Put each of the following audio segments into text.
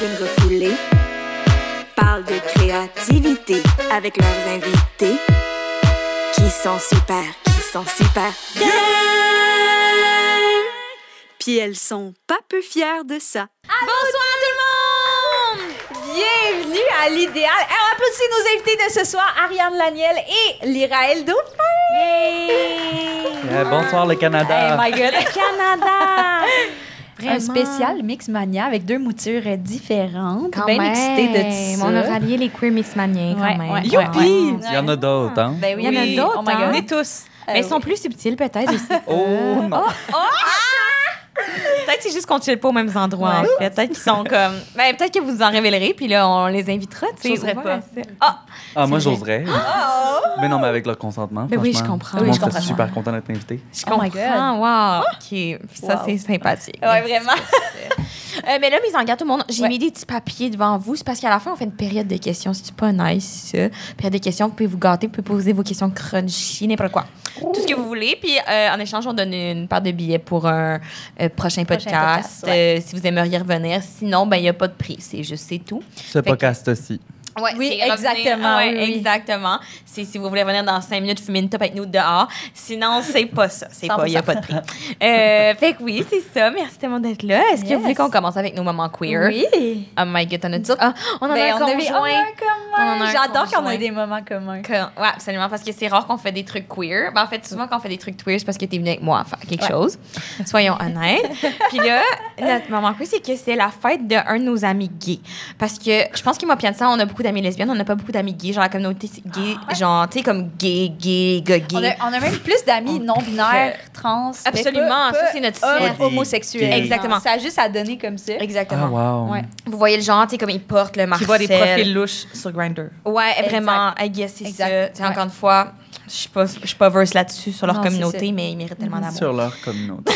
queens refoulées parlent de créativité avec leurs invités qui sont super bien. Puis elles sont pas peu fières de ça. Bonsoir tout le monde! Bienvenue à l'Idéal. Alors, applaudissez nos invités de ce soir, Ariane Laniel et Lyraël Dauphin. Bonsoir le Canada. Oh my God, le Canada! Vraiment. Un spécial Mixmania avec deux moutures différentes. Quand bien même. excitée de ça. On a rallié les queer mixmaniens quand Ouais, même. ouais. Youpi! Il y en a d'autres, hein? Ben oui, Il y en a d'autres, Oh my God. hein? On est tous. Mais ils sont plus subtils peut-être aussi. Oh non! Peut-être que c'est juste qu'on ne chill pas aux mêmes endroits, en fait. Peut-être qu'ils sont comme... Ben, peut-être que vous en révélerez, puis là, on les invitera, tu sais. J'oserais pas. Ah, moi, j'oserais. Mais non, mais avec leur consentement, Ben oui, franchement. je comprends. Tout le Oui, monde je serait comprends. super content d'être invité. Je Oh my comprends. Wow. OK. Puis ça, Wow. c'est sympathique. Ouais, vraiment. Mais là, mise en garde, tout le monde, j'ai Ouais. mis des petits papiers devant vous. C'est parce qu'à la fin, on fait une période de questions. C'est pas nice, ça. Période de questions, vous pouvez vous gâter, vous pouvez poser vos questions crunchy, n'importe quoi. Tout ce que vous voulez. Puis en échange, on donne une paire de billets pour un prochain podcast. podcast, Si vous aimeriez revenir. Sinon, ben il n'y a pas de prix. C'est tout. Ce podcast-ci. Ouais, Oui, c'est revenir. exactement, Ouais, oui, oui. exactement. C'est si vous voulez venir dans 5 minutes fumer une top avec nous dehors. Sinon, c'est pas ça. C'est pas, il n'y a pas de prix. Fait que oui, c'est ça. Merci tellement d'être là. Est-ce que vous voulez qu'on commence avec nos moments queer? Oui. Oh my God, t'en as dit ça? Ah, on en a un conjoint. On en a un J'adore qu'on conjoint. ait des moments communs. Ouais, absolument, parce que c'est rare qu'on fait des trucs queer. Ben, en fait, souvent, quand on fait des trucs queer, c'est parce que t'es venu avec moi faire quelque chose. Soyons honnêtes. Puis là, notre moment queer, c'est que c'est la fête d'un de nos amis gays. Parce que je pense que moi, puis Anne, on a beaucoup d'amis lesbiennes, on n'a pas beaucoup d'amis gays. Genre, la communauté gay, genre, tu sais, comme gay, gars gay. On a même plus d'amis non-binaires, trans. Absolument, mais ça, c'est notre cible. homosexuels. Gay. Exactement. Ça a juste à donner comme ça. Exactement. Ah, wow. Ouais. Vous voyez le genre, tu sais, comme ils portent le Marcel. Qui voit des profils louches sur Grindr. Ouais, Exact. vraiment, I guess, c'est Exact. ça. Tu sais, Ouais. encore une fois, je suis pas verse là-dessus sur leur Non, c'est communauté, ça. mais ils méritent tellement d'amour. Sur leur communauté.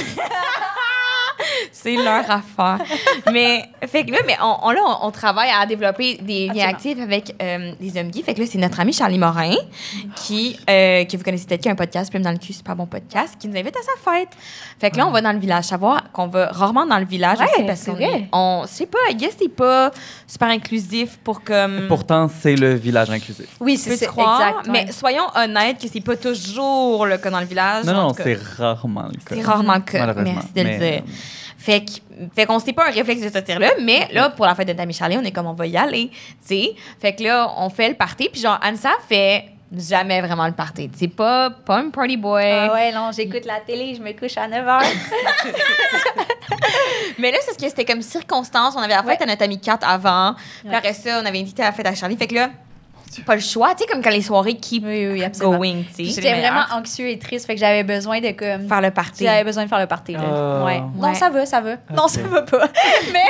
C'est leur affaire. Mais, fait que là, on travaille à développer des liens Absolument. actifs avec des hommes gays. Fait que là, c'est notre ami Charlie Morin, que vous connaissez peut-être, qui a un podcast, Plume dans le cul, super bon podcast, qui nous invite à sa fête. Fait que là, on va dans le village. Savoir qu'on va rarement dans le village Ouais, aussi parce c'est qu'on vrai. on sait pas, I guess, c'est pas super inclusif pour comme. Pourtant, c'est le village inclusif. Oui, Tu peux c'est te croire, exact. ouais. mais soyons honnêtes que c'est pas toujours le cas dans le village. Non, en non, tout cas. c'est rarement le cas. C'est rarement le cas. Malheureusement. Merci de le Mais, dire. Fait qu'on s'est pas un réflexe de sortir là, mais là, pour la fête de Dami Charlie, on est comme on va y aller, tu sais. Fait que là, on fait le party, puis genre, Ansa fait jamais vraiment le party. C'est pas un party boy. Ah ouais, non, j'écoute la télé, je me couche à 9h. Mais là, c'est parce que c'était comme circonstance. On avait la fête à notre ami Kat avant. Puis après ça, on avait invité à la fête à Charlie. Fait que là, pas le choix, tu sais, comme quand les soirées keep Oui, absolument. going, tu sais. J'étais vraiment anxieux et triste, fait que j'avais besoin de comme... Faire le party. J'avais besoin de faire le party, là. Ah. Ouais. Non, Ouais. ça va, ça va. Non, ça va pas. Mais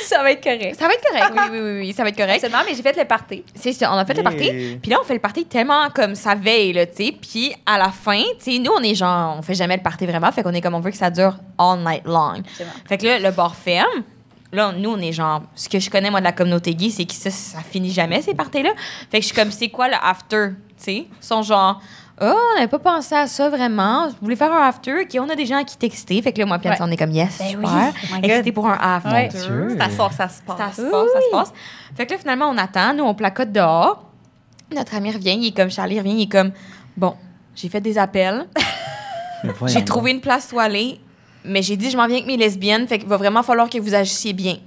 ça va être correct. Ça va être correct, oui, ça va être correct. Absolument, mais j'ai fait le party. C'est ça, on a fait le party. Yeah. Puis là, on fait le party tellement comme ça veille, là, tu sais. Puis à la fin, tu sais, nous, on est genre, on fait jamais le party vraiment. Fait qu'on est comme, on veut que ça dure all night long. Absolument. Fait que là, le bar ferme. Là, nous, on est genre, ce que je connais, moi, de la communauté gay, c'est que ça finit jamais, ces parties-là. Fait que je suis comme, c'est quoi le after, tu sais? Ils sont genre, oh, on n'avait pas pensé à ça vraiment. Vous voulez faire un after? OK, on a des gens à qui texter. Fait que là, moi, puis Anne, Ouais. on est comme, yes, Ben oui. super. Oh my Excité God. pour un after. Ouais. Dieu. Ça sort, ça se passe. Ça se passe, ça se passe. Fait que là, finalement, on attend. Nous, on placote dehors. Notre ami revient. Il est comme, Charlie revient. Il est comme, bon, j'ai fait des appels. Mais voyons J'ai donc. trouvé une place où aller. Mais j'ai dit, je m'en viens avec mes lesbiennes. Fait qu'il va vraiment falloir que vous agissiez bien.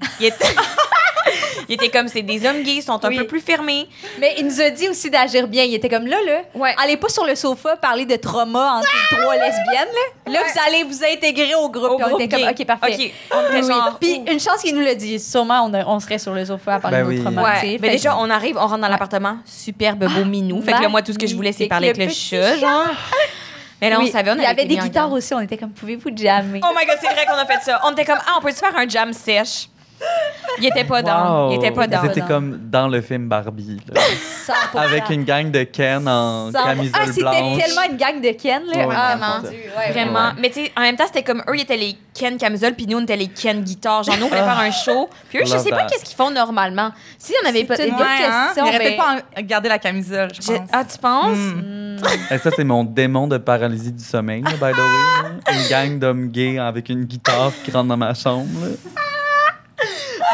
Il était comme, c'est des hommes gays, ils sont un Oui. peu plus fermés. Mais il nous a dit aussi d'agir bien. Il était comme là. Ouais. Allez pas sur le sofa parler de trauma entre les trois lesbiennes, là. Là, vous allez vous intégrer au groupe. Au Puis on groupe était comme, gay. OK, parfait. OK, on était Oui, genre... Puis une chance qu'il nous l'a dit. Sûrement, on serait sur le sofa à parler Ben de oui. nos traumas. Ouais, tu sais. mais Fait déjà, que- on arrive, on rentre dans l'appartement, superbe beau minou. Fait que là, moi, tout ce que je voulais, c'est parler avec le magnifique, chat, genre. Mais là, on Oui, savait, on il y avait été des mis en guitares garde. aussi. On était comme, pouvez-vous jammer? Oh my God, c'est vrai qu'on a fait ça. On était comme, ah, on peut-tu faire un jam sèche? Il était pas dans. Wow. Il était pas dans. C'était comme dans le film Barbie, là. 100%. Avec une gang de Ken en camisole Ah, c'était blanche. tellement une gang de Ken, là. Ouais, ah, vraiment. mon Dieu. Ouais, Vraiment. Ouais. Mais tu sais, en même temps, c'était comme eux, ils étaient les Ken camisole, puis nous, on était les Ken guitare. Genre, nous, on voulait faire un show. Puis eux, je Love sais pas that. qu'est-ce qu'ils font normalement. Si on avait pas. une des- bonne question. Il arrêtait mais- pas à garder la camisole, je pense. Ah, tu penses? Et ça, c'est mon démon de paralysie du sommeil, là, by the way. Là. Une gang d'hommes gays avec une guitare qui rentre dans ma chambre. Là.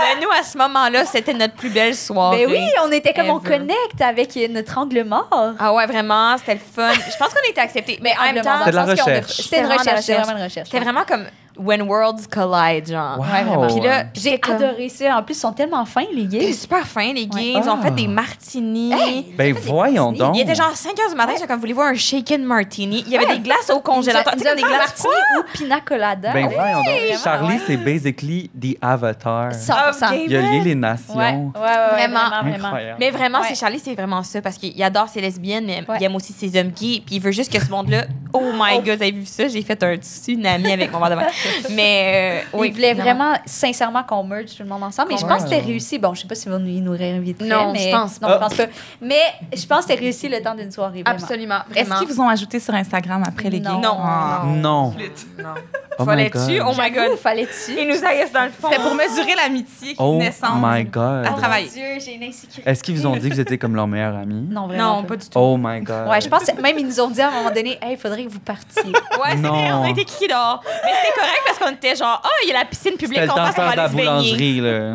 Mais nous, à ce moment-là, c'était notre plus belle soirée. Ben oui, on était comme on ever. connecte avec notre angle mort. Ah ouais, vraiment, c'était le fun. Je pense qu'on était acceptés. Mais en même temps, C'était de la recherche. C'était une vraiment de la recherche, c'était vraiment une recherche. c'était vraiment comme When Worlds Collide, genre. Wow. Ouais, vraiment. Puis là, J'ai j'étais comme- adoré ça. En plus, ils sont tellement fins, les C'était gays. super fin, les gays. Ouais. Ils ont Ah. fait des martinis. Ben voyons donc. Il était genre 5h du matin, j'étais comme, voulez-vous un shaken martini? Il y avait des glaces au congélateur. Ils Tu sais, ont comme des des glaces martini ou pina colada. Ben Ouais, voyons donc. vraiment, Charlie, ouais. c'est basically the Avatar. 100%. Ok. Il a lié les nations. Ouais, ouais, Vraiment. vraiment. Incroyable. Mais vraiment, Ouais. c'est Charlie, c'est vraiment ça, parce qu'il adore ses lesbiennes, mais Ouais. il aime aussi ses hommes gays, puis il veut juste que ce monde-là, oh my god, vous avez vu ça? J'ai fait un tsunami avec mon verre de vin. Mais oui, Il voulait non. vraiment, sincèrement, qu'on merge tout le monde ensemble. Mais je pense que c'était réussi. Bon, je sais pas si ils nous réinviteraient. Non, mais... je pense Non, pas. je pense pas. Mais je pense que c'était réussi le temps d'une soirée. Vraiment. Absolument, Est-ce vraiment. qu'ils vous ont ajouté sur Instagram après les gays? Non. Non. Ah. Non. Non. Oh my Fallait-tu? God. Oh my god. Fallait-tu? Il nous agace dans le fond. C'était pour mesurer l'amitié Oh naissante. my God. À travailler. Mon Dieu, j'ai une insécurité. Est-ce qu'ils vous ont dit que vous étiez comme leur meilleur ami? Non, vraiment. Non, pas du tout. Oh my God. Ouais, je pense que même ils nous ont dit à un moment donné, hey, il faudrait que vous partiez. Ouais, c'est Non. vrai, on a été qui dehors. Mais c'était correct parce qu'on était genre, oh, il y a la piscine publique, C'était le on temps de passe, on faire va de la aller se baigner. boulangerie, là.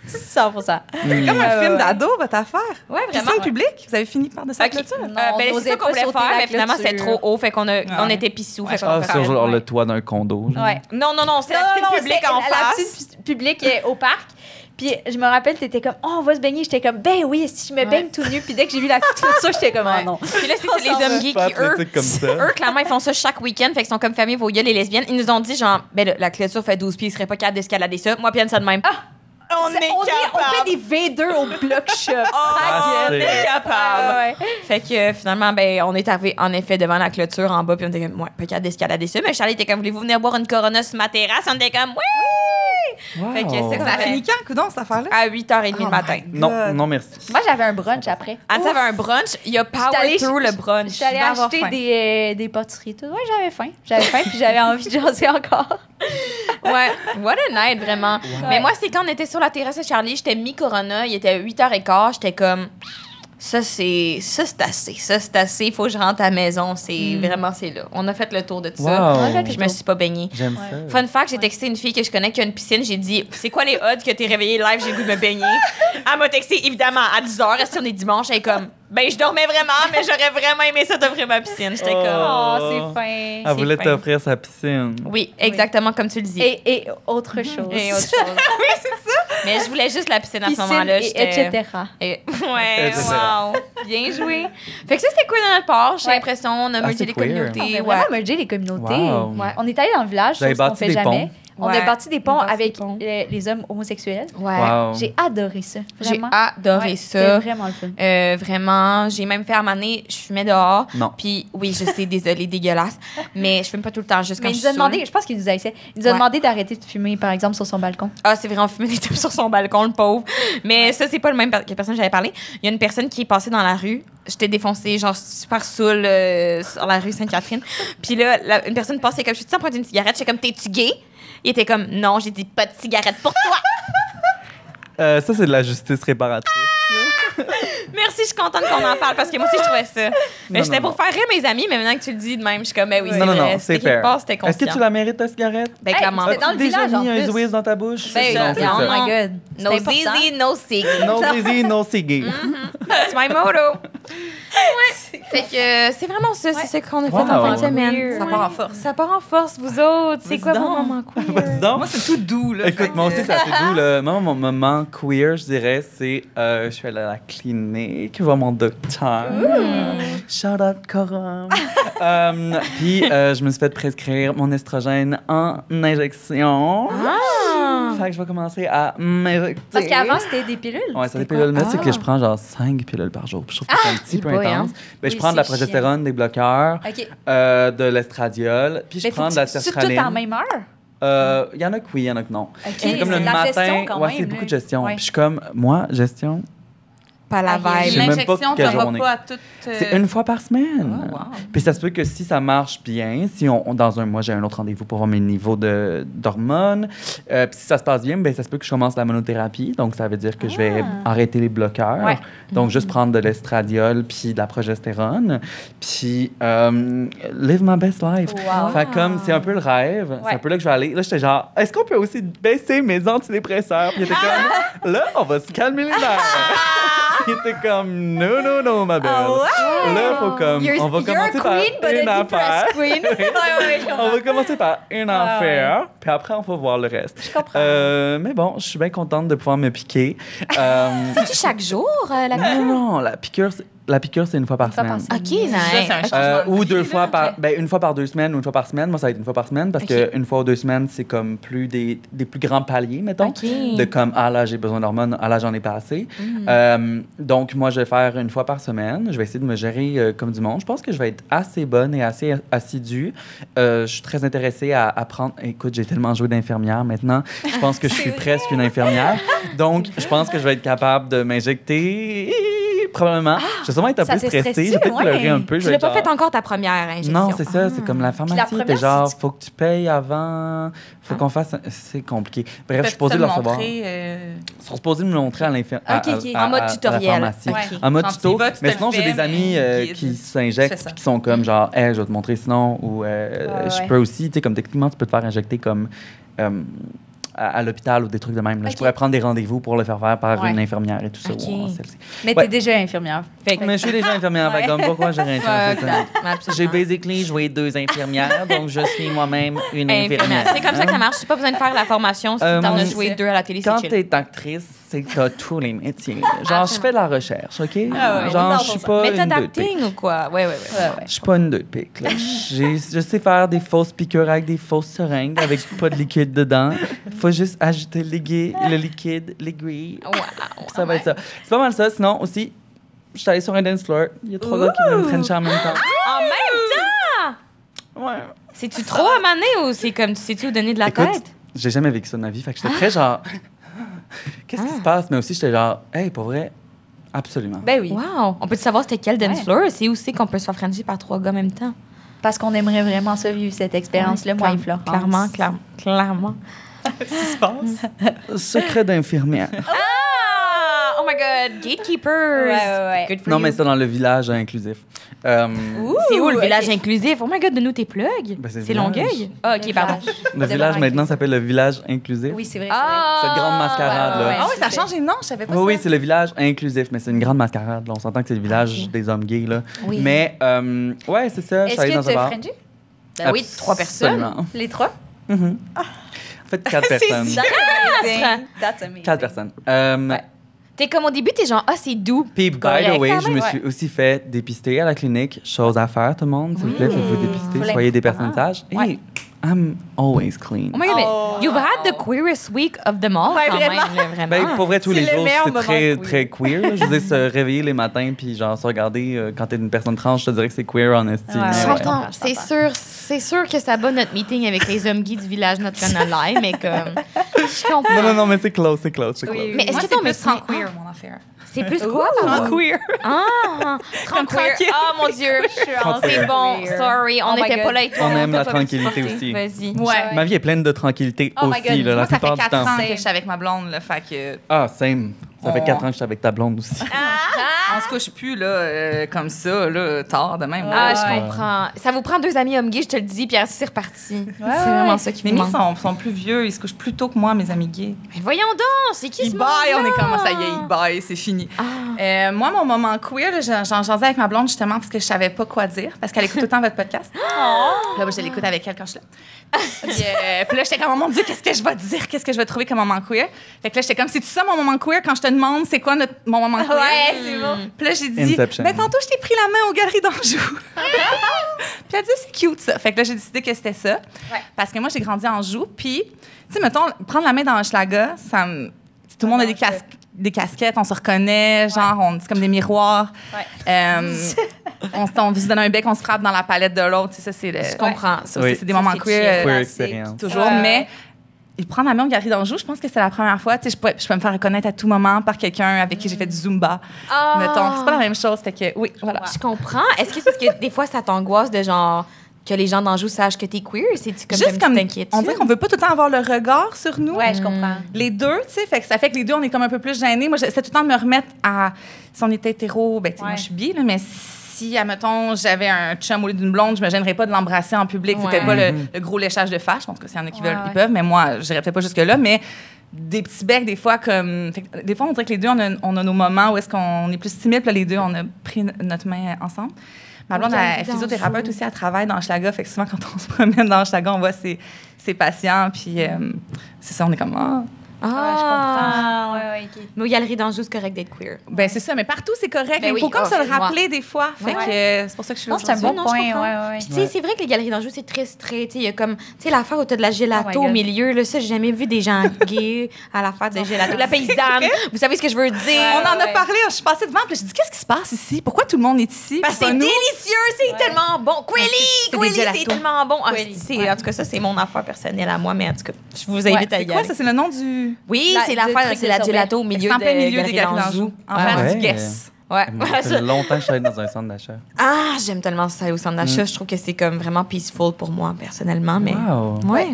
100%. Comme un film d'ado, votre affaire. Ouais, Puis vraiment. ça, le public, vous avez fini par descendre Ok. clôture. Non, Ben, on c'est ça osait qu'on pas voulait sauter faire, la mais finalement, c'était clôture. trop haut, fait qu'on Ouais. on était pissous. fait qu'on Ah, a fait- sur genre Ouais. le toit d'un condo. genre. Ouais. Non, c'est la piscine publique c'est en la face. petite publique au parc. Puis je me rappelle, t'étais comme, oh, on va se baigner. J'étais comme, ben oui, si je me baigne tout nu. Puis dès que j'ai vu la clôture, j'étais comme, oh non. Puis là, c'est les s'en hommes va. gays Pas qui, eux, athlétique comme ça. eux, clairement, ils font ça chaque week-end. Fait qu'ils sont comme famille, vos gueules, les lesbiennes. Ils nous ont dit, genre, ben là, la clôture fait 12 pieds, ils seraient pas capables d'escalader ça. Moi, puis Anne, ça de même. On On fait des V2 au bloc shop. Ah, on est c'est- capable. Ouais. Fait que finalement, ben, on est arrivé en effet devant la clôture en bas, puis on était comme, ouais, pas capable d'escalader ça. Mais Charlie était comme, voulez-vous venir boire une Corona sur ma terrasse? On était comme, ouais! Wow. Fait que c'est Ça a fini quand, coudonc, cette affaire-là? À 8h30 le matin. Non, non, merci. Moi, j'avais un brunch après. Anne, ça avait un brunch. Il y a J'étais allée- power through le brunch. Je suis allée devais avoir acheter faim. des pâtisseries. Tout. Ouais, j'avais faim. J'avais faim, puis j'avais envie de jaser encore. Ouais, what a night, vraiment. Mais moi, c'est quand on était sur la terrasse de Charlie, j'étais mi-corona, il était 8h15, j'étais comme, ça, c'est assez, il faut que je rentre à la maison, c'est vraiment, c'est là. On a fait le tour de tout ça. Wow. Je me suis pas baignée. J'aime ça. Fun fact, j'ai texté une fille que je connais qui a une piscine, j'ai dit, c'est quoi les odds que t'es réveillée live, j'ai le goût de me baigner? Elle m'a texté, évidemment, à 10h, si on est dimanche, elle est comme, ben, je dormais vraiment, mais j'aurais vraiment aimé ça t'offrir ma piscine. J'étais comme, Oh, Oh. c'est fin. Elle voulait fin. t'offrir sa piscine. oui, exactement comme tu le dis. Et autre chose. Et autre chose. Mais je voulais juste la piscine à ce Piscine, moment-là. et j'étais- etc. Ouais, Etc. wow. Bien joué. Fait que ça, c'était quoi dans notre part? J'ai Ouais. l'impression, on a mergé c'est les queer. On communautés. a Ouais. vraiment mergé les communautés. Wow. Ouais. On est allé dans le village, Vous avez chose qu'on bâti fait des jamais. ponts. On a Ouais. bâti des ponts On a bâti avec des ponts. les hommes homosexuels. Ouais. Wow. J'ai adoré ça. J'ai Vraiment. adoré Ouais, ça. C'était vraiment le fun. Vraiment, j'ai même fait à un moment donné, je fumais dehors. Non. Puis oui, je sais, désolée, dégueulasse. Mais je fume pas tout le temps, juste quand Mais il je nous a suis demandé, saoule. je pense qu'il nous a essayé. Il nous a Ouais. demandé d'arrêter de fumer, par exemple, sur son balcon. Ah, c'est vrai, on fumait des tapes sur son balcon, le pauvre. Mais ça, c'est pas le même que la personne que j'avais parlé. Il y a une personne qui est passée dans la rue. J'étais défoncée, genre super saoule sur la rue Sainte-Catherine. Puis là, une personne passait comme, je suis en train d'une cigarette. J'étais comme, t'es-tu gay? Il était comme, non, j'ai dit, pas de cigarette pour toi. Ça, c'est de la justice réparatrice. Merci, je suis contente qu'on en parle parce que moi aussi, je trouvais ça. Mais Non, j'étais non, pour faire rire mes amis, mais maintenant que tu le dis de même, je suis comme, ben oui, c'est Non, non, vrai. non, c'est C'était quelque fair. part, c'était Est-ce que conscient. tu la mérites, ta cigarette? Ben, Hey, clairement. c'était dans As-tu le déjà village, en mis un plus. Zwiz dans ta bouche? Ben, non, c'est non, Oh ça. my God. No C'est important. zizi, no cig. No Zizzy, no ciggy. That's my motto. Ouais. Fait que c'est vraiment ça, c'est ce qu'on a fait en fin de Wow. semaine. Ça part en force. Ça part en force, vous autres. C'est Vas-y quoi vos donc. moments queer? Vas-y donc. Moi, c'est tout doux, là. Écoute, fait moi que- aussi, ça fait doux. Là. Moi, mon moment queer, je dirais, c'est je suis allée à la clinique voir mon docteur. Shout out Coram. Puis, je me suis fait prescrire mon estrogène en injection. Ah! Fait que je vais commencer à m'injecter. Parce qu'avant, c'était des pilules. Ouais, c'est des C'était pilules. quoi? Mais c'est que je prends genre 5 pilules par jour. Puis je trouve que c'est un petit peu boy, intense. hein? Ben, je Oui, prends de la c'est progestérone, des bloqueurs, OK. de l'estradiol, puis je Mais prends faut de la que tu tout sertraline. en même heure? Il y en a que oui, il y en a que non. OK. C'est comme le de la matin. gestion quand Ouais, même, c'est beaucoup là. de gestion. Ouais. Puis je suis comme, moi, gestion, pas la Je sais vibe. même pas quelle t'en vas journée. pas à toute... C'est une fois par semaine. Oh, wow. Puis ça se peut que si ça marche bien, si dans un mois, j'ai un autre rendez-vous pour voir mes niveaux d'hormones, puis si ça se passe bien, ben ça se peut que je commence la monothérapie. Donc, ça veut dire que je vais arrêter les bloqueurs. Ouais. Donc, juste prendre de l'estradiol puis de la progestérone. Puis, live my best life. Wow. Fait comme, c'est un peu le rêve. C'est un peu là que je vais aller. Là, j'étais genre, est-ce qu'on peut aussi baisser mes antidépresseurs? Puis il était comme, là, on va se calmer les nerfs. Il était comme, non, ma belle. Là, faut comme, on va commencer par une affaire. Queen. On va commencer par une affaire, puis après, on va voir le reste. Je comprends. Mais bon, je suis bien contente de pouvoir me piquer. C'est-tu chaque jour, la Non, la piqûre, c'est une fois par semaine. OK, Ça, nice. c'est un changement de Ou vie, deux là. fois une fois par 2 semaines ou une fois par semaine. Moi, ça va être une fois par semaine parce qu'une fois ou 2 semaines, c'est comme plus des plus grands paliers, mettons. OK. De comme, là, j'ai besoin d'hormones, là, j'en ai pas assez. Donc, moi, je vais faire une fois par semaine. Je vais essayer de me gérer comme du monde. Je pense que je vais être assez bonne et assez assidue. Je suis très intéressée à apprendre. Écoute, j'ai tellement joué d'infirmière maintenant. Je pense que je suis presque une infirmière. Donc, je pense que je vais être capable de m'injecter. Probablement. Je vais sûrement être un ça peu te stressée. stresse-tu? Je vais peut-être Ouais. pleurer un peu. Tu Je vais l'as être pas genre- fait encore ta première injection? Non, c'est ça. C'est comme la pharmacie. première, T'es genre, si tu- faut que tu payes avant. Faut qu'on fasse. C'est compliqué. Bref, je suis Peux-tu supposée te le recevoir. montrer, Ils sont supposés me le montrer à l'infirmière. OK, OK. En mode tutoriel. pharmacie. OK. En mode Quand tu tuto. y vas, tu te Mais le sinon, j'ai fais, des amis mais guide. qui Tu fais s'injectent ça. puis qui sont comme genre, hey, je vais te montrer sinon. Ou je peux aussi, tu sais, comme techniquement, tu peux te faire injecter comme. À l'hôpital ou des trucs de même. Là. Je pourrais prendre des rendez-vous pour le faire par Ouais. une infirmière et tout ça. OK. Ouais, celle-ci. Mais Ouais. t'es déjà infirmière. Fait que- Mais je suis déjà infirmière, fait comme pourquoi j'aurais un chance de ça? Absolument. J'ai basically joué 2 infirmières, donc je suis moi-même une infirmière. C'est comme ça que ça marche. Tu n'as pas besoin de faire la formation si t'en as joué 2 à la télé, Quand c'est chill. t'es actrice, c'est que t'as tous les métiers. Genre, je fais de la recherche, OK? Ah ouais, Genre, on je suis s'en pas Méthode une 2 de pique. acting ou quoi? Ouais. Je suis pas une 2 de pique. là. Je sais faire des fausses piqûres avec des fausses seringues avec pas de liquide dedans. Faut juste ajouter le liquide, l'aiguille. Wow. Ça va être ça. C'est pas mal ça. Sinon, aussi, je suis allée sur un dance floor. Il y a 3 gars qui viennent me frencher en même temps. En même temps! Ouais. C'est-tu trop à maner ou c'est comme, tu sais-tu où donner de la Écoute, tête? j'ai jamais vécu ça de ma vie. Fait que j'étais très genre. Qu'est-ce qui se passe? Mais aussi, j'étais genre, hey, pour vrai, absolument. Ben oui. Wow! On peut-tu savoir c'était quel dance Ouais. floor? C'est où c'est qu'on peut se faire frencher par 3 gars en même temps? Parce qu'on aimerait vraiment ça vivre cette expérience-là, moi et Florence. Clairement. Qu'est-ce qui se passe? Secret d'infirmière. Ah! Oh my God! Gatekeepers! Ouais. Good for Non, you. mais c'est dans le village inclusif. C'est où le village inclusif? Oh my God, donne-nous tes plugs. Ben, c'est le c'est village. Longueuil? Ah, OK, pardon. Le village maintenant s'appelle le village inclusif. Oui, c'est vrai. Cette grande mascarade, là. Ah oui, ça a changé de nom, je savais pas Oui, ça. oui, c'est le village inclusif, mais c'est une grande mascarade. Là. On s'entend que c'est le village des hommes gays. Là. Oui. Mais, ouais, c'est ça. Je suis Est-ce allée que dans tu un as bar. frenché? Ben oui, 3 personnes. Absolument. Les 3? En fait, 4 personnes. That's amazing. 4 personnes. T'es comme au début, t'es genre, ah, c'est doux. Puis, by Correct, the way, quand je me même. suis aussi fait dépister à la clinique. Chose à faire, tout le monde, s'il vous plaît. Faites-vous dépister. Faut Soyez des l'important. personnes sages. Ouais. Et I'm always clean. Oh my God, mais Oh. you've had the queerest week of them all, Ouais, quand vraiment. même, là, vraiment. Ben, pour vrai, tous C'est les le jours, meilleur c'est moment très, queer. très queer. là. Je veux dire, se réveiller les matins puis genre se regarder quand t'es une personne trans, je te dirais que c'est queer, honesty. Ouais, mais ouais. ouais. J'entends. Je C'est comprends. sûr que ça bat notre meeting avec les hommes gays du village Notre Live, mais comme. Je comprends. Non, mais c'est close, c'est close, c'est close. Mais est-ce Moi, que c'est ton plus médecin. sans queer, mon affaire. C'est plus quoi? Sans queer. Ah! Tranquille. Oh mon Dieu! Tranquille. C'est bon, sorry, on Oh my n'était God. pas là avec toi. On aime t'a la pas pu tranquillité supporter. aussi. Vas-y. Ouais. Ma vie est pleine de tranquillité Oh my aussi, God. là, la Moi, ça fait plupart du 4 temps. ans que je suis avec ma blonde, là, fait que Ah, same. Ça fait On- 4 ans que je suis avec ta blonde aussi. on se couche plus là, comme ça, là, tard de même. Ah, là. je comprends. Ça vous prend 2 amis hommes gays, je te le dis, puis après, c'est reparti. c'est ouais. vraiment ça qui Les me miens manque. sont plus vieux, ils se couchent plus tôt que moi, mes amis gays. Mais voyons donc, c'est qui Ils ce baillent, on est monde-là? comme ça y est, ils baillent, c'est fini. Ah. Moi, mon moment queer, là, j'en jasais avec ma blonde justement parce que je savais pas quoi dire, parce qu'elle écoute tout le temps votre podcast. Là, moi, je l'écoute avec elle quand je suis là. Puis là, j'étais comme, oh mon Dieu, qu'est-ce que je vais dire? Qu'est-ce que je vais trouver comme moment queer? Fait que là, j'étais comme, c'est-tu ça mon moment queer quand je te demande c'est quoi mon moment queer? Ouais, c'est bon. Puis là, j'ai dit, Inception. ben tantôt, je t'ai pris la main aux Galeries d'Anjou. Puis elle a dit, c'est cute ça. Fait que là, j'ai décidé que c'était ça. Ouais. Parce que moi, j'ai grandi en Anjou. Puis, tu sais, mettons, prendre la main dans Hochelaga, ça me. Tout le monde a des casquettes, on se reconnaît, genre, c'est comme des miroirs. On se donne un bec, on se frappe dans la palette de l'autre. Tu sais, ça, c'est le. Je comprends. Ça Oui. aussi, c'est des moments c'est queer. Queer Ouais, expérience. Toujours, mais prendre l'avion aux Galeries d'Anjou, je pense que c'est la première fois. Tu sais, je peux me faire reconnaître à tout moment par quelqu'un avec qui j'ai fait du Zumba. Mettons, c'est pas la même chose. Fait que, oui, voilà. Je comprends. Est-ce que c'est parce que des fois, ça t'angoisse de genre que les gens d'Anjou sachent que t'es queer? C'est-tu comme Juste comme, t'inquiète? on dirait qu'on veut pas tout le temps avoir le regard sur nous. Ouais, je comprends. Les deux, tu sais, fait que ça fait que les deux, on est comme un peu plus gênés. Moi, j'essaie tout le temps de me remettre à... Si on était hétéro, ben, tu sais, moi, je suis bi, là, mais si, admettons, j'avais un chum au lieu d'une blonde, je me gênerais pas de l'embrasser en public. Ouais. C'était pas le gros léchage de fâche. Je pense que s'il y en a qui veulent, ils peuvent, mais moi, j'irais peut-être pas jusque-là, mais des petits becs, des fois, comme... Fait que, des fois, on dirait que les deux, on a nos moments où est-ce qu'on est plus timide, puis là, les deux, on a pris notre main ensemble. Ma blonde, elle est physiothérapeute aussi, elle travaille dans Hochelaga. Fait que souvent, quand on se promène dans Hochelaga, on voit ses patients. Puis c'est ça, on est comme... Je comprends. Ouais, OK. Mais aux Galeries d'Anjou, c'est correct d'être queer. Ben c'est ça, mais partout, c'est correct. Ben Il faut oui, comme se le ouais. rappeler des fois. Fait que c'est pour ça que je suis là Non, c'est un aujourd'hui. bon Non, je point. comprends. Ouais. Puis, tu sais, c'est vrai que les Galeries d'Anjou, c'est très straight. Il y a comme, tu sais, l'affaire où t'as de la Oh gelato my au God. milieu. Là, ça, j'ai jamais vu des gens gays à l'affaire de gelato. La paysanne, vous savez ce que je veux dire? On en a parlé, je suis passée devant, puis je dis qu'est-ce qui se passe ici? Pourquoi tout le monde est ici? Parce que Pas c'est nous? délicieux, c'est tellement bon. c'est des Quilly, gelatos. c'est tellement bon. Ah, Quilly, en tout cas, ça, c'est mon affaire personnelle à moi, mais en tout cas, je vous invite à C'est y quoi aller. ça? C'est le nom du... Oui, La- c'est du l'affaire, truc c'est de la sorbet. gelato au milieu C'est en de plein milieu des Galeries Galeries d'Anjou. d'Anjou. En face ouais. du Guess. Ouais. Ça fait longtemps que je suis allée dans un centre d'achat. Ah, j'aime tellement ça au centre d'achat. Je trouve que c'est comme vraiment peaceful pour moi, personnellement. Mais Wow. ouais.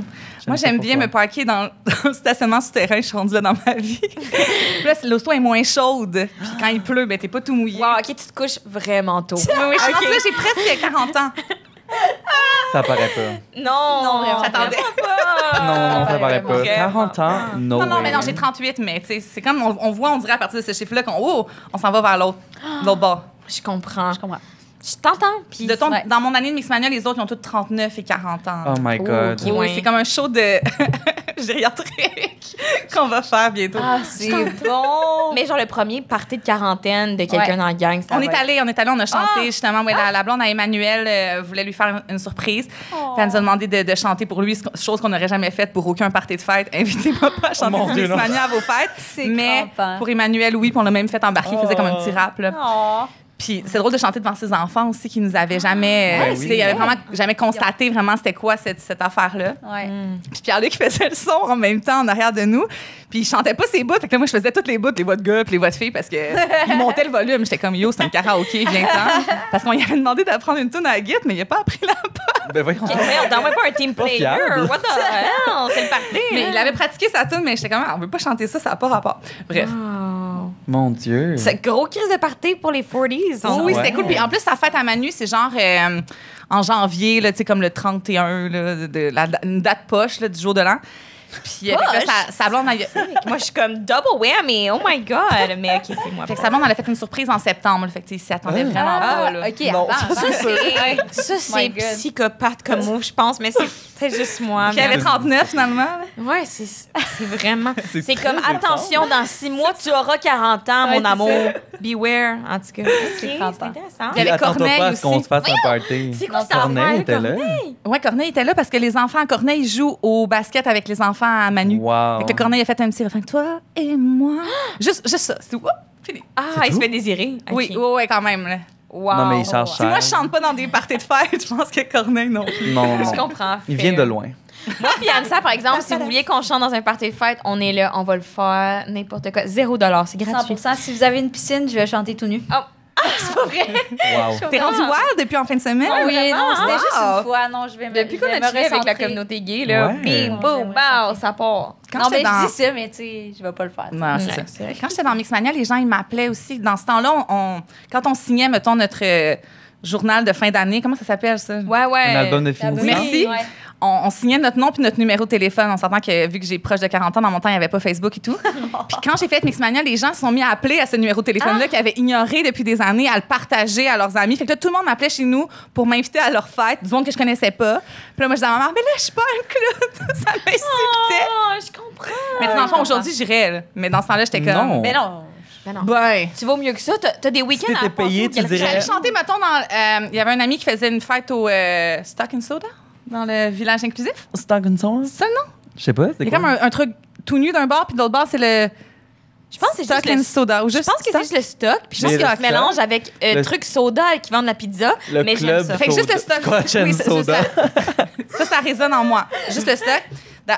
Moi, j'aime bien me parquer dans le stationnement souterrain. Je suis rendue là dans ma vie. Puis là, l'auto est moins chaude. Puis quand il pleut, ben t'es pas tout mouillé. Wow, OK, tu te couches vraiment tôt. Oui, je suis rendue là, j'ai presque 40 ans. Ça paraît pas. Non, vraiment. J'attendais. Non, ça paraît pas. vraiment. 40 ans, no Non, mais way. non, j'ai 38, mais tu sais, c'est comme on voit, on dirait à partir de ce chiffre-là on s'en va vers l'autre bord. Je comprends. Je comprends. Je t'entends. Puis Dans mon année de Mixmania, les autres, ils ont tous 39 et 40 ans. Oh my God. ok. Oui, Ouais. c'est comme un show de gériatrique qu'on va faire bientôt. Ah, c'est bon. Mais genre le premier party de quarantaine de quelqu'un Ouais. dans la gang, On est allé, on a chanté justement. Ouais, la blonde à Emmanuel voulait lui faire une surprise. Puis elle nous a demandé de chanter pour lui, chose qu'on n'aurait jamais faite pour aucun party de fête. Invitez-moi pas à chanter mon du Dieu, non. Mixmania à vos fêtes. C'est Mais crampant. pour Emmanuel, oui, puis on l'a même fait embarquer. Il faisait comme un petit rap. Là. Oh. Puis c'est drôle de chanter devant ses enfants aussi qui nous avaient jamais, Ben tu sais, oui. ils avaient vraiment jamais constaté vraiment c'était quoi cette affaire-là. Ouais. Puis Pierre-Luc faisait le son en même temps en arrière de nous. Puis il chantait pas ses bouts. Fait que là, moi, je faisais toutes les bouts, les voix de gars puis les voix de filles parce que il montait le volume. J'étais comme, yo, c'est un karaoké, viens-t'en. Parce qu'on lui avait demandé d'apprendre une tune à la guitare, mais il a pas appris la part. Ben voyons. OK, mais on t'envoie pas un team Pas player. fiable. What the hell? C'est le party. Mais il avait pratiqué sa tune, mais j'étais comme, on veut pas chanter ça n'a pas rapport. Bref. Wow. Mon Dieu. C'est gros crise de party pour les 40s. Oui, Ouais. c'était cool. Puis en plus, sa fête à Manu, c'est genre en janvier, là, tu sais, comme le 31, là, une date poche là, du jour de l'an. Puis avec là, sa blonde, Moi, je suis comme double whammy. Oh my God. Mais OK, c'est moi. fait que sa blonde, elle a fait une surprise en septembre. Là, fait que tu sais, il s'y attendait vraiment pas. Là. OK, Non. attends. Ça, c'est My God. psychopathe comme move, je pense, mais c'est juste moi. Puis il avait 39 finalement. là. Ouais, c'est vraiment. C'est C'est très comme, attention, dans 6 mois, tu auras 40 ans, Ouais, mon c'est amour. Beware, en tout cas. OK, c'est crampant. intéressant. Il y avait Attends-toi Corneille pas à ce qu'on aussi. se fasse un party. C'est quoi cette Corneille affaire, était là. Ouais, Corneille était là parce que les enfants à Corneille ils jouent au basket avec les enfants à Manu. Wow. Fait que Corneille a fait un petit refrain. Toi et moi. Juste ça. C'est tout. Hop, fini. Ah, C'est il se tout? fait désirer. Oui, OK. ouais, quand même. Là. Wow. Non, mais il charge Si cher. moi, je chante pas dans des parties de fête, je pense que Corneille, non. Non, non. Je comprends. Il vient de loin. Moi puis Anissa, par exemple, si vous vouliez qu'on chante dans un party de fête, on est là, on va le faire, n'importe quoi. $0, c'est gratuit. 100%. Si vous avez une piscine, je vais chanter tout nu. C'est pas vrai. Wow. T'es rendu wild depuis en fin de semaine? Oui, non, c'était juste Wow. une fois. Non, je vais me Depuis qu'on je vais a me chillé avec la recentrer. communauté gay, là, Ouais. bing, Non, boom, j'aimerais bow, ça part. Quand Non, mais j'étais dans... je dis ça, mais tu sais, je vais pas le faire. Non, c'est Ouais, ça. c'est vrai. Quand j'étais dans Mixmania, les gens, ils m'appelaient aussi. Dans ce temps-là, quand on signait, mettons, notre journal de fin d'année, comment ça s'appelle, ça? Ouais, ouais. Un album de finition. Merci. Ouais. On signait notre nom puis notre numéro de téléphone. On s'entend que, vu que j'ai proche de 40 ans, dans mon temps, il n'y avait pas Facebook et tout. Puis quand j'ai fait Mixmania, les gens se sont mis à appeler à ce numéro de téléphone-là qu'ils avaient ignoré depuis des années, à le partager à leurs amis. Fait que là, tout le monde m'appelait chez nous pour m'inviter à leur fête, du monde que je connaissais pas. Puis là, moi, je disais à ma mère, mais là, je suis pas un clown. Ça m'insultait. Oh, je comprends. Mais tu sais, dans le fond, aujourd'hui, j'irais. Là. Mais dans ce temps-là, j'étais comme... Non. Mais non. Ben non. Ben... Tu vaux mieux que ça. T'as des week-ends t'étais à passer payé, au tu Galerie dirais- J'allais chanter, mettons, dans... Il y avait un ami qui faisait une fête au Stock and Soda, dans le village inclusif. Stock and Soda? C'est ça le nom? Je sais pas, c'est Il y a quoi? comme un truc tout nu d'un bar, puis de l'autre bar, c'est le Je pense que c'est Stock juste and le Soda. Ou Je juste pense que c'est juste le stock. Puis je pense Mais que le ça se mélange stock, avec le- trucs soda qui vendent la pizza. Le mais j'aime club ça. Fait que juste le stock. Scotch and Oui, Soda. ça résonne en moi. Juste le stock.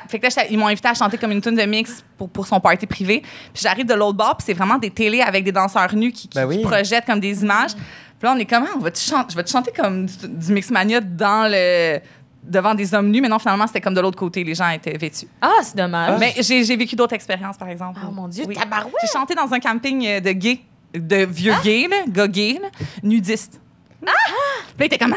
Fait que là, ils m'ont invité à chanter comme une tune de mix pour son party privé. Puis j'arrive de l'autre bord, puis c'est vraiment des télés avec des danseurs nus qui projettent comme des images. Puis là, on est comme, je vais te chanter comme du Mixmania devant des hommes nus, mais non, finalement, c'était comme de l'autre côté. Les gens étaient vêtus. Ah, c'est dommage. Mais j'ai vécu d'autres expériences, par exemple. Oh mon Dieu, Oui. tabarouette! J'ai chanté dans un camping de gays, de vieux gays, là, gars gays, là, nudistes. Puis là, il était comme,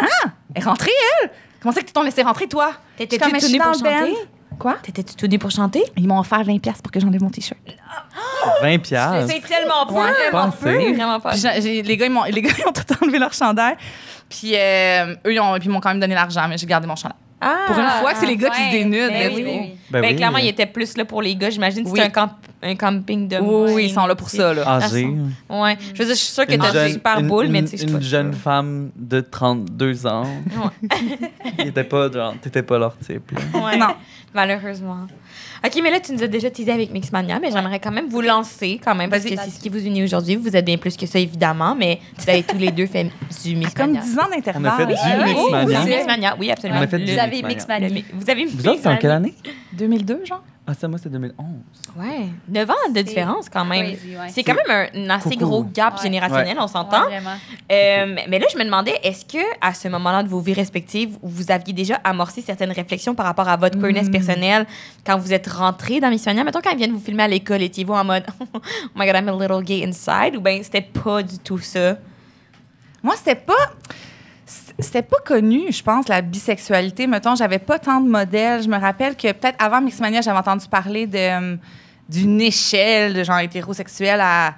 elle est rentrée, elle! Comment c'est que tu t'en laissé rentrer, toi? T'étais-tu Je suis tout nu comme, pour je suis dans le chanter? band. Quoi? T'étais-tu tout nu pour chanter? Ils m'ont offert 20$ pour que j'enlève mon T-shirt. 20 piastres. C'est tellement peu. Ouais. Vraiment Pensez. peu. C'est vraiment pas. Puis les gars, ils ont tout enlevé leur chandail. Puis eux, ils m'ont quand même donné l'argent, mais j'ai gardé mon chandail. Ah, Pour une fois que c'est les gars qui se dénudent. Ben let's oui. go. Ben oui. Clairement, il était plus là pour les gars. J'imagine que Oui. c'était un camping de Oui, ils sont là pour ça, là. Âgé. Ouais. Je veux dire, je suis sûre que t'as une super boule, mais tu sais, je suis Une pas jeune sûre. femme de 32 ans. T'étais pas leur type. là. Ouais. Non. Malheureusement. OK, mais là, tu nous as déjà teasé avec Mixmania, mais j'aimerais quand même vous lancer quand même, parce que c'est ce qui vous unit aujourd'hui. Vous êtes bien plus que ça, évidemment, mais vous avez tous les deux fait du Comme Mixmania. 10 ans d'intervalle. On a fait du Oui, Mixmania. du Mixmania, oui, absolument. On a fait du Vous avez Mixmania. Mixmania. Vous avez Vous autres, c'est en quelle année? 2002, genre? Ah, ça, moi, c'est 2011. Ouais, 9 ans de différence quand même. Crazy, ouais. C'est quand même un assez Coucou. gros gap Ouais. générationnel, on s'entend. Ouais, vraiment. Mais là, je me demandais, est-ce que à ce moment-là de vos vies respectives, vous aviez déjà amorcé certaines réflexions par rapport à votre queerness personnelle quand vous êtes rentré dans Mixmania? Mettons, quand ils viennent vous filmer à l'école, étiez-vous en mode « Oh my God, I'm a little gay inside » ou bien c'était pas du tout ça? Moi, c'était pas connu, je pense, la bisexualité. Mettons, j'avais pas tant de modèles. Je me rappelle que peut-être avant Mixmania, j'avais entendu parler d'une échelle de genre hétérosexuel à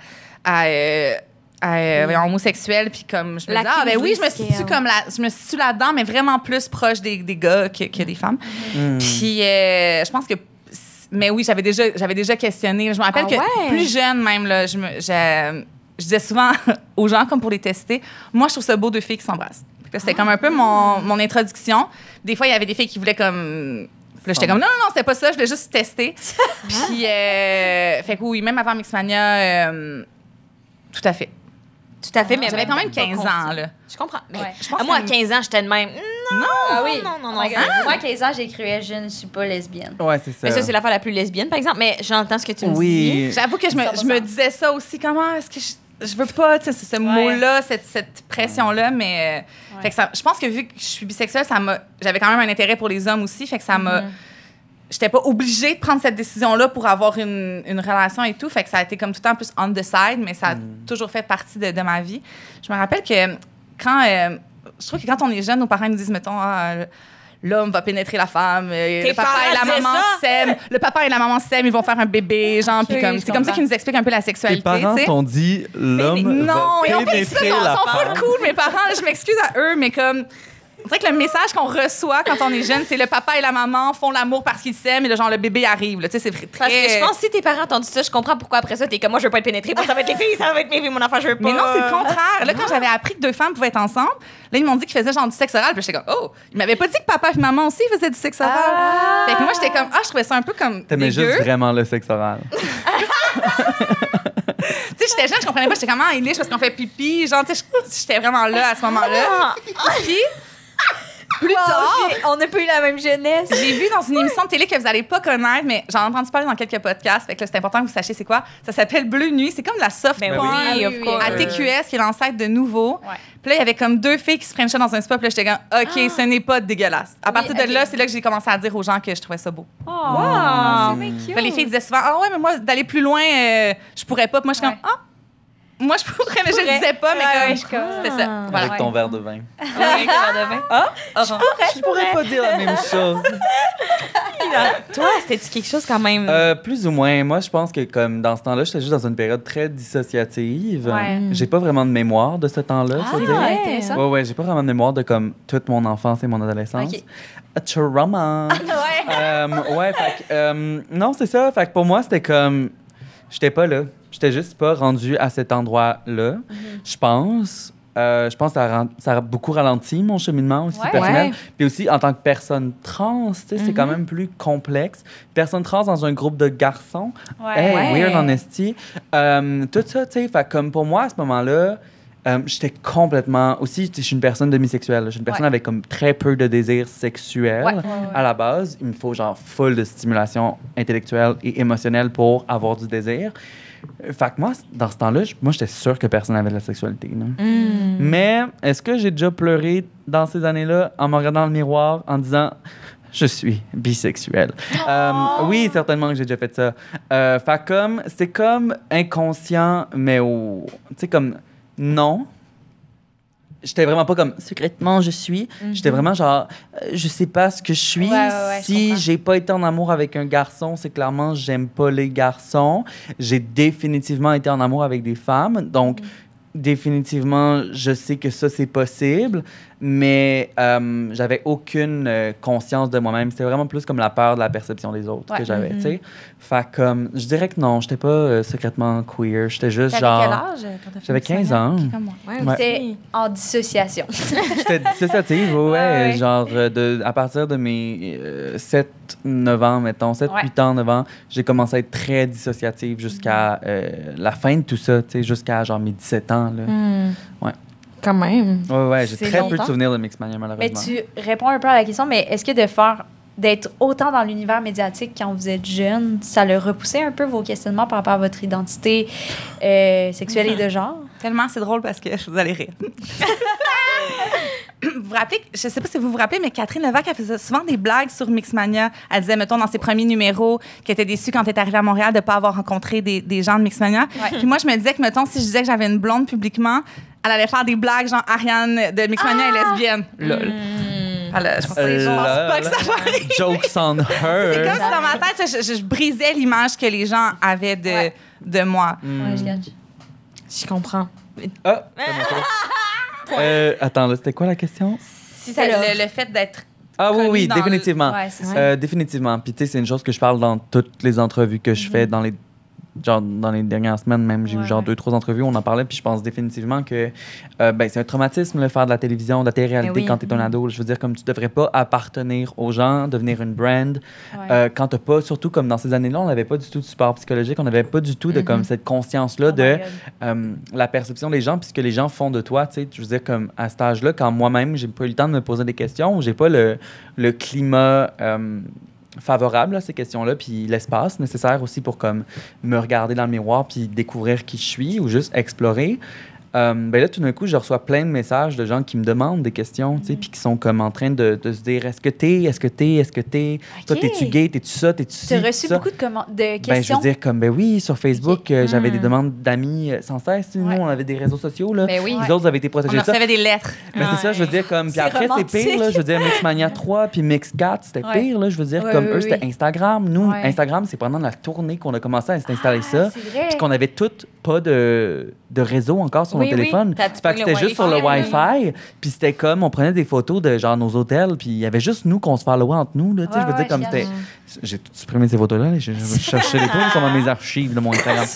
homosexuel, puis comme je me La disais, ben oui, je me scale. situe là-dedans, mais vraiment plus proche des gars que des femmes. Puis je pense que, mais oui, j'avais déjà questionné. Je me rappelle Ah que ouais? plus jeune même, là, je disais souvent aux gens, comme pour les tester, moi, je trouve ça beau deux filles qui s'embrassent. Puis là, c'était comme un peu mon introduction. Des fois, il y avait des filles qui voulaient comme... Puis là, j'étais comme, non, c'était pas ça, je voulais juste tester. Puis, fait que oui, même avant Mixmania, tout à fait. Tout à fait, mais J'avais quand même pas 15 conscient. ans, là. Je comprends. Mais Ouais. Je pense moi, à que- 15 ans, j'étais de même. Ah oui. non, Oh my God. Moi, à 15 ans, j'écrivais « Je ne suis pas lesbienne Ouais, c'est ça. Mais ça, c'est l'affaire la plus lesbienne, par exemple. Mais j'entends ce que tu me dis. Oui. J'avoue que je me disais ça aussi. Comment est-ce que je veux pas, tu sais, ce mot-là, cette pression-là, mais... fait que ça, je pense que vu que je suis bisexuelle, j'avais quand même un intérêt pour les hommes aussi, fait que ça m'a... J'étais pas obligée de prendre cette décision-là pour avoir une relation et tout, fait que ça a été comme tout le temps plus on the side, mais ça a toujours fait partie de ma vie. Je me rappelle que quand... je trouve que quand on est jeune, nos parents nous disent, mettons... l'homme va pénétrer la femme, le papa parents et la disaient maman ça? s'aiment, le papa et la maman s'aiment, ils vont faire un bébé, genre, puis Oui, comme je c'est comme ça comprends. qu'ils nous expliquent un peu la Tes sexualité, parents tu sais. t'ont dit l'homme Non, va ils ont pas dit ça, pénétrer ils la sont full femme. cool, mes parents, là, je m'excuse à eux, mais comme... On dirait que le message qu'on reçoit quand on est jeune, c'est le papa et la maman font l'amour parce qu'ils s'aiment et le genre le bébé arrive, là, tu sais, c'est très... Parce que je pense que si tes parents t'ont dit ça, je comprends pourquoi après ça, t'es comme moi, je veux pas être pénétrée. Moi, ça va être les filles, ça va être mes filles, mon enfant, je veux pas. Mais non, c'est le contraire. Là, quand j'avais appris que deux femmes pouvaient être ensemble, là, ils m'ont dit qu'ils faisaient genre du sexe oral. Puis j'étais comme, oh, ils m'avaient pas dit que papa et maman aussi faisaient du sexe oral. Fait que moi, j'étais comme, je trouvais ça un peu comme T'aimais dégueu. juste vraiment le sexe oral. Tu sais, j'étais jeune, je comprenais pas. J'étais comme, il liche parce qu'on fait pipi. Genre, tu sais, j'étais vraiment là à ce moment-là. Puis, plus tard, On n'a pas eu la même jeunesse. j'ai vu dans une émission de télé que vous allez pas connaître, mais j'en ai entendu parler dans quelques podcasts. Fait que là, c'est important que vous sachiez c'est quoi. Ça s'appelle Bleu Nuit. C'est comme de la soft Ben porn oui, of oui, course. à TQS, qui est l'ancêtre de Nouveau. Ouais. Puis là, il y avait comme deux filles qui se frenchaient dans un spa. Puis là, j'étais comme, OK, ce n'est pas dégueulasse. À partir de ok. là, c'est là que j'ai commencé à dire aux gens que je trouvais ça beau. Oh, Wow. c'est bien cute. Puis là, les filles disaient souvent, ouais, mais moi, d'aller plus loin, je pourrais pas. Puis moi, je suis comme, moi, je pourrais, mais je le disais pas, mais Ouais, comme, je c'était ça. Voilà. Avec ton verre de vin. Je Je pourrais pas dire la même chose. Toi, c'était-tu quelque chose quand même? Plus ou moins. Moi, je pense que comme dans ce temps-là, j'étais juste dans une période très dissociative. Ouais. J'ai pas vraiment de mémoire de ce temps-là. Ah, faut c'est dire. vrai. Intéressant. Ouais, j'ai pas vraiment de mémoire de comme toute mon enfance et mon adolescence. Ok. Trauma. Ouais. Fait que, non, c'est ça. Fait que pour moi, c'était comme, j'étais pas là. J'étais juste pas rendue à cet endroit-là. Je pense. Je pense que ça a beaucoup ralenti mon cheminement aussi Ouais. personnel. Ouais. Puis aussi, en tant que personne trans, tu sais, c'est quand même plus complexe. Personne trans dans un groupe de garçons, Ouais. hey, Ouais. weird honesty. Tout ça, tu sais, fait comme pour moi, à ce moment-là, J'étais complètement... Aussi, je suis une personne demisexuelle. Je suis une personne avec comme très peu de désir sexuel. Ouais. À la base, il me faut genre full de stimulation intellectuelle et émotionnelle pour avoir du désir. Fait que moi, dans ce temps-là, moi, j'étais sûre que personne n'avait de la sexualité. là. Mais est-ce que j'ai déjà pleuré dans ces années-là en me regardant dans le miroir en disant... Je suis bisexuelle. Oui, certainement que j'ai déjà fait ça. Fait comme... C'est comme inconscient, mais tu sais, comme... Non. J'étais vraiment pas comme secrètement je suis. J'étais vraiment genre je sais pas ce que je suis. Si j'ai pas été en amour avec un garçon, c'est clairement j'aime pas les garçons. J'ai définitivement été en amour avec des femmes. Donc définitivement, je sais que ça c'est possible, mais j'avais aucune conscience de moi-même. C'était vraiment plus comme la peur de la perception des autres que j'avais, tu sais. Fait comme, je dirais que non, j'étais pas secrètement queer. J'étais juste genre... T'avais quel âge quand t'as fait J'avais 15 ans. Comme moi. Ouais. C'était en dissociation. J'étais dissociative, ouais. Genre, à partir de mes 7-9 ans, mettons, 7-8 ans, 9 ans, j'ai commencé à être très dissociative jusqu'à la fin de tout ça, tu sais, jusqu'à genre mes 17 ans, là. Ouais. Quand même. Ouais, j'ai C'est très peu de longtemps. souvenirs de Mixmania, Mais malheureusement. tu réponds un peu à la question, mais est-ce que d'être autant dans l'univers médiatique quand vous êtes jeune, ça l'a repoussé un peu vos questionnements par rapport à votre identité sexuelle et de genre? Tellement, c'est drôle parce que vous allez rire. Vous vous rappelez, je sais pas si vous vous rappelez, mais Catherine Levac, elle faisait souvent des blagues sur Mixmania. Elle disait, mettons, dans ses premiers numéros, qu'elle était déçue quand elle est arrivée à Montréal de ne pas avoir rencontré des gens de Mixmania. Puis moi, je me disais que, mettons, si je disais que j'avais une blonde publiquement, elle allait faire des blagues, genre Ariane de Mixmania est lesbienne. Lol. Je pense pas que ça va aller. Jokes on her. C'est comme si dans ma tête, je brisais l'image que les gens avaient de moi. Ouais, je gâche. Je comprends. Ah, c'est mon tour. Attends, là, c'était quoi la question? Si c'est le fait d'être... Ah oui, oui, dans définitivement. Ouais, c'est ça. Définitivement. Puis tu sais, c'est une chose que je parle dans toutes les entrevues que je fais dans les dernières semaines, même, j'ai eu genre 2-3 entrevues, on en parlait, puis je pense définitivement que c'est un traumatisme, le faire de la télévision, de la télé-réalité quand t'es un ado. Je veux dire, comme tu devrais pas appartenir aux gens, devenir une brand. Quand t'as pas, surtout comme dans ces années-là, on n'avait pas du tout de support psychologique, on n'avait pas du tout de comme cette conscience-là de la perception des gens, puis ce que les gens font de toi, tu sais. Je veux dire, comme à cet âge-là, quand moi-même, j'ai pas eu le temps de me poser des questions, j'ai pas le climat... favorable à ces questions-là, puis l'espace nécessaire aussi pour comme me regarder dans le miroir puis découvrir qui je suis ou juste explorer. Ben là, tout d'un coup, je reçois plein de messages de gens qui me demandent des questions, tu sais, puis qui sont comme en train de se dire est-ce que t'es, toi, t'es-tu gay, t'es-tu ça, t'es-tu ci, Tu as t'es-tu reçu ça? beaucoup de Ben, je questions. veux dire, comme, ben oui, sur Facebook, j'avais des demandes d'amis sans cesse. Nous, on avait des réseaux sociaux, là. Ben oui. Les autres avaient été protégés On de ça. recevait des lettres. Mais c'est ça, je veux dire, comme. Puis C'est après, c'est pire, là. romantique. Je veux dire, Mixmania 3 puis Mix 4, c'était pire, là. Je veux dire, Ouais, comme oui, eux, c'était oui. Instagram. Nous, Ouais. Instagram, c'est pendant la tournée qu'on a commencé à s'installer ça. C'est vrai. Puis qu'on avait toutes pas de réseau encore sur Oui, nos téléphones. oui. T'as dit Fait que c'était le juste sur le Wi-Fi, Wi-Fi. Puis c'était comme, on prenait des photos de genre nos hôtels, puis il y avait juste nous qu'on se followait entre nous, là. Tu sais, je veux dire, comme c'était. J'ai tout supprimé ces photos-là. Là. Je cherchais les photos sur mes archives de mon Instagram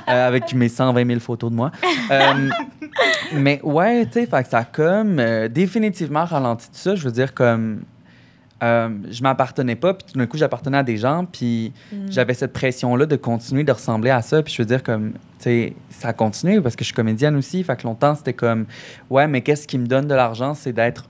avec mes 120 000 photos de moi. Mais ouais, tu sais, fait que ça a comme définitivement ralenti tout ça. Je veux dire, comme. Je m'appartenais pas, puis tout d'un coup, j'appartenais à des gens, puis j'avais cette pression-là de continuer de ressembler à ça. Puis je veux dire, comme, tu sais, ça a continué parce que je suis comédienne aussi. Fait que longtemps, c'était comme, ouais, mais qu'est-ce qui me donne de l'argent, c'est d'être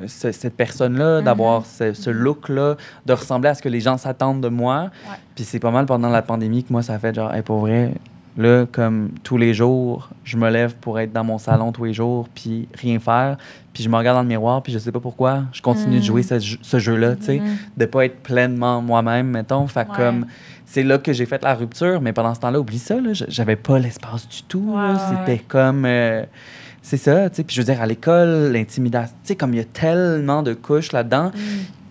cette personne-là, d'avoir ce look-là, de ressembler à ce que les gens s'attendent de moi. Ouais. Puis c'est pas mal pendant la pandémie que moi, ça a fait genre, hey, pour vrai, là, comme tous les jours, je me lève pour être dans mon salon tous les jours, puis rien faire. Puis je me regarde dans le miroir, puis je sais pas pourquoi. Je continue de jouer ce jeu-là, tu sais, de pas être pleinement moi-même, mettons. Fait que comme, c'est là que j'ai fait la rupture, mais pendant ce temps-là, oublie ça, là, j'avais pas l'espace du tout. Là. C'était comme... c'est ça, tu sais. Puis je veux dire, à l'école, l'intimidation, tu sais, comme il y a tellement de couches là-dedans.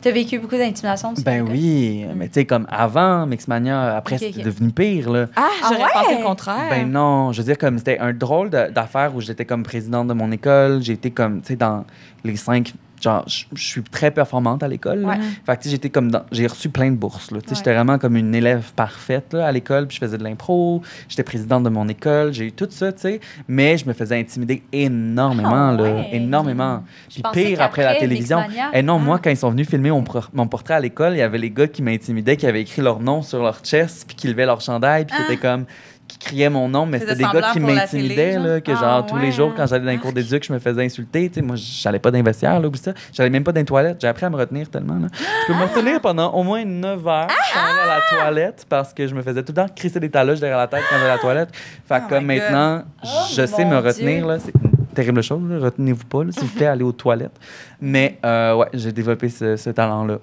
Tu as vécu beaucoup d'intimidation aussi? Ben à l'école? oui, mais tu sais, comme avant Mixmania, après, Ok, ok. c'était devenu pire, là. Ah, j'aurais ouais? pensé le contraire. Ben non, je veux dire, comme c'était un drôle d'affaire où j'étais comme présidente de mon école, j'ai été comme, tu sais, dans les 5, genre, je suis très performante à l'école, là. Ouais. Fait que tu sais, j'étais comme j'ai reçu plein de bourses, là. Tu sais, j'étais vraiment comme une élève parfaite, là, à l'école, puis je faisais de l'impro, j'étais présidente de mon école, j'ai eu tout ça, tu sais, mais je me faisais intimider énormément, Ah là, ouais. énormément. Puis pensais pire, après la qu'après télévision, Mixmania- et non, moi, quand ils sont venus filmer mon portrait à l'école, il y avait les gars qui m'intimidaient, qui avaient écrit leur nom sur leur chest, puis qui levaient leur chandail, puis qui étaient comme... qui criaient mon nom, mais Faisais c'était des gars qui semblant pour la m'intimidaient, télé, là, que genre? genre Ah, tous les ouais. jours, quand j'allais dans les cours d'éduc, je me faisais insulter. Tu sais, moi, j'allais pas dans les vestiaires, là, ou ça. J'allais même pas dans les toilettes. J'ai appris à me retenir tellement, là. Je peux me retenir pendant au moins 9 heures sans aller à la toilette parce que je me faisais tout le temps crisser des taloches derrière la tête quand j'allais à la toilette. Fait que Oh comme my God. maintenant, je sais me mon retenir, Dieu. là. C'est une terrible chose, là. Retenez-vous pas, là, s'il vous plaît, allez aux toilettes. Mais, ouais, j'ai développé ce talent-là.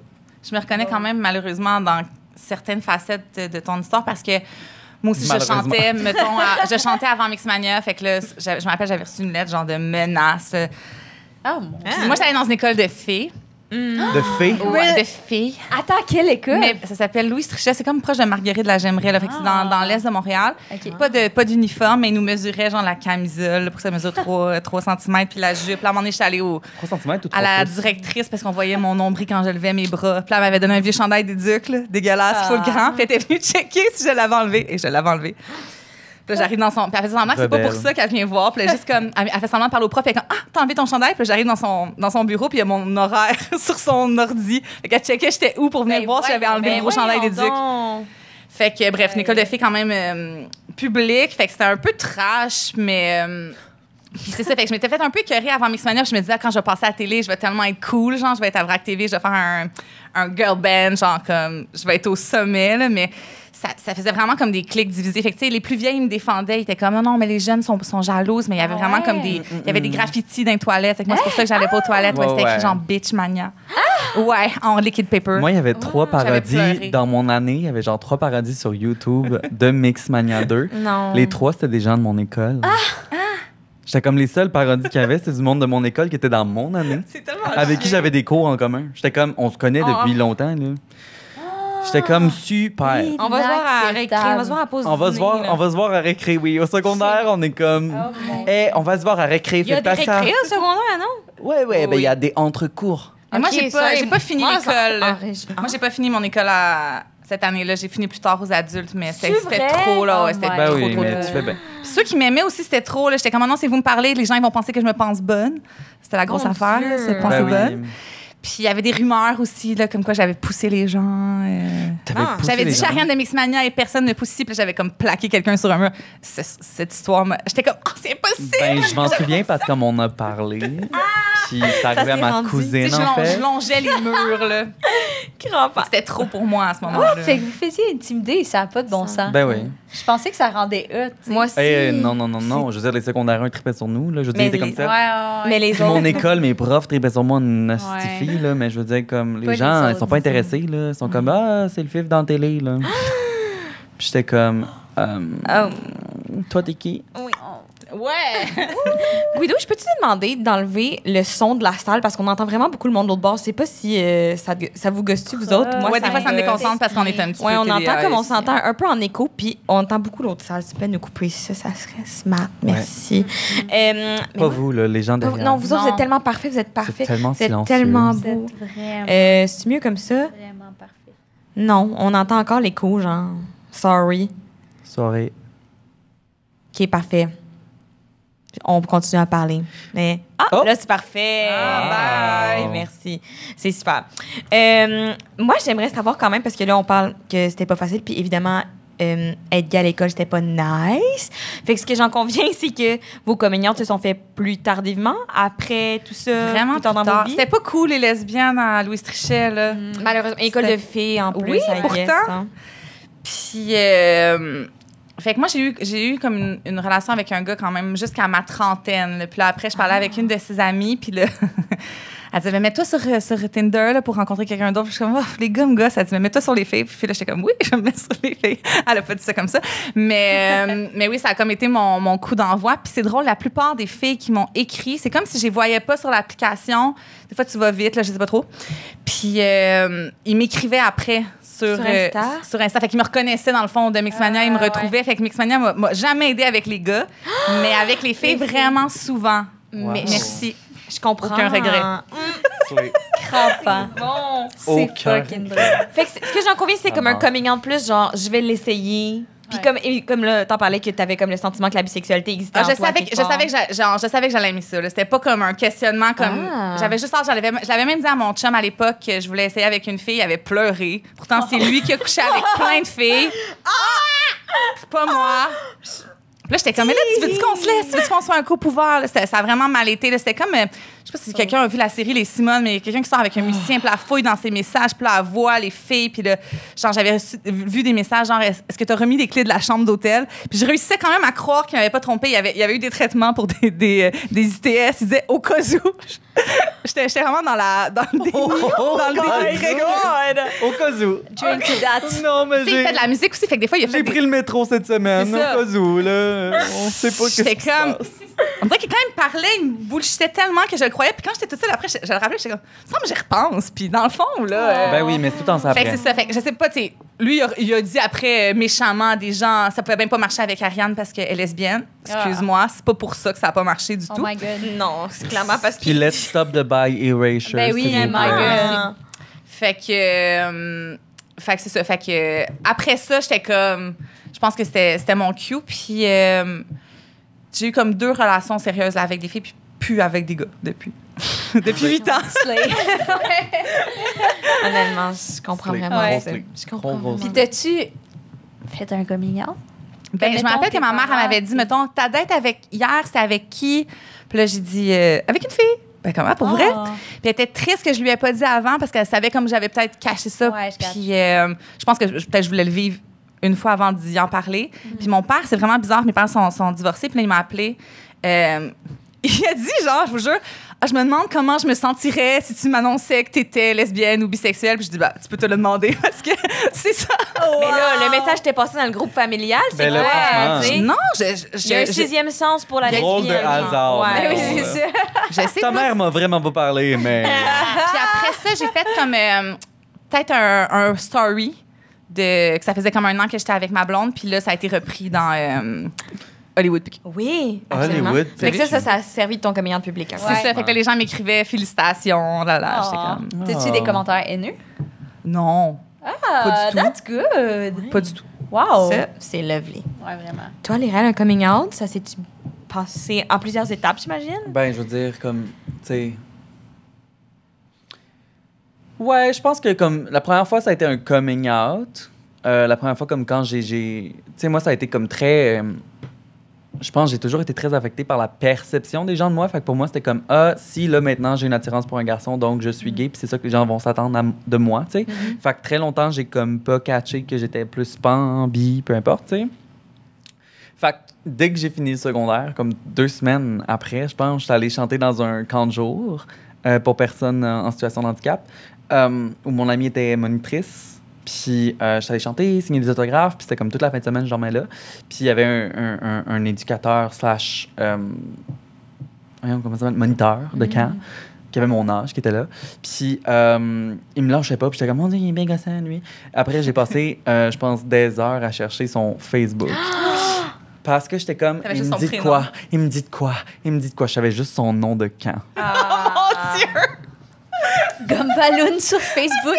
Je me reconnais quand même, malheureusement, dans certaines facettes de ton histoire parce que moi aussi, je Malheureusement. chantais, mettons, je chantais avant Mixmania. Fait que là, je me rappelle, j'avais reçu une lettre genre de menace. Oh mon Puis moi, j'allais dans une école de filles. De fées. Ouais, de filles. Attends, quelle école? Mais ça s'appelle Louis Trichet. C'est comme proche de Marguerite de la Gemmerais. Là. Fait que c'est dans l'est de Montréal. OK. Pas d'uniforme, mais ils nous mesuraient genre la camisole pour que ça mesure 3 cm, puis la jupe. Là, à un moment donné, je suis allée 3 cm ou 3 à la pouces? directrice parce qu'on voyait mon nombril quand je levais mes bras. Puis là, elle m'avait donné un vieux chandail d'éduc, là, dégueulasse, full grand. Puis elle était venue checker si je l'avais enlevé. Et je l'avais enlevé. Puis là, j'arrive dans son. Puis elle fait semblant que c'est pas pour Rebelle. ça qu'elle vient voir. Puis là, juste comme. Elle fait semblant de parler au prof. Elle est comme ah, t'as enlevé ton chandail. Puis là, j'arrive dans son bureau. Puis il y a mon horaire sur son ordi. Fait qu'elle checkait j'étais où pour venir Ben voir si j'avais enlevé le gros chandail voyons d'éduc. donc. Fait que, bref, une école de filles quand même publique. Fait que c'était un peu trash, mais. Puis c'est ça, fait que je m'étais fait un peu écœurer avant Mixmania. Puis je me disais, quand je vais passer à la télé, je vais tellement être cool. Genre, je vais être à Vrac TV, je vais faire un girl band, genre, comme. Je vais être au sommet, là, mais. Ça faisait vraiment comme des clics divisés. Fait que, tu sais, les plus vieilles, ils me défendaient. Ils étaient comme, non, mais les jeunes sont jalouses. Mais il y avait vraiment comme des. Il y avait des graffitis dans les toilettes. Fait que moi, c'est pour ça que j'allais pas aux toilettes. Ouais, Ouais, c'était écrit ouais. genre Bitch Mania. Ouais, en liquid paper. Moi, il y avait 3 J'avais parodies pleuré. dans mon année. Il y avait genre 3 parodies sur YouTube de Mixmania 2. Non. Les 3, c'était des gens de mon école. J'étais comme les seules parodies qu'il y avait, c'était du monde de mon école qui était dans mon année, C'est tellement. avec qui j'avais des cours en commun. J'étais comme, on se connaît depuis longtemps, là. J'étais comme super. On va se voir à récré, on va se voir à pause On va, dîner, là. on va se voir à récré, oui. Au secondaire, on est comme. On va se voir à récré. Il y a Faites des pas ça. récré au secondaire, non? Ouais, Oui. ben il y a des entrecours. Mais moi, Ok, j'ai ça, pas fini moi, l'école. Ah. Moi, j'ai pas fini mon école cette année-là. J'ai fini plus tard aux adultes, mais C'est c'était vrai? trop, là. Ouais, Oh c'était my Ben trop, oui, trop, mais trop. tu fais bien. Puis ceux qui m'aimaient aussi, c'était trop, là. J'étais comme, non, si vous me parlez, les gens, ils vont penser que je me pense bonne. C'était la grosse Mon affaire, Dieu. là, c'est de penser Ben oui. bonne. Puis il y avait des rumeurs aussi, là, comme quoi j'avais poussé les gens. T'avais Ah. poussé J'avais les dit, je suis gens. Ariane de Mixmania et personne ne pousse ici. Puis là, j'avais comme plaqué quelqu'un sur un mur. Cette histoire, j'étais comme, oh, c'est impossible! Ben, je m'en souviens parce qu'on m'en a parlé. Puis c'est arrivé à s'est ma rendu. Tu cousine, sais, en fait. je longeais les murs, là. C'était trop pour moi à ce moment-là. Fait que vous faisiez intimider, ça n'a pas de bon sens. Ben oui. Je pensais que ça rendait hot. tu sais. Moi aussi. Non. Je veux dire, les secondaires 1 tripaient sur nous. Là. Je veux dire, Mais ils étaient comme les- ça. Ouais. Mais les Puis autres. mon école, mes profs tripaient sur moi une Ouais. fille, là, mais je veux dire, comme, Pas les les gens, ils autres, sont pas disons. intéressés, là. Ils sont comme, ah, c'est le fif dans la télé, là. Puis j'étais comme, toi, t'es qui? Ouais! Guido, je peux-tu te demander d'enlever le son de la salle parce qu'on entend vraiment beaucoup le monde de l'autre bord. Je sais pas si ça vous gosse-tu, vous autres. Moi, Ouais, des fois, ça me déconcentre parce qu'on est un petit Ouais, peu on entend télé-AS. comme on s'entend un peu en écho, puis on entend beaucoup l'autre salle. S'il te plaît, nous couper ça serait smart. Merci. Mais Pas moi- vous, là, les gens pas vous- derrière. Non, vous autres, vous Non. êtes tellement parfaits, vous êtes parfaits. tellement vous êtes silencieux. tellement Vous beaux. êtes vraiment, C'est mieux comme ça? vraiment parfait. Non, on entend encore l'écho, genre. Sorry. Soirée. Qui est parfait. On continue à parler. Mais Oh! là, c'est parfait. bye. Merci. C'est super. Moi, j'aimerais savoir quand même, parce que là, on parle que c'était pas facile, puis évidemment, être gay à l'école, c'était pas nice. Fait que ce que j'en conviens, c'est que vos communions se sont fait plus tardivement, après tout ça, Vraiment plus tard dans plus tard. vos vies. C'était pas cool, les lesbiennes à Louis Trichet, là. Malheureusement, école de filles en plus, Oui, I pourtant. guess, hein. Puis, fait que moi, j'ai eu comme une relation avec un gars quand même jusqu'à ma trentaine. Là. Puis là, après, je parlais avec une de ses amies. Puis là, elle disait, mais mets-toi sur Tinder là, pour rencontrer quelqu'un d'autre. Puis je suis comme, oh, les gars me gossent. Elle dit, mais mets-toi sur les filles. Puis là, j'étais comme, oui, je me mets sur les filles. Elle a pas dit ça comme ça. Mais oui, ça a comme été mon coup d'envoi. Puis c'est drôle, la plupart des filles qui m'ont écrit, c'est comme si je les voyais pas sur l'application. Des fois, tu vas vite, là, je sais pas trop. Puis ils m'écrivaient après sur Insta? sur Insta. Fait qu'ils me reconnaissaient dans le fond de Mixmania. Ils me retrouvaient. Fait que Mixmania m'a jamais aidé avec les gars, mais avec les filles, vraiment souvent. Mais Merci. je comprends. Aucun regret. Crampant. Bon. Au C'est cœur. fucking drôle. Fait que ce que j'en conviens, c'est comme un marche. coming out plus, genre, je vais l'essayer. Puis comme là, t'en parlais que t'avais comme le sentiment que la bisexualité existait Ah, en je toi savais quelque que part. je savais que j'allais aimer ça. Là. C'était pas comme un questionnement comme j'avais juste hâte, je l'avais même dit à mon chum à l'époque que je voulais essayer avec une fille, il avait pleuré. Pourtant c'est lui qui a couché avec plein de filles. C'est pas moi. Puis là, j'étais comme, mais là, tu veux-tu qu'on se laisse? Tu veux-tu qu'on soit un couple ouvert? Là, ça a vraiment mal été. Là. C'était comme, je sais pas si quelqu'un a vu la série Les Simones, mais quelqu'un qui sort avec un musicien, puis la fouille dans ses messages, puis là, elle voit les filles, puis là, genre, j'avais vu des messages, genre, est-ce que tu as remis les clés de la chambre d'hôtel? Puis je réussissais quand même à croire qu'il m'avait pas trompé. Il y avait eu des traitements pour des ITS. Il disait, au cas où. J'étais vraiment dans le déni. Au cas où. Drink to that. Non, mais Il fait de la musique aussi, fait que des fois, il a fait j'ai des... pris le métro cette semaine. C'est Au ça. cas où, là. On sait pas que J'étais comme... On dirait qu'il quand même parlait, il me bullshitait tellement que je le croyais. Puis quand j'étais toute seule, après, je le rappelais, j'étais comme... Ça me semble que j'y repense. Puis dans le fond, là... Ben oui, mais c'est tout en ça Fait que après. c'est ça. Fait que je sais pas, tu sais, lui, il a dit après méchamment à des gens, ça pouvait même pas marcher avec Ariane parce qu'elle est lesbienne. Excuse-moi, c'est pas pour ça que ça a pas marché du Oh tout. my God. Non, c'est clairement parce que. Puis let's stop the bi erasure. Ben oui, s'il vous oh my plaît. God. Fait que c'est ça. Fait que après ça, j'étais comme, je pense que c'était mon cue. Puis j'ai eu comme 2 relations sérieuses là, avec des filles, puis plus avec des gars depuis. Depuis 8 ans. Honnêtement, je comprends Slay. vraiment Ouais. ça. Je Gros, comprends. gros. Puis t'as-tu fait un coming out? Ben, je me mettons, rappelle que tes ma mère, elle parents, m'avait dit, mettons, ta date avec hier, c'était avec qui? Puis là, j'ai dit, avec une fille. Ben, comment, pour vrai? Ah. Puis elle était triste que je lui ai pas dit avant parce qu'elle savait comme j'avais peut-être caché ça. Ouais, je catch. Puis je pense que peut-être je voulais le vivre une fois avant d'y en parler. Puis mon père, c'est vraiment bizarre, mes parents sont divorcés. Puis là, il m'a appelé. Il a dit, genre, je vous jure, ah, je me demande comment je me sentirais si tu m'annonçais que tu étais lesbienne ou bisexuelle. Puis je dis, bah, tu peux te le demander parce que c'est ça. Mais là, le message t'est passé dans le groupe familial, c'est Ben là, quoi? franchement. tu sais? Non, Il y a un 6e sens pour la Drôle de lesbienne. genre. hasard, Ouais, mais oui, bon, c'est là. ça. je sais Ta pas. mère m'a vraiment pas parlé, mais. Puis après ça, j'ai fait comme peut-être un story que ça faisait comme 1 an que j'étais avec ma blonde. Puis là, ça a été repris dans Hollywood. Oui, absolument. Hollywood, Fait que ça, t'as ça a servi de ton coming out public. hein. C'est ça. Fait que là, les gens m'écrivaient félicitations. Là, là. J'étais Ah. comme, T'as-tu des commentaires haineux? non, pas du tout. That's good. Pas du tout. Wow. Ça, c'est lovely. Ouais, vraiment. Toi, Léral, un coming out, ça s'est-tu passé en plusieurs étapes, j'imagine? Ben, je veux dire, comme, tu sais. Ouais, je pense que, comme, la première fois, ça a été un coming out. La première fois, comme quand j'ai. Tu sais, moi, ça a été comme très. Je pense que j'ai toujours été très affectée par la perception des gens de moi. Fait que pour moi, c'était comme, ah, si là, maintenant, j'ai une attirance pour un garçon, donc je suis gay, puis c'est ça que les gens vont s'attendre de moi, tu sais. Fait que très longtemps, j'ai comme pas catché que j'étais plus pan, bi, peu importe, tu sais. Fait que dès que j'ai fini le secondaire, comme 2 semaines après, je pense, j'étais allée chanter dans un camp de jour pour personnes en situation de handicap, où mon amie était monitrice. Puis j'étais allée chanter, signer des autographes, puis c'était comme toute la fin de semaine, je dormais là. Puis il y avait un éducateur slash, voyons, comment ça s'appelle, moniteur de camp, qui avait mon âge, qui était là. Puis il me lâchait pas, puis j'étais comme, mon Dieu, il est bien gossant, lui. Après, j'ai passé, je pense, des heures à chercher son Facebook. Parce que j'étais comme, T'avais il juste me son dit de prénom. quoi? Il me dit de quoi? Il me dit de quoi? Je savais juste son nom de camp. Gumballoon sur Facebook.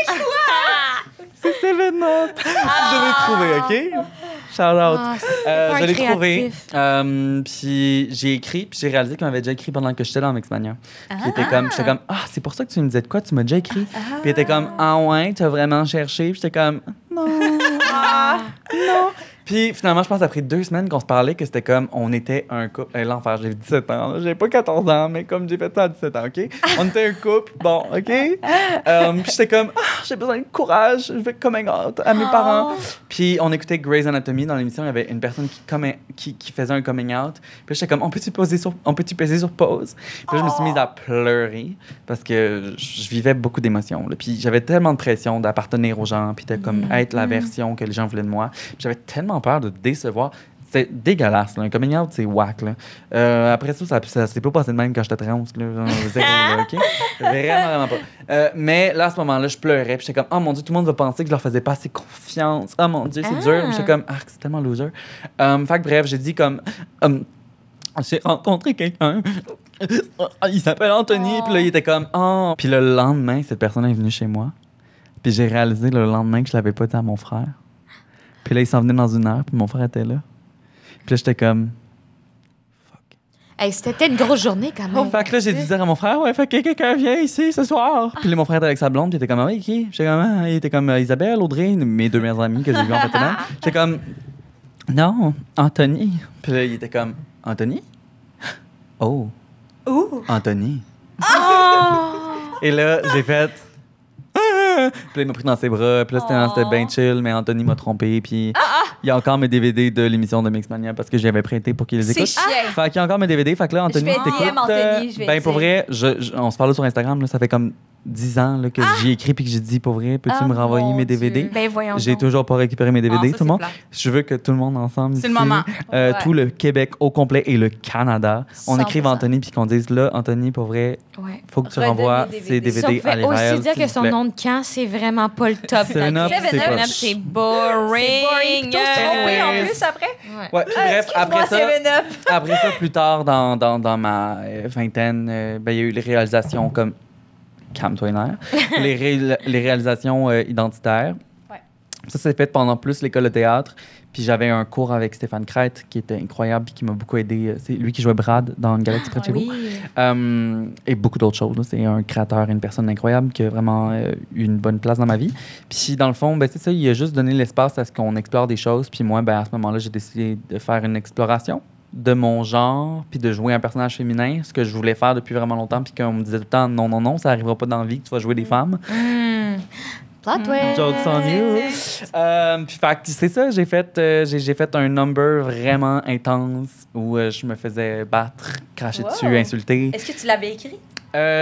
C'est Seven Up! Je l'ai trouvé, OK? Shout out. pas Je l'ai trouvé. créatif. Puis j'ai écrit, puis j'ai réalisé qu'il m'avait déjà écrit pendant que j'étais dans Mixmania. Puis j'étais comme, ah, c'est pour ça que tu me disais de quoi? Tu m'as déjà écrit. Puis il était comme, ah ouais, tu as vraiment cherché. Puis j'étais comme, non. Non. Puis finalement, je pense après 2 semaines qu'on se parlait que c'était comme, on était un couple. L'enfer, j'ai 17 ans. J'ai pas 14 ans, mais comme j'ai fait ça à 17 ans, OK? On était un couple, bon, OK? Puis j'étais comme, ah, j'ai besoin de courage, je vais coming out à mes parents. Puis on écoutait Grey's Anatomy. Dans l'émission, il y avait une personne qui faisait un coming out. Puis j'étais comme, on peut-tu peser sur pause? Puis là, je me suis mise à pleurer parce que je vivais beaucoup d'émotions. Là. Puis j'avais tellement de pression d'appartenir aux gens, puis de comme être la version que les gens voulaient de moi. Puis j'avais tellement peur de décevoir. C'est dégueulasse, là. Un coming out, c'est whack, là. Après ça s'est pas passé de même quand j'étais trans, là. Genre, zéro, là, OK? Vraiment pas. Mais là, à ce moment-là, je pleurais, puis j'étais comme, oh mon Dieu, tout le monde va penser que je leur faisais pas assez confiance. Oh mon Dieu, c'est dur. J'étais comme, ah, c'est tellement loser. Fait que bref, j'ai dit comme, j'ai rencontré quelqu'un. Il s'appelle Anthony, puis là, il était comme, oh. Puis le lendemain, cette personne est venue chez moi. Puis j'ai réalisé le lendemain que je l'avais pas dit à mon frère. Puis là, il s'en venait dans 1 heure, puis mon frère était là. Puis là, j'étais comme... Fuck. Hey, c'était une grosse journée quand même. Fait que là, j'ai dû dire à mon frère, ouais, fait que quelqu'un vient ici ce soir. Puis là, mon frère était avec sa blonde, puis il était comme, ouais, qui? J'étais comme, il était comme Isabelle, Audrey, mes 2 meilleures amies que j'ai vues en fait. J'étais comme... Non, Anthony. Puis là, il était comme, Anthony? Oh. Anthony. Et là, j'ai fait. Puis là, il m'a pris dans ses bras. Puis là, c'était bien chill, mais Anthony m'a trompé. Puis il y a encore mes DVD de l'émission de Mixmania parce que j'y avais prêté pour qu'il les écoute. C'est chiant. Fait qu'il y a encore mes DVD. Fait que là, Anthony, Je vais si t'écoutes, DM Anthony, je vais ben, pour dire. vrai, on se parle sur Instagram. Là, ça fait comme 10 ans là, que j'y ai écrit puis que j'ai dit, pour vrai, peux-tu me renvoyer mon mes DVD? Dieu. Ben voyons J'ai donc. toujours pas récupéré mes DVD, ça, tout le monde. c'est plate. Je veux que tout le monde ensemble. C'est le ici, moment. Ouais. Tout le Québec au complet et le Canada. On 100%. écrive Anthony puis qu'on dise là, Anthony, pour vrai, Ouais. faut que tu Redonne renvoies les ces DVD. Ça, on DVD à pouvait l'IRL. aussi dire s'il que vous son plaît. nom de camp, c'est vraiment pas le top. Seven Up, c'est Seven Up, poche. c'est boring. C'est boring. Plutôt se tromper en plus après. Ouais, puis bref, après ça, 7-Up. après ça, plus tard dans ma vingtaine, ben, il y a eu les réalisations comme calme-toi les nerfs. Les réalisations identitaires. Ouais. Ça s'est fait pendant plus l'école de théâtre. Puis j'avais un cours avec Stéphane Crête qui était incroyable et qui m'a beaucoup aidé. C'est lui qui jouait Brad dans Une galaxie près de chez vous. Et beaucoup d'autres choses. Là. C'est un créateur, une personne incroyable qui a vraiment eu une bonne place dans ma vie. Puis dans le fond, ben, c'est ça, il a juste donné l'espace à ce qu'on explore des choses. Puis moi, ben, à ce moment-là, j'ai décidé de faire une exploration de mon genre, puis de jouer un personnage féminin, ce que je voulais faire depuis vraiment longtemps, puis qu'on me disait tout le temps, non, non, non, ça arrivera pas dans la vie que tu vas jouer des femmes. Plot twist. Jokes on you. Puis fait que c'est ça, j'ai fait un number vraiment intense où je me faisais battre, cracher Wow. dessus, insulter. Est-ce que tu l'avais écrit?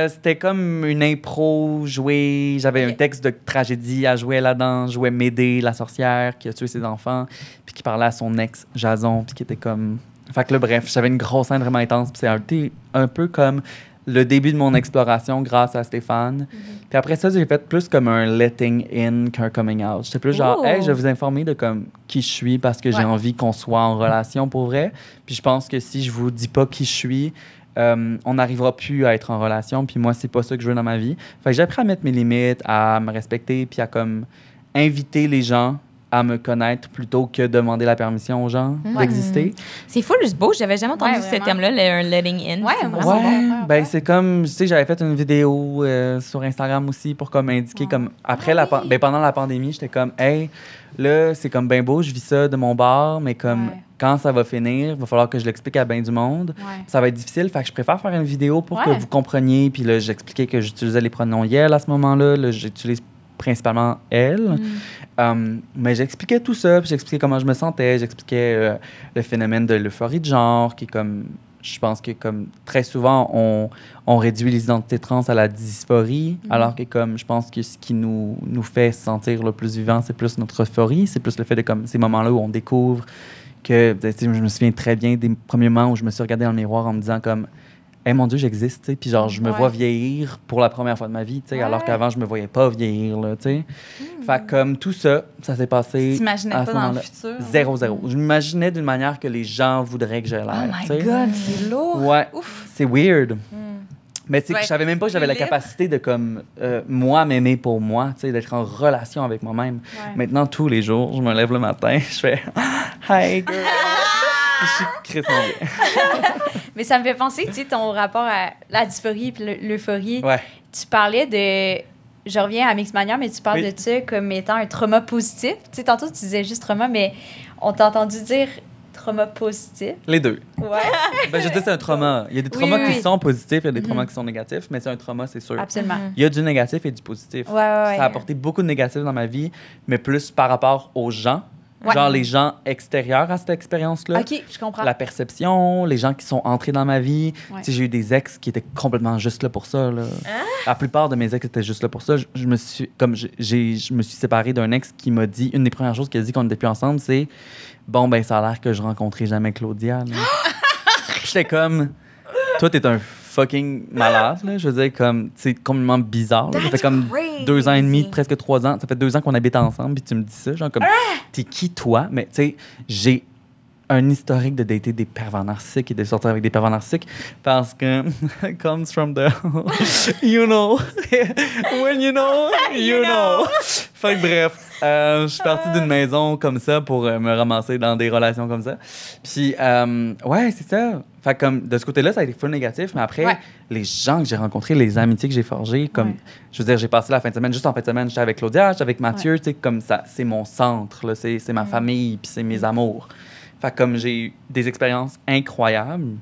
C'était comme une impro jouée. J'avais Ok. un texte de tragédie à jouer là-dedans. Je jouais Médée, la sorcière qui a tué ses enfants, puis qui parlait à son ex, Jason, puis qui était comme... Fait que là, bref, j'avais une grosse scène vraiment intense. Puis c'est un peu comme le début de mon exploration grâce à Stéphane. Puis après ça, j'ai fait plus comme un letting in qu'un coming out. J'étais plus genre, Ooh. hey, je vais vous informer de comme qui je suis parce que j'ai envie qu'on soit en relation pour vrai. Puis je pense que si je vous dis pas qui je suis, on n'arrivera plus à être en relation. Puis moi, c'est pas ça que je veux dans ma vie. Fait que j'ai appris à mettre mes limites, à me respecter, puis à comme inviter les gens à me connaître plutôt que demander la permission aux gens d'exister. C'est full beau. J'avais jamais entendu Ouais, ce vraiment. thème-là, le letting in. Ouais, C'est moi, vraiment c'est bon. bon. Ben c'est comme, tu sais, j'avais fait une vidéo sur Instagram aussi pour comme indiquer comme après ben pendant la pandémie, j'étais comme hey, là c'est comme ben beau, je vis ça de mon bar, mais comme Ouais. quand ça va finir, il va falloir que je l'explique à ben du monde. Ouais. Ça va être difficile, fait que je préfère faire une vidéo pour que Ouais. vous compreniez. Puis là, j'expliquais que j'utilisais les pronoms yel à ce moment-là. Là, j'utilise principalement elle. Mais j'expliquais tout ça, puis j'expliquais comment je me sentais, j'expliquais le phénomène de l'euphorie de genre, qui est comme, je pense que comme très souvent, on réduit les identités trans à la dysphorie, alors que comme je pense que ce qui nous fait se sentir le plus vivant, c'est plus notre euphorie, c'est plus le fait de comme ces moments-là où on découvre que, tu sais, je me souviens très bien des premiers moments où je me suis regardé dans le miroir en me disant comme hey, mon Dieu, j'existe, tu sais. Puis genre, je me vois vieillir pour la première fois de ma vie, tu sais, alors qu'avant, je me voyais pas vieillir, là, tu sais. Fait que comme tout ça, ça s'est passé. T'imaginais à pas ce dans le moment-là. futur? 0-0. Je m'imaginais d'une manière que les gens voudraient que j'ai l'air, Oh my tu sais. God, c'est lourd. Ouais, Ouf. c'est weird. Mais tu sais, Ouais, je savais même pas que j'avais la libre. capacité de, comme, moi, m'aimer pour moi, tu sais, d'être en relation avec moi-même. Ouais. Maintenant, tous les jours, je me lève le matin, je fais « Hi, girl! » Je suis crissement bien. Mais ça me fait penser, tu sais, ton rapport à la dysphorie et l'euphorie. Ouais. Tu parlais de... Je reviens à Mixmania, mais tu parles Oui. de ça comme étant un trauma positif. Tu sais, tantôt, tu disais juste trauma, mais on t'a entendu dire trauma positif. Les deux. Ouais. Ben, je dis c'est un trauma. Il y a des Oui, traumas oui, qui oui. sont positifs, il y a des traumas qui sont négatifs, mais c'est un trauma, c'est sûr. Absolument. Il y a du négatif et du positif. Ouais, ouais, ouais. Ça a apporté beaucoup de négatifs dans ma vie, mais plus par rapport aux gens. Ouais. Genre les gens extérieurs à cette expérience-là. OK, je comprends. La perception, les gens qui sont entrés dans ma vie. Ouais. Tu sais, j'ai eu des ex qui étaient complètement juste là pour ça. Là. La plupart de mes ex étaient juste là pour ça. Je me suis, je me suis séparé d'un ex qui m'a dit, une des premières choses qu'il a dit qu'on n'était plus ensemble, c'est « Bon, ben ça a l'air que je rencontrerai jamais Claudia. » Puis j'étais comme « Toi, t'es un fucking malade. » là. Je veux dire, comme, c'est complètement bizarre. là. Ça fait comme 2 ans et demi, presque 3 ans. Ça fait 2 ans qu'on habite ensemble, puis tu me dis ça. Genre comme, t'es qui toi? Mais tu sais, j'ai un historique de dater des pervers narcissiques et de sortir avec des pervers narcissiques parce que comes from the you know when you know you know. Fait que bref, je suis partie d'une maison comme ça pour me ramasser dans des relations comme ça. Puis ouais, c'est ça. Fait que comme de ce côté-là, ça a été full négatif, mais après les gens que j'ai rencontrés, les amitiés que j'ai forgées, comme je veux dire, j'ai passé la fin de semaine, juste en fin de semaine, j'étais avec Claudia, j'étais avec Mathieu, tu sais, comme ça, c'est mon centre là, c'est ma famille puis c'est mes amours. Fait que comme j'ai eu des expériences incroyables,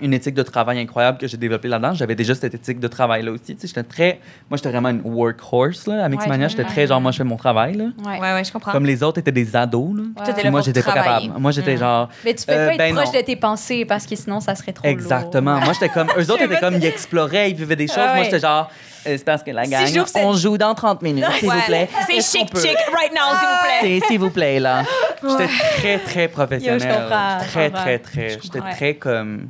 une éthique de travail incroyable que j'ai développée là-dedans. J'avais déjà cette éthique de travail-là aussi. Tu sais, moi, j'étais vraiment une workhorse, là. À Mixmania, j'étais très genre, moi, je fais mon travail, là. Ouais, je comprends. Comme les autres étaient des ados, là. Toi, t'étais Puis là moi, pour j'étais pas travailler. capable. Moi, j'étais genre... Mais tu peux pas être ben proche non. de tes pensées parce que sinon, ça serait trop Exactement. Moi, j'étais comme... Eux autres étaient comme, ils exploraient, ils vivaient des choses. Moi, j'étais genre... C'est parce que la gang, on joue dans 30 minutes, s'il vous plaît. C'est Est-ce qu'on chic, peut- right now, s'il vous plaît. S'il vous plaît, là. J'étais très, très professionnelle. Yo, je comprends, Très, je comprends. très, très. J'étais très comme...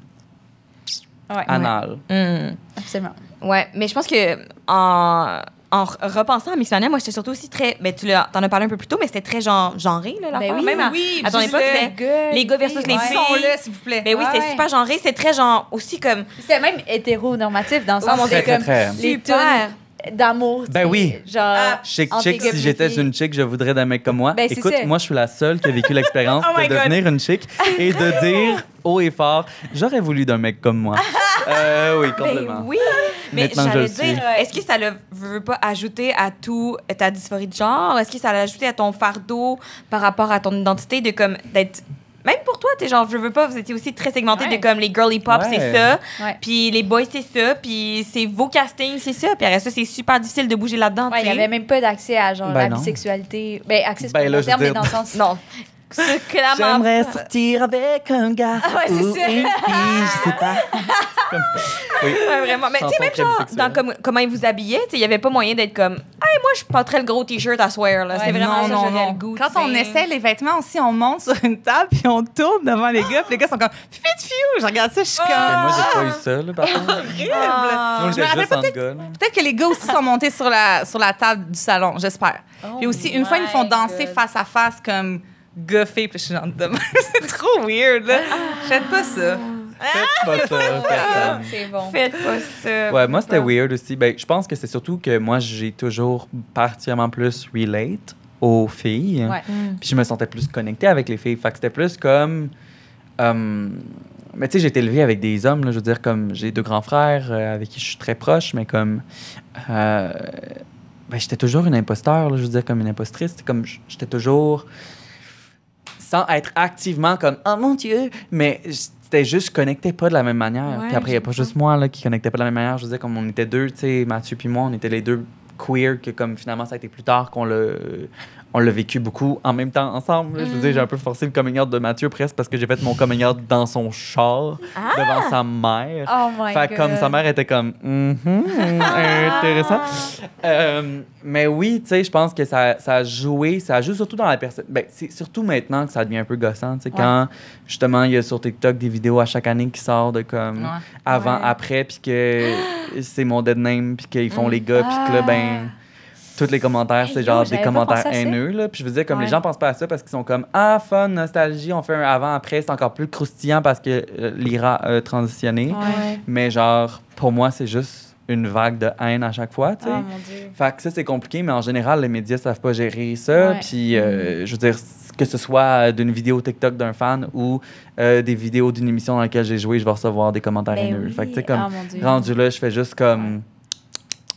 Ouais. anal. Absolument. Ouais, mais je pense que en repensant à Mixmania, moi, j'étais surtout aussi très... Ben, t'en as parlé un peu plus tôt, mais c'était très genré, là, l'affaire. oui, Même à ton époque, c'était les gars versus les filles. Sont-le, s'il vous plaît. Ben oui, c'était super genré. C'est très genre aussi comme... C'était même hétéronormatif dans le sens mon où c'est Dieu. comme Très, très. les Super. tunes d'amour. Ben tu sais, oui. Genre. Chick, entre chick, les gars si j'étais puis une chick, je voudrais d'un mec comme moi. Ben, c'est Écoute, ça. moi, je suis la seule qui a vécu l'expérience Oh my de God. devenir une chick et de dire haut et fort, j'aurais voulu d'un mec comme moi. Oui, complètement. Ben oui. Mais Maintenant, je j'allais le suis. dire, est-ce que ça ne veut pas ajouter à tout ta dysphorie de genre? Est-ce que ça l'a ajouté à ton fardeau par rapport à ton identité de comme d'être... Même pour toi, t'es genre, je veux pas, vous étiez aussi très segmenté Ouais. de comme les girly pop, Ouais. c'est ça. Ouais. Puis les boys, c'est ça. Puis c'est vos castings, c'est ça. Puis après ça, c'est super difficile de bouger là-dedans. Ouais, il tu y sais. avait même pas d'accès à genre Ben la non. bisexualité. Ben, accès c'est Ben pas là, le je terme, veux mais dire- dans le sens. Non. C'est clairement... J'aimerais sortir avec un gars ouais, c'est ou ça. une fille, je sais pas. Oui. Ouais, vraiment. Mais tu sais, Chanson même très genre, bisexuelle. dans comment ils vous habillaient, tu sais, il y avait pas moyen d'être comme, hey, moi, je porterais le gros T-shirt à swear, là. C'est vraiment ça, j'aurais le goût. Quand tu sais. on essaie les vêtements aussi, on monte sur une table puis on tourne devant les gars. Puis les gars sont comme fit fiou. Je regarde ça, je suis Mais comme moi, j'ai pas eu ça, là, par contre. horrible. Ah. Moi, Je me j'étais rappelle juste entre gars, là. Peut-être que les gars aussi sont montés sur la table du salon, j'espère. Puis aussi, une fois, ils nous font danser face à face comme gars-filles. Puis je suis genre, demain, c'est trop weird, là. Faites pas ça. Faites pas ça, personne. C'est bon. Faites pas ça. Ouais, moi, c'était weird aussi. Ben, je pense que c'est surtout que moi, j'ai toujours particulièrement plus relate aux filles. Ouais. Puis je me sentais plus connectée avec les filles. Fait que c'était plus comme... mais tu sais, j'ai été élevée avec des hommes, là, je veux dire, comme j'ai 2 grands frères avec qui je suis très proche, mais comme... ben, j'étais toujours une imposteur, là, je veux dire, comme une impostrice. C'était comme j'étais toujours... Sans être activement comme « Oh mon Dieu! » Mais c'était juste, je connectais pas de la même manière. Ouais, Puis après, il n'y a pas juste moi là, qui connectais pas de la même manière. Je veux dire, comme on était 2, tu sais, Mathieu puis moi, on était les 2 queer, que comme finalement, ça a été plus tard qu'on l'a vécu beaucoup en même temps ensemble. là. Je veux dire, j'ai un peu forcé le coming out de Mathieu presque parce que j'ai fait mon coming out dans son char devant sa mère. Oh my Fait God. que comme sa mère était comme intéressant. Mais oui, tu sais, je pense que ça a joué, ça joue surtout dans la personne. Ben, c'est surtout maintenant que ça devient un peu gossant, tu sais, quand justement il y a sur TikTok des vidéos à chaque année qui sortent de comme Ouais. avant, après, puis que c'est mon dead name, puis qu'ils font les gars, puis que là, ben. Tous les commentaires, c'est Hey, genre yo, des j'avais pas commentaires pensé à ça. haineux. Là. Puis je veux dire, comme Ouais. les gens pensent pas à ça parce qu'ils sont comme ah, fun, nostalgie, on fait un avant-après, c'est encore plus croustillant parce que l'IRA a transitionné. Ouais. Mais genre, pour moi, c'est juste une vague de haine à chaque fois, tu sais. Oh mon Dieu. Fait que ça, c'est compliqué, mais en général, les médias savent pas gérer ça. Ouais. Puis, je veux dire, que ce soit d'une vidéo TikTok d'un fan ou des vidéos d'une émission dans laquelle j'ai joué, je vais recevoir des commentaires Ben haineux. oui. Fait que, tu sais, comme, Oh mon Dieu. rendu là, je fais juste comme...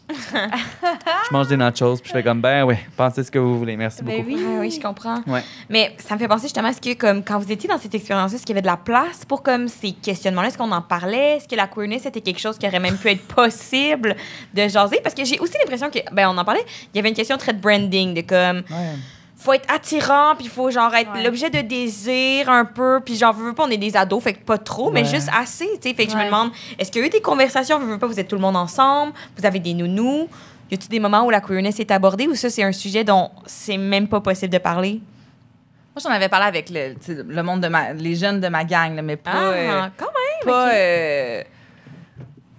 je mange des nachos, puis je fais comme, ben ouais, pensez ce que vous voulez, merci Ben beaucoup. oui. Ouais, oui, je comprends. Ouais. Mais ça me fait penser justement, est-ce que comme, quand vous étiez dans cette expérience-là, est-ce qu'il y avait de la place pour comme, ces questionnements-là? Est-ce qu'on en parlait? Est-ce que la queerness était quelque chose qui aurait même pu être possible de jaser? Parce que j'ai aussi l'impression que, ben on en parlait, il y avait une question très de branding, de comme, Ouais. faut être attirant, puis il faut genre être Ouais. l'objet de désir un peu, puis genre, veux pas, on est des ados, fait que pas trop, mais Ouais. juste assez, tu sais. Fait que je me Ouais. demande, est-ce qu'il y a eu des conversations, veux pas, vous êtes tout le monde ensemble, vous avez des nounous? Y a-t-il des moments où la queerness est abordée ou ça, c'est un sujet dont c'est même pas possible de parler? Moi, j'en avais parlé avec le monde les jeunes de ma gang, là, mais pas, quand même! pas,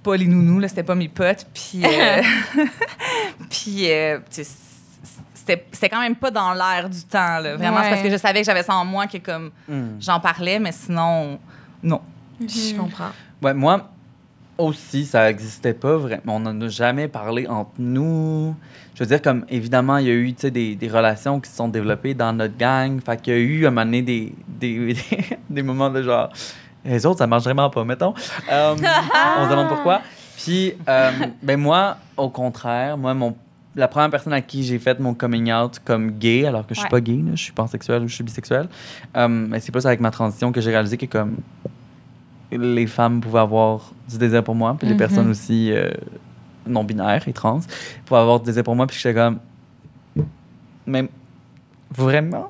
pas les nounous, là, c'était pas mes potes. Puis, puis tu sais, c'était quand même pas dans l'air du temps. Là. Vraiment, c'est parce que je savais que j'avais ça en moi que comme j'en parlais, mais sinon, non. Je comprends. Ouais, moi aussi, ça n'existait pas vraiment. On n'en a jamais parlé entre nous. Je veux dire, comme évidemment, il y a eu tu sais, des relations qui se sont développées dans notre gang. Fait qu'il y a eu à un moment donné des moments de genre. Les autres, ça marche vraiment pas, mettons. On se demande pourquoi. Puis, ben moi, au contraire, moi, la première personne à qui j'ai fait mon coming out comme gay, alors que je suis pas gay, là, je suis pansexuel ou je suis bisexuel. Mais c'est plus avec ma transition que j'ai réalisé que comme les femmes pouvaient avoir du désir pour moi, puis les personnes aussi non-binaires et trans pouvaient avoir du désir pour moi, puis j'étais comme... Mais vraiment?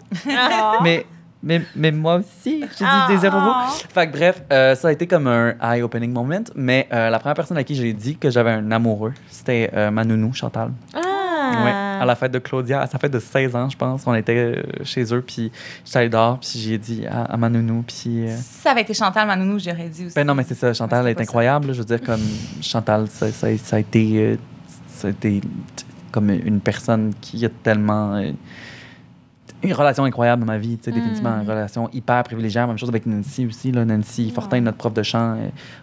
mais moi aussi, j'ai du désir pour vous. Fait que bref, ça a été comme un eye-opening moment, mais la première personne à qui j'ai dit que j'avais un amoureux, c'était ma nounou, Chantal. Ouais, à la fête de Claudia, à sa fête de 16 ans, je pense. On était chez eux, puis j'étais allée dehors, puis j'ai dit à ma nounou, puis... Si ça avait été Chantal, ma nounou, j'aurais dit aussi. Ben non, mais c'est ça, Chantal Ouais, est incroyable. Là, je veux dire, comme Chantal, ça a été comme une personne qui a tellement... une relation incroyable dans ma vie, tu sais, définitivement, une relation hyper privilégiée. Même chose avec Nancy aussi, là, Nancy Fortin, notre prof de chant,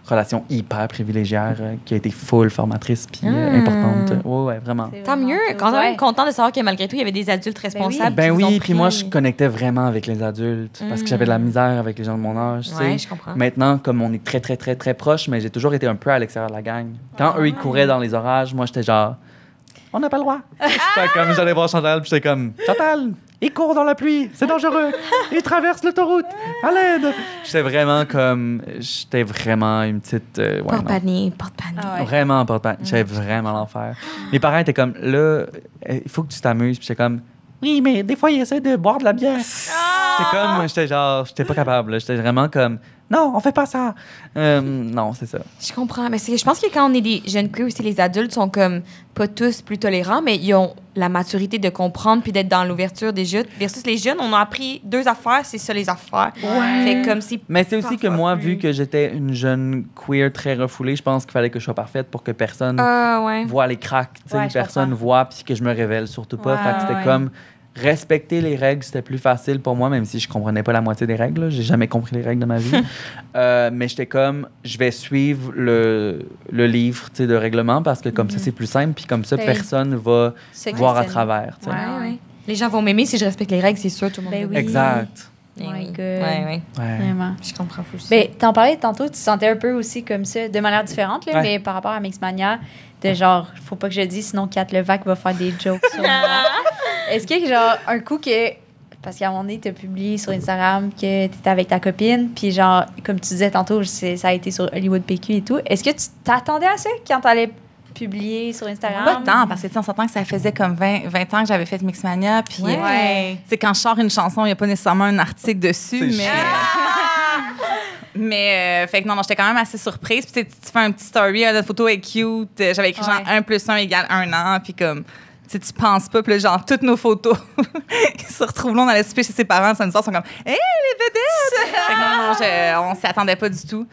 relation hyper privilégiée, qui a été full formatrice puis importante. Ouais, vraiment. Tant mieux, quand même content de savoir que malgré tout, il y avait des adultes responsables. Ben qui vous ont oui, puis pris. moi, je connectais vraiment avec les adultes parce que j'avais de la misère avec les gens de mon âge, tu sais. Ouais, je comprends. Maintenant, comme on est très, très, très, très proches, mais j'ai toujours été un peu à l'extérieur de la gang. Quand eux, ils couraient dans les orages, moi, j'étais genre... On n'a pas le droit. Fait comme j'allais voir Chantal, puis j'étais comme Chantal, il court dans la pluie, c'est dangereux. Il traverse l'autoroute. À l'aide. J'étais vraiment une petite Porte-panier. Vraiment porte-panier. J'avais vraiment l'enfer. Mes parents étaient comme là, il faut que tu t'amuses, puis j'étais comme oui, mais des fois ils essaient de boire de la bière. J'étais pas capable, là. J'étais vraiment comme non, on fait pas ça. Non, c'est ça. Je comprends, mais je pense que quand on est des jeunes queer aussi, les adultes sont comme pas tous plus tolérants, mais ils ont la maturité de comprendre puis d'être dans l'ouverture des jeunes. Versus les jeunes, on a appris 2 affaires, c'est ça les affaires. Fait comme mais c'est aussi que moi, vu que j'étais une jeune queer très refoulée, je pense qu'il fallait que je sois parfaite pour que personne voit les cracks, personne voit puis que je me révèle surtout pas. Fait que c'était comme respecter les règles, c'était plus facile pour moi, même si je comprenais pas la moitié des règles. J'ai jamais compris les règles de ma vie. Mais j'étais comme, je vais suivre le livre de règlement parce que comme ça, c'est plus simple. Puis comme ça, personne va voir à travers. Ouais. Les gens vont m'aimer si je respecte les règles, c'est sûr, tout le monde. Oui. Exact. Oui. Ouais. Vraiment. Je comprends aussi. Ben, t'en parlais tantôt, tu te sentais un peu aussi comme ça, de manière différente, là, mais par rapport à Mixmania, de genre, faut pas que je le dise, sinon Kat Levac va faire des jokes sur moi. Est-ce qu'il y a genre un coup que, parce qu'à un moment donné, t'as publié sur Instagram que t'étais avec ta copine, puis genre, comme tu disais tantôt, ça a été sur Hollywood PQ et tout. Est-ce que tu t'attendais à ça quand t'allais publier sur Instagram? Pas tant, parce que on s'entend que ça faisait comme 20 ans que j'avais fait Mixmania, puis quand je sors une chanson, il n'y a pas nécessairement un article dessus, mais... Mais, fait que non, j'étais quand même assez surprise. Puis tu fais un petit story, notre photo est cute. J'avais écrit genre 1 + 1 = 1 an. Puis comme, tu penses pas. Puis là, genre, toutes nos photos qui se retrouvent là, on allait souper chez ses parents. Ça nous sort, sont comme, hey, les vedettes! Fait que non, on s'y attendait pas du tout.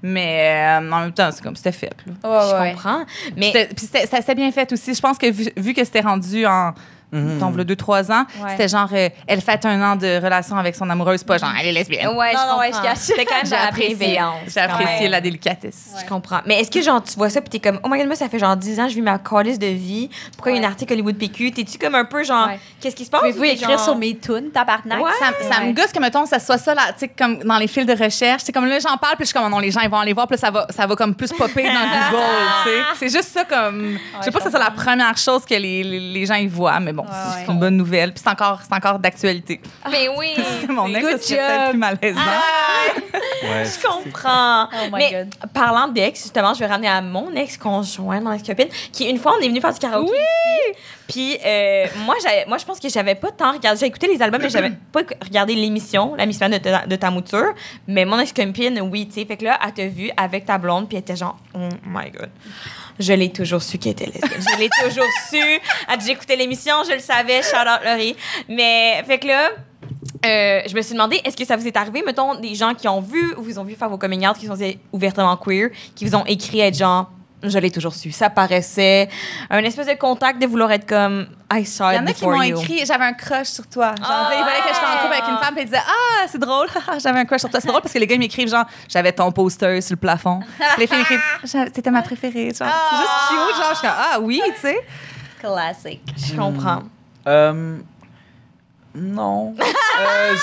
Mais en même temps, c'est comme, c'était fait. Je comprends. Mais C'était bien fait aussi. Je pense que vu que c'était rendu en... Donc, le 2-3 ans, c'était genre, elle fête 1 an de relation avec son amoureuse, pas genre, elle est lesbienne. Ouais, je comprends. C'était quand même J'ai apprécié, la délicatesse. Je comprends. Mais est-ce que, genre, tu vois ça, puis t'es comme, oh my god, moi, ça fait genre 10 ans, je vis ma calice de vie. Pourquoi il y a un article Hollywood PQ? T'es-tu comme un peu genre, qu'est-ce qui se passe? Pouvez-vous écrire sur mes tunes, tabarnak? Ça me gosse que, mettons, ça soit ça, là, tu sais, comme dans les fils de recherche. C'est comme là, j'en parle, puis je suis comme, non, les gens, ils vont aller voir, puis là, ça va comme plus popper dans Google, tu sais. C'est juste ça, comme, je sais pas que c'est la première chose que les gens y voient, mais bon, c'est une bonne nouvelle. Puis c'est encore d'actualité. Mais oui! Mon ex, ça serait peut-être plus malaisant. Je comprends. Oh my Mais God. parlant d'ex, justement, je vais ramener à mon ex-conjoint, mon ex-copine, qui une fois, on est venu faire du karaoké ici. Puis moi, je pense que j'avais pas tant regardé. J'ai écouté les albums, mais j'avais pas regardé l'émission, la mission de ta mouture. Mais mon ex-copine, oui, tu sais. Fait que là, elle t'a vu avec ta blonde, puis elle était genre, oh my God. Je l'ai toujours su qu'elle était lesbienne. Je l'ai toujours su. Elle dit, j'écoutais l'émission, je le savais. Shout out Laurie. Mais, fait que là, je me suis demandé, est-ce que ça vous est arrivé, mettons, des gens qui ont vu ou vous ont vu faire vos coming out, qui sont ouvertement queer, qui vous ont écrit être genre, je l'ai toujours su. Ça paraissait un espèce de contact de vouloir être comme, I saw it before you. Il y en a qui m'ont écrit, j'avais un crush sur toi. Genre, il fallait que j'étais en couple avec une femme, puis ils disaient, ah, c'est drôle, j'avais un crush sur toi. C'est drôle parce que les gars m'écrivent genre, j'avais ton poster sur le plafond. Puis les filles m'écrivent, t'étais ma préférée. Genre, c'est juste cute, genre, je suis comme, ah oui, tu sais. Classique. Je comprends. Non.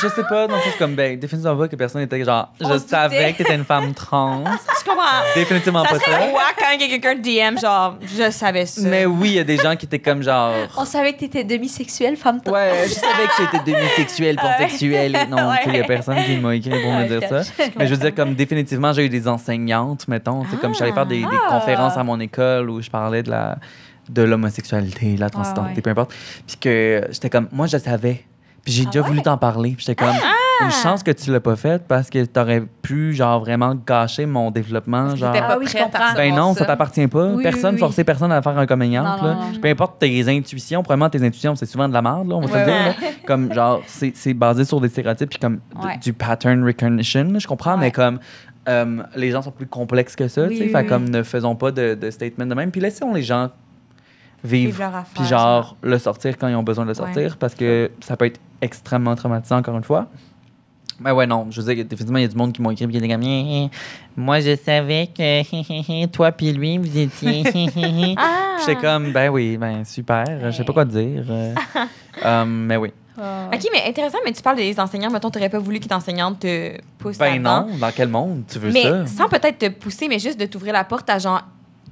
Je sais pas. Non, c'est comme, définitivement pas que personne était genre, je savais que t'étais une femme trans. Je comprends. Définitivement Ça pas serait ça. wack quand quelqu'un DM, genre, je savais ça. Mais oui, il y a des gens qui étaient comme genre. On savait que t'étais demisexuelle, femme trans. Ouais, je savais que j'étais demisexuelle, pansexuelle. Et non, tu sais, il y a personne qui m'a écrit pour me dire ça. Mais je veux dire, comme définitivement, j'ai eu des enseignantes, mettons. Tu sais, comme je suis allée faire des conférences à mon école où je parlais de l'homosexualité, la transidentité, peu importe. Puis que j'étais comme, moi, je savais. Puis j'ai déjà voulu t'en parler. Puis j'étais comme, une chance que tu l'as pas fait parce que t'aurais pu, genre, vraiment gâcher mon développement. Genre, T'étais pas oui, je prête à comprends. ben non, ça t'appartient pas. Oui, Personne, oui. forcer personne à faire un coming out. Non, Là. non, non. Peu importe tes intuitions, probablement tes intuitions, c'est souvent de la merde, là, on va se le dire. Là. Comme, genre, c'est basé sur des stéréotypes puis comme du pattern recognition, là, je comprends, mais comme les gens sont plus complexes que ça, Oui, tu sais. oui, Fait oui. comme ne faisons pas de statement de même. Puis laissons les gens vivre. leur affaire, Puis genre, le sortir quand ils ont besoin de le sortir parce que ça peut être extrêmement traumatisant, encore une fois. Ben ouais, non. Je veux dire, effectivement, il y a du monde qui m'ont écrit et qui étaient comme moi, je savais que toi puis lui, vous étiez. Puis j'étais comme, ben oui, ben super. Je sais pas quoi te dire. Mais oui. OK, mais intéressant, mais tu parles des enseignants. Mettons, t'aurais pas voulu qu'une enseignante te pousse Ben là-dedans. non, dans quel monde tu veux Mais ça? sans peut-être te pousser, mais juste de t'ouvrir la porte à genre...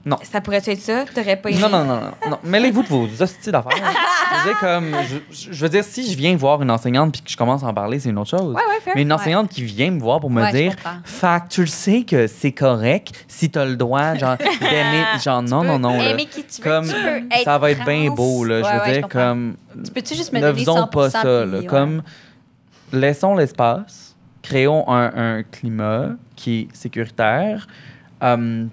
Non. Ça pourrait-tu être ça? T'aurais pas aimé? Non. Mêlez-vous de vos hosties d'affaires. Je veux dire, comme, je veux dire, si je viens voir une enseignante puis que je commence à en parler, c'est une autre chose. Ouais, fair. Mais une enseignante qui vient me voir pour me Ouais, je dire, comprends. fait que tu le sais que c'est correct si t'as le droit, genre, d'aimer, genre, non, là. Aimer qui tu veux. Comme, tu peux être ça va être bien trans. beau, là. Ouais, Je veux ouais, dire, comprends. comme, Tu peux-tu juste me ne donner faisons 100% pas ça, là. puis, ouais. Comme, laissons l'espace, créons un climat qui est sécuritaire,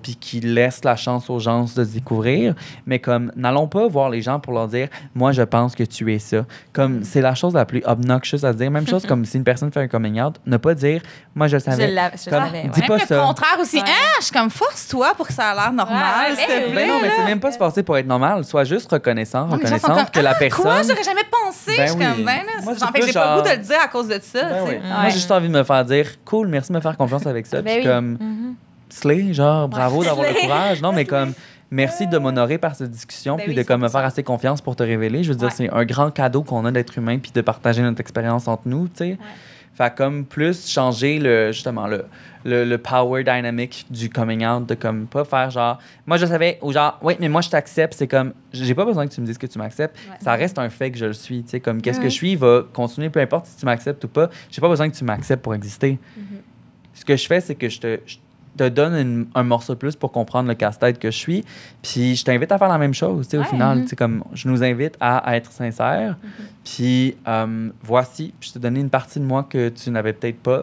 puis qui laisse la chance aux gens de se découvrir. Mais comme, n'allons pas voir les gens pour leur dire « Moi, je pense que tu es ça ». Comme, c'est la chose la plus obnoxious à se dire. Même chose comme si une personne fait un coming out, ne pas dire « Moi, je le savais ». Je Comme, savais, dis ouais. pas Même ça. le contraire aussi. Ouais. Je suis comme, force-toi pour que ça a l'air normal, Ouais, s'il te plaît. Ben non, mais c'est même pas se forcer pour être normal. Sois juste reconnaissant, Les gens sont reconnaissante que la Quoi? personne... J'aurais jamais pensé. Ben Je suis oui. comme, là, Moi, j'en c'est fait, plus j'ai pas le goût genre- de le dire à cause de ça. Ben tu sais. oui. Moi, j'ai juste envie de me faire dire « Cool, merci de me faire confiance avec ça. » Ben Puis oui. comme... Slay, genre, bravo d'avoir le courage. Non, mais comme, merci de m'honorer par cette discussion, Ben puis oui, de comme me 100%. faire assez confiance pour te révéler. Je veux dire, c'est un grand cadeau qu'on a d'être humain, puis de partager notre expérience entre nous, tu sais. Fait comme plus changer justement, le power dynamic du coming out, de comme pas faire genre, moi je savais, ou genre, oui, mais moi je t'accepte, c'est comme, j'ai pas besoin que tu me dises que tu m'acceptes, ça reste un fait que je le suis, tu sais, comme qu'est-ce que je suis va continuer, peu importe si tu m'acceptes ou pas, j'ai pas besoin que tu m'acceptes pour exister. Ce que je fais, c'est que je te donne un morceau de plus pour comprendre le casse-tête que je suis. Puis je t'invite à faire la même chose, tu sais, au final. Tu sais, comme, je nous invite à être sincères. Puis voici, je t'ai donné une partie de moi que tu n'avais peut-être pas.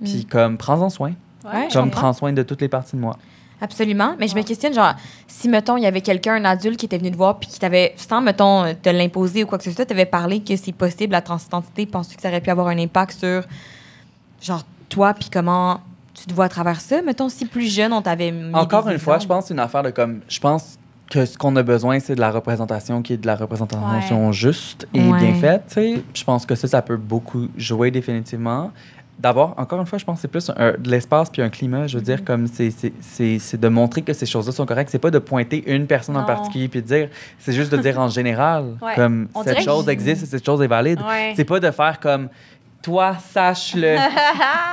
Puis comme, prends-en soin. Ouais, Comme, prends soin de toutes les parties de moi. Absolument. Mais je me questionne, genre, si, mettons, il y avait quelqu'un, un adulte qui était venu te voir puis qui t'avait, sans, mettons, te l'imposer ou quoi que ce soit, t'avait parlé que c'est possible, la transidentité, penses-tu que ça aurait pu avoir un impact sur, genre, toi puis comment tu te vois à travers ça? Mettons, si plus jeune, on t'avait mis Encore des une fois, exemples. je pense que c'est une affaire de comme... Je pense que ce qu'on a besoin, c'est de la représentation qui est de la représentation juste et Ouais. bien faite, tu sais. Je pense que ça peut beaucoup jouer définitivement. D'avoir, encore une fois, je pense que c'est plus de l'espace puis un climat. Je veux dire, comme c'est de montrer que ces choses-là sont correctes. C'est pas de pointer une personne en Non. particulier puis de dire... C'est juste de dire en général, Ouais. comme On cette dirait chose que- existe et cette chose est valide. Ouais. C'est pas de faire comme... Toi, sache-le.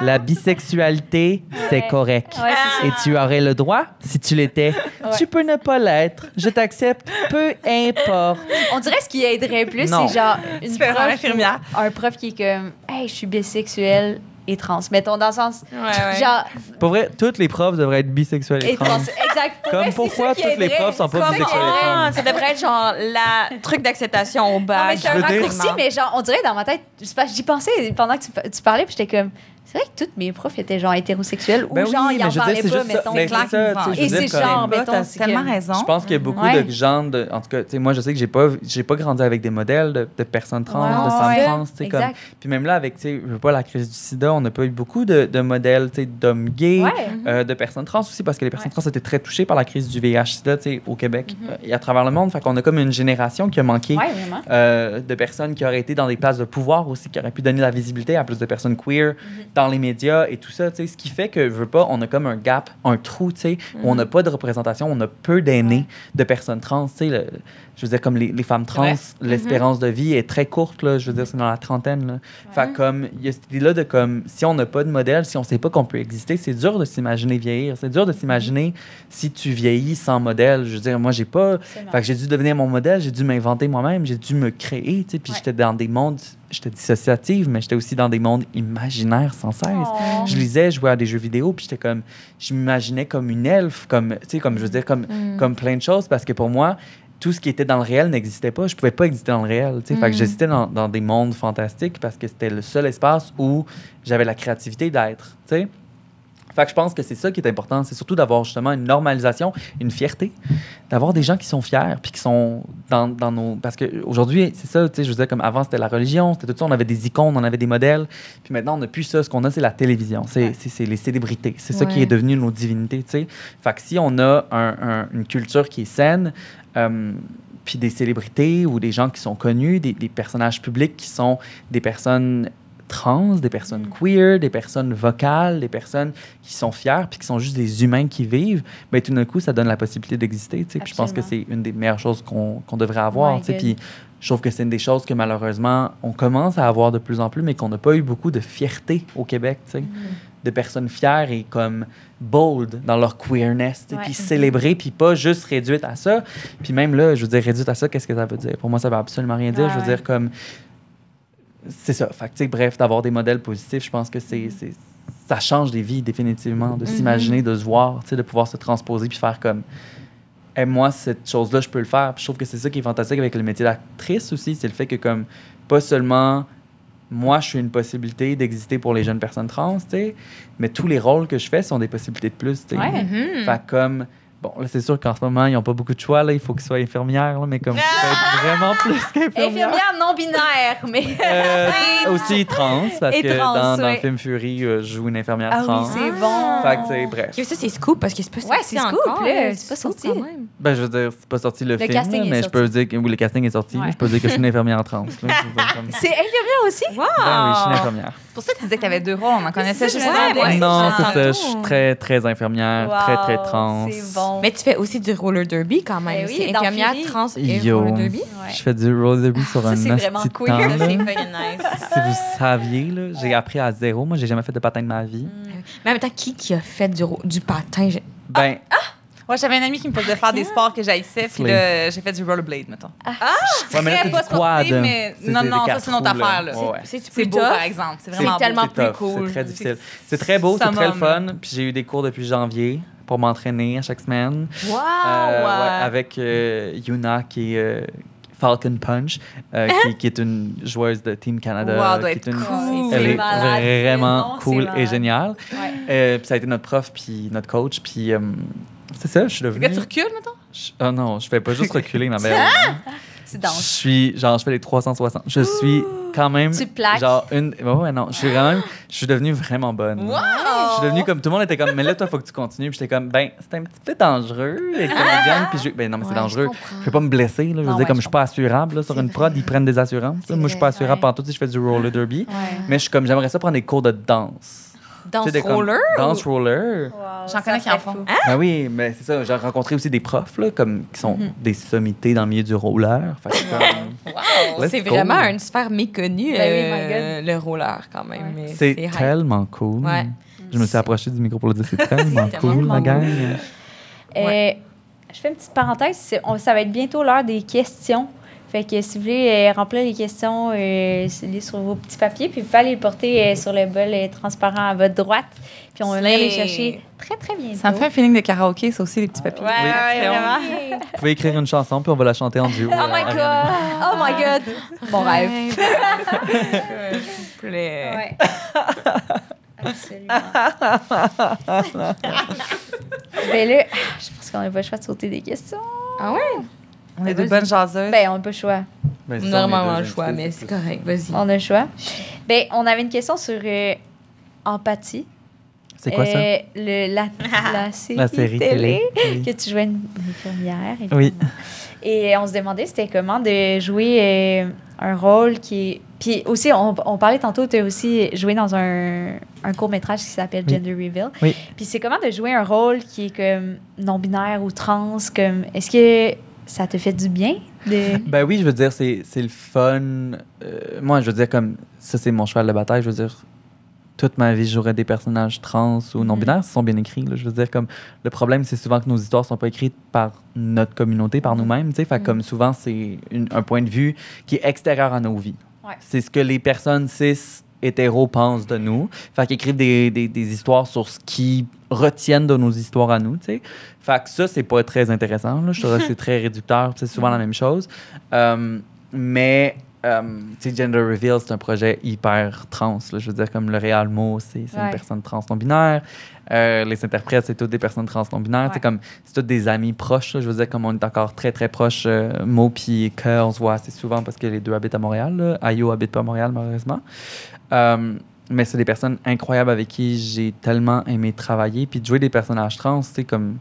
La bisexualité, c'est correct. Ouais, c'est Et tu aurais le droit, si tu l'étais. Tu peux ne pas l'être. Je t'accepte, peu importe. On dirait ce qui aiderait plus, Non. c'est genre une Tu fais vraiment infirmière. un prof qui est comme hey, je suis bisexuelle et trans. Mettons dans le sens Ouais. genre Pour vrai, toutes les profs devraient être bisexuels et et trans. trans. Exact. Pour Comme vrai, c'est pourquoi ça qui toutes les aiderait. profs sont pas Comme bisexuels et aiderait. trans? Ça devrait être, genre, la truc d'acceptation au Non, bac. mais c'est un Je veux dire- raccourci, mais genre, on dirait dans ma tête, c'est parce que j'y pensais pendant que tu parlais, puis j'étais comme, c'est vrai que tous mes profs étaient genre hétérosexuels ou Ben genre, oui, ils mais en je veux dire, parlaient c'est pas, juste ça. mettons. Mais clair c'est ça, qu'ils tu sais, vont- je Et veux dire, c'est comme- genre, Bah, mettons, t'as c'est tellement que- raison. Je pense qu'il y a beaucoup Ouais. de gens, en tout cas, tu sais, moi, je sais que j'ai pas grandi avec des modèles de personnes trans, Ouais, de femmes ouais. trans, tu sais, comme... Exact. Puis même là, avec, tu sais, je veux pas, la crise du sida, on n'a pas eu beaucoup de modèles, tu sais, d'hommes gays, Ouais. de personnes trans aussi, parce que les personnes trans étaient très touchées par la crise du VIH-Sida, tu sais, au Québec et à travers le monde. Fait qu'on a comme une génération qui a manqué Ouais, vraiment. de personnes qui auraient été dans des places de pouvoir aussi, qui auraient pu donner la visibilité à plus de personnes queer dans les médias et tout ça, tu sais, ce qui fait que, je veux pas, on a comme un gap, un trou, tu sais, où on n'a pas de représentation, on a peu d'aînés de personnes trans, tu sais, je veux dire, comme les femmes trans, l'espérance de vie est très courte, là. Je veux dire, c'est dans la trentaine, là. Fait que, comme, il y a cette idée-là de, comme, si on n'a pas de modèle, si on sait pas qu'on peut exister, c'est dur de s'imaginer vieillir. C'est dur de s'imaginer si tu vieillis sans modèle. Je veux dire, moi, j'ai pas... Fait que j'ai dû devenir mon modèle, j'ai dû m'inventer moi-même, j'ai dû me créer, tu sais. Puis j'étais dans des mondes... J'étais dissociative, mais j'étais aussi dans des mondes imaginaires sans cesse. Je lisais, je jouais à des jeux vidéo, puis j'étais comme... Je m'imaginais comme une elfe, comme, tu sais, comme, je veux dire, comme plein de choses, parce que pour moi... Tout ce qui était dans le réel n'existait pas. Je pouvais pas exister dans le réel. Fait que j'existais dans des mondes fantastiques parce que c'était le seul espace où j'avais la créativité d'être. T'sais. Fait que je pense que c'est ça qui est important. C'est surtout d'avoir justement une normalisation, une fierté. D'avoir des gens qui sont fiers puis qui sont dans nos... Parce qu'aujourd'hui, c'est ça, je veux dire, comme avant, c'était la religion, c'était tout ça. On avait des icônes, on avait des modèles. Puis maintenant, on n'a plus ça. Ce qu'on a, c'est la télévision. C'est les célébrités. C'est ça qui est devenu nos divinités. T'sais. Fait que si on a une culture qui est saine, puis des célébrités ou des gens qui sont connus, des personnages publics qui sont des personnes trans, des personnes queer, des personnes vocales, des personnes qui sont fières puis qui sont juste des humains qui vivent, bien, tout d'un coup, ça donne la possibilité d'exister. Puis je pense que c'est une des meilleures choses qu'on devrait avoir. Puis je trouve que c'est une des choses que malheureusement, on commence à avoir de plus en plus, mais qu'on n'a pas eu beaucoup de fierté au Québec, de personnes fières et comme bold dans leur queerness, puis célébrer, puis pas juste réduite à ça. Puis même là, je veux dire, réduite à ça, qu'est-ce que ça veut dire? Pour moi, ça veut absolument rien dire. Je veux dire, comme... C'est ça. Fait que, tu sais, bref, d'avoir des modèles positifs, je pense que ça change des vies, définitivement, de s'imaginer, de se voir, tu sais, de pouvoir se transposer puis faire comme... Hey, moi, cette chose-là, je peux le faire. Puis je trouve que c'est ça qui est fantastique avec le métier d'actrice aussi, c'est le fait que, comme, pas seulement... Moi, je suis une possibilité d'exister pour les jeunes personnes trans, tu sais, mais tous les rôles que je fais sont des possibilités de plus, tu sais. Fait comme... Bon, là, c'est sûr qu'en ce moment, ils n'ont pas beaucoup de choix. Là. Il faut qu'ils soient infirmières, là, mais comme je peux être vraiment plus qu'infirmière. Infirmière non-binaire, mais... aussi trans, parce que trans, dans le film Fury, je joue une infirmière trans. Ah oui, c'est bon. Fait que, tu sais, bref. Ça, c'est scoop, parce que c'est pas sorti c'est scoop, encore, là. C'est pas sorti. quand même. Ben, je veux dire, c'est pas sorti le film, casting là, est mais je sorti. peux dire que oui, le casting est sorti. Ouais. Je peux dire que je suis une infirmière trans. Là, je veux dire, comme... C'est infirmière aussi? Wow! Ben oui, je suis une infirmière. C'est pour ça que tu disais que tu avais 2 rôles. On en connaissait juste Ouais, un. moi, Non, c'est ça. tantôt. Je suis très, très infirmière, très trans. C'est bon. Mais tu fais aussi du roller derby quand même. Ben oui, C'est dans infirmière, Fury. trans et Yo. roller derby. Je fais du roller derby sur ça, un c'est vraiment hostie de queer, temps, Ça, là. c'est fucking nice. Si vous saviez, là, j'ai appris à zéro. Moi, j'ai jamais fait de patin de ma vie. Mais en même temps, qui a fait du patin? Ben, Ouais, j'avais un ami qui me faisait faire des sports que j'haïssais, puis là, j'ai fait du rollerblade, mettons. ouais, mais là, Très c'est pas du quad. sportif, mais C'est non, des non, ça, quatre c'est une autre roues, là. affaire, là. Ouais, ouais. C'est C'est plus beau, tough. par exemple. C'est vraiment tellement beau. plus tough, cool. C'est très difficile. C'est très beau, c'est très le Summum. fun. Puis j'ai eu des cours depuis janvier pour m'entraîner à chaque semaine. Wow! Ouais, avec Yuna, qui est Falcon Punch, qui est une joueuse de Team Canada. Wow, doit qui être est une- cool. Elle est malade. vraiment Non, c'est cool et malade. géniale. Puis ça a été notre prof, puis notre coach. Puis c'est ça, je suis devenu... Est-ce que tu recules, mettons? Oh non, je fais pas juste reculer, ma belle. C'est Je dense. suis, genre, je fais les 360. Je suis quand même... Tu plaques. Genre, ouais, non, je suis devenue vraiment bonne. Wow! Je suis devenue comme tout le monde était comme, mais là, toi, faut que tu continues. Puis j'étais comme, ben, c'est un petit peu dangereux, les comédiennes. Puis ben non, mais c'est dangereux. Je peux pas me blesser, là. Je veux Non, dire, ouais, comme je je suis pas assurable, là, sur une prod, ils prennent des assurances. C'est Moi, je suis pas vrai, assurable ouais. partout si je fais du roller derby. Mais je suis comme, j'aimerais ça prendre des cours de danse. Danse Tu sais, roller? Danse roller. J'en connais qui en font. Ben oui, mais c'est ça. J'ai rencontré aussi des profs, là, comme, qui sont des sommités dans le milieu du roller. Fait que, comme, let's C'est go. vraiment une sphère méconnue, Ben oui, my le roller, quand même. Mais C'est hype. tellement cool. Ouais. Je me suis approché du micro pour le dire, c'est tellement cool, la gang. Je fais une petite parenthèse. Ça va être bientôt l'heure des questions. Fait que si vous voulez remplir les questions, les sur vos petits papiers, puis vous pouvez aller les porter sur le bol transparent à votre droite. Puis on va venir les chercher très, très bientôt. Ça me fait un feeling de karaoké, ça aussi, les petits papiers. Ouais, Très vraiment. Vous pouvez écrire une chanson, puis on va la chanter en duo. Oh my God! Oh my God! Mon rêve. S'il vous plaît. Ouais. Absolument. Ben là, je pense qu'on n'a pas le choix de sauter des questions. Ah ouais? On est de bonnes jaseuses. Ben, on n'a pas le choix. Ben, c'est On ça, a on est normalement deux le choix, invités, mais c'est c'est ça. correct. Vas-y. On a le choix. Ben, on avait une question sur empathie. C'est quoi ça? La série, La série télé. télé. Que tu jouais une infirmière. Oui. Et on se demandait c'était comment de jouer un rôle qui est... Puis aussi, on parlait tantôt, tu as aussi joué dans un court-métrage qui s'appelle Oui. Gender Reveal. Oui. Puis c'est comment de jouer un rôle qui est comme non-binaire ou trans, comme... Est-ce que ça te fait du bien? Ben oui, je veux dire, c'est le fun. Moi, je veux dire, comme ça, c'est mon cheval de bataille. Je veux dire, toute ma vie, je jouerais des personnages trans ou non-binaires qui sont bien écrits. Là. Je veux dire, comme le problème, c'est souvent que nos histoires sont pas écrites par notre communauté, par nous-mêmes. Tu sais, fait comme souvent, c'est un point de vue qui est extérieur à nos vies. Ouais. C'est ce que les personnes cis hétéros pensent de nous. Fait qu'ils écrivent des histoires sur ce qu'ils retiennent de nos histoires à nous, tu sais. Fait que ça, c'est pas très intéressant, là. Je trouve que c'est très réducteur, c'est souvent la même chose. Mais, tu sais, Gender Reveal, c'est un projet hyper trans, là. Je veux dire, comme le Réal Mot, c'est une personne trans non-binaire. Les interprètes, c'est toutes des personnes trans non-binaires. C'est comme, c'est toutes des amis proches, là. Je veux dire, comme on est encore très, très proches, Mo puis Cœur, on se voit assez souvent parce que les deux habitent à Montréal, là. Ayo habite pas à Montréal, malheureusement. Mais c'est des personnes incroyables avec qui j'ai tellement aimé travailler. Puis de jouer des personnages trans, c'est comme...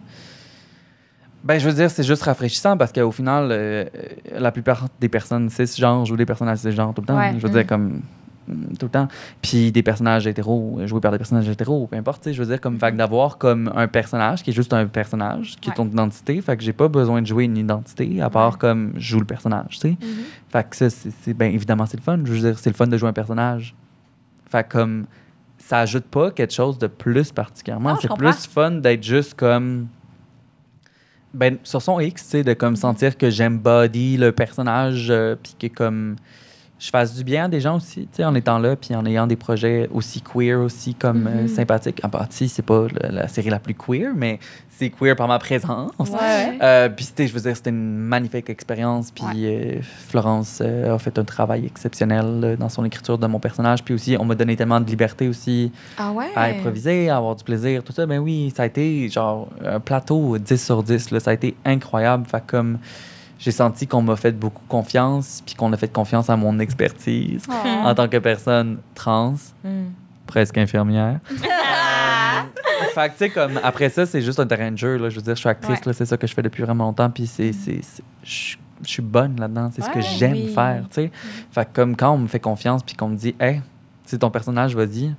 Ben, je veux dire, c'est juste rafraîchissant parce qu'au final, la plupart des personnes cisgenres jouent des personnages cisgenres tout le temps. Ouais. Je veux dire, comme... Tout le temps. Puis des personnages hétéros, joués par des personnages hétéros, peu importe. Je veux dire, comme, fait que d'avoir comme un personnage qui est juste un personnage, qui est ton identité. Fait que j'ai pas besoin de jouer une identité, à part comme je joue le personnage, tu sais. Fait que ça, c'est ben, évidemment, c'est le fun. Je veux dire, c'est le fun de jouer un personnage. Fait comme, ça ajoute pas quelque chose de plus particulièrement. Non, c'est je plus fun d'être juste comme... Ben, sur son X, tu sais, de comme sentir que j'embody le personnage, puis que comme... je fasse du bien à des gens aussi, tu sais, en étant là, puis en ayant des projets aussi queer, aussi comme sympathiques. En partie, c'est pas la série la plus queer, mais c'est queer par ma présence. Puis, je veux dire, c'était une magnifique expérience. Puis, Florence a fait un travail exceptionnel dans son écriture de mon personnage. Puis aussi, on m'a donné tellement de liberté aussi à improviser, à avoir du plaisir, tout ça. Ben oui, ça a été genre un plateau 10 sur 10. Là, ça a été incroyable. Fait comme... j'ai senti qu'on m'a fait beaucoup confiance, puis qu'on a fait confiance à mon expertise en tant que personne trans, presque infirmière. Fait que, tu sais, comme, après ça, c'est juste un terrain de jeu. Là. Je veux dire, je suis actrice, là, c'est ça que je fais depuis vraiment longtemps, puis je suis bonne là-dedans. C'est ce que j'aime faire, tu sais. Fait que, comme, quand on me fait confiance, puis qu'on me dit, hey, c'est ton personnage, vas-y,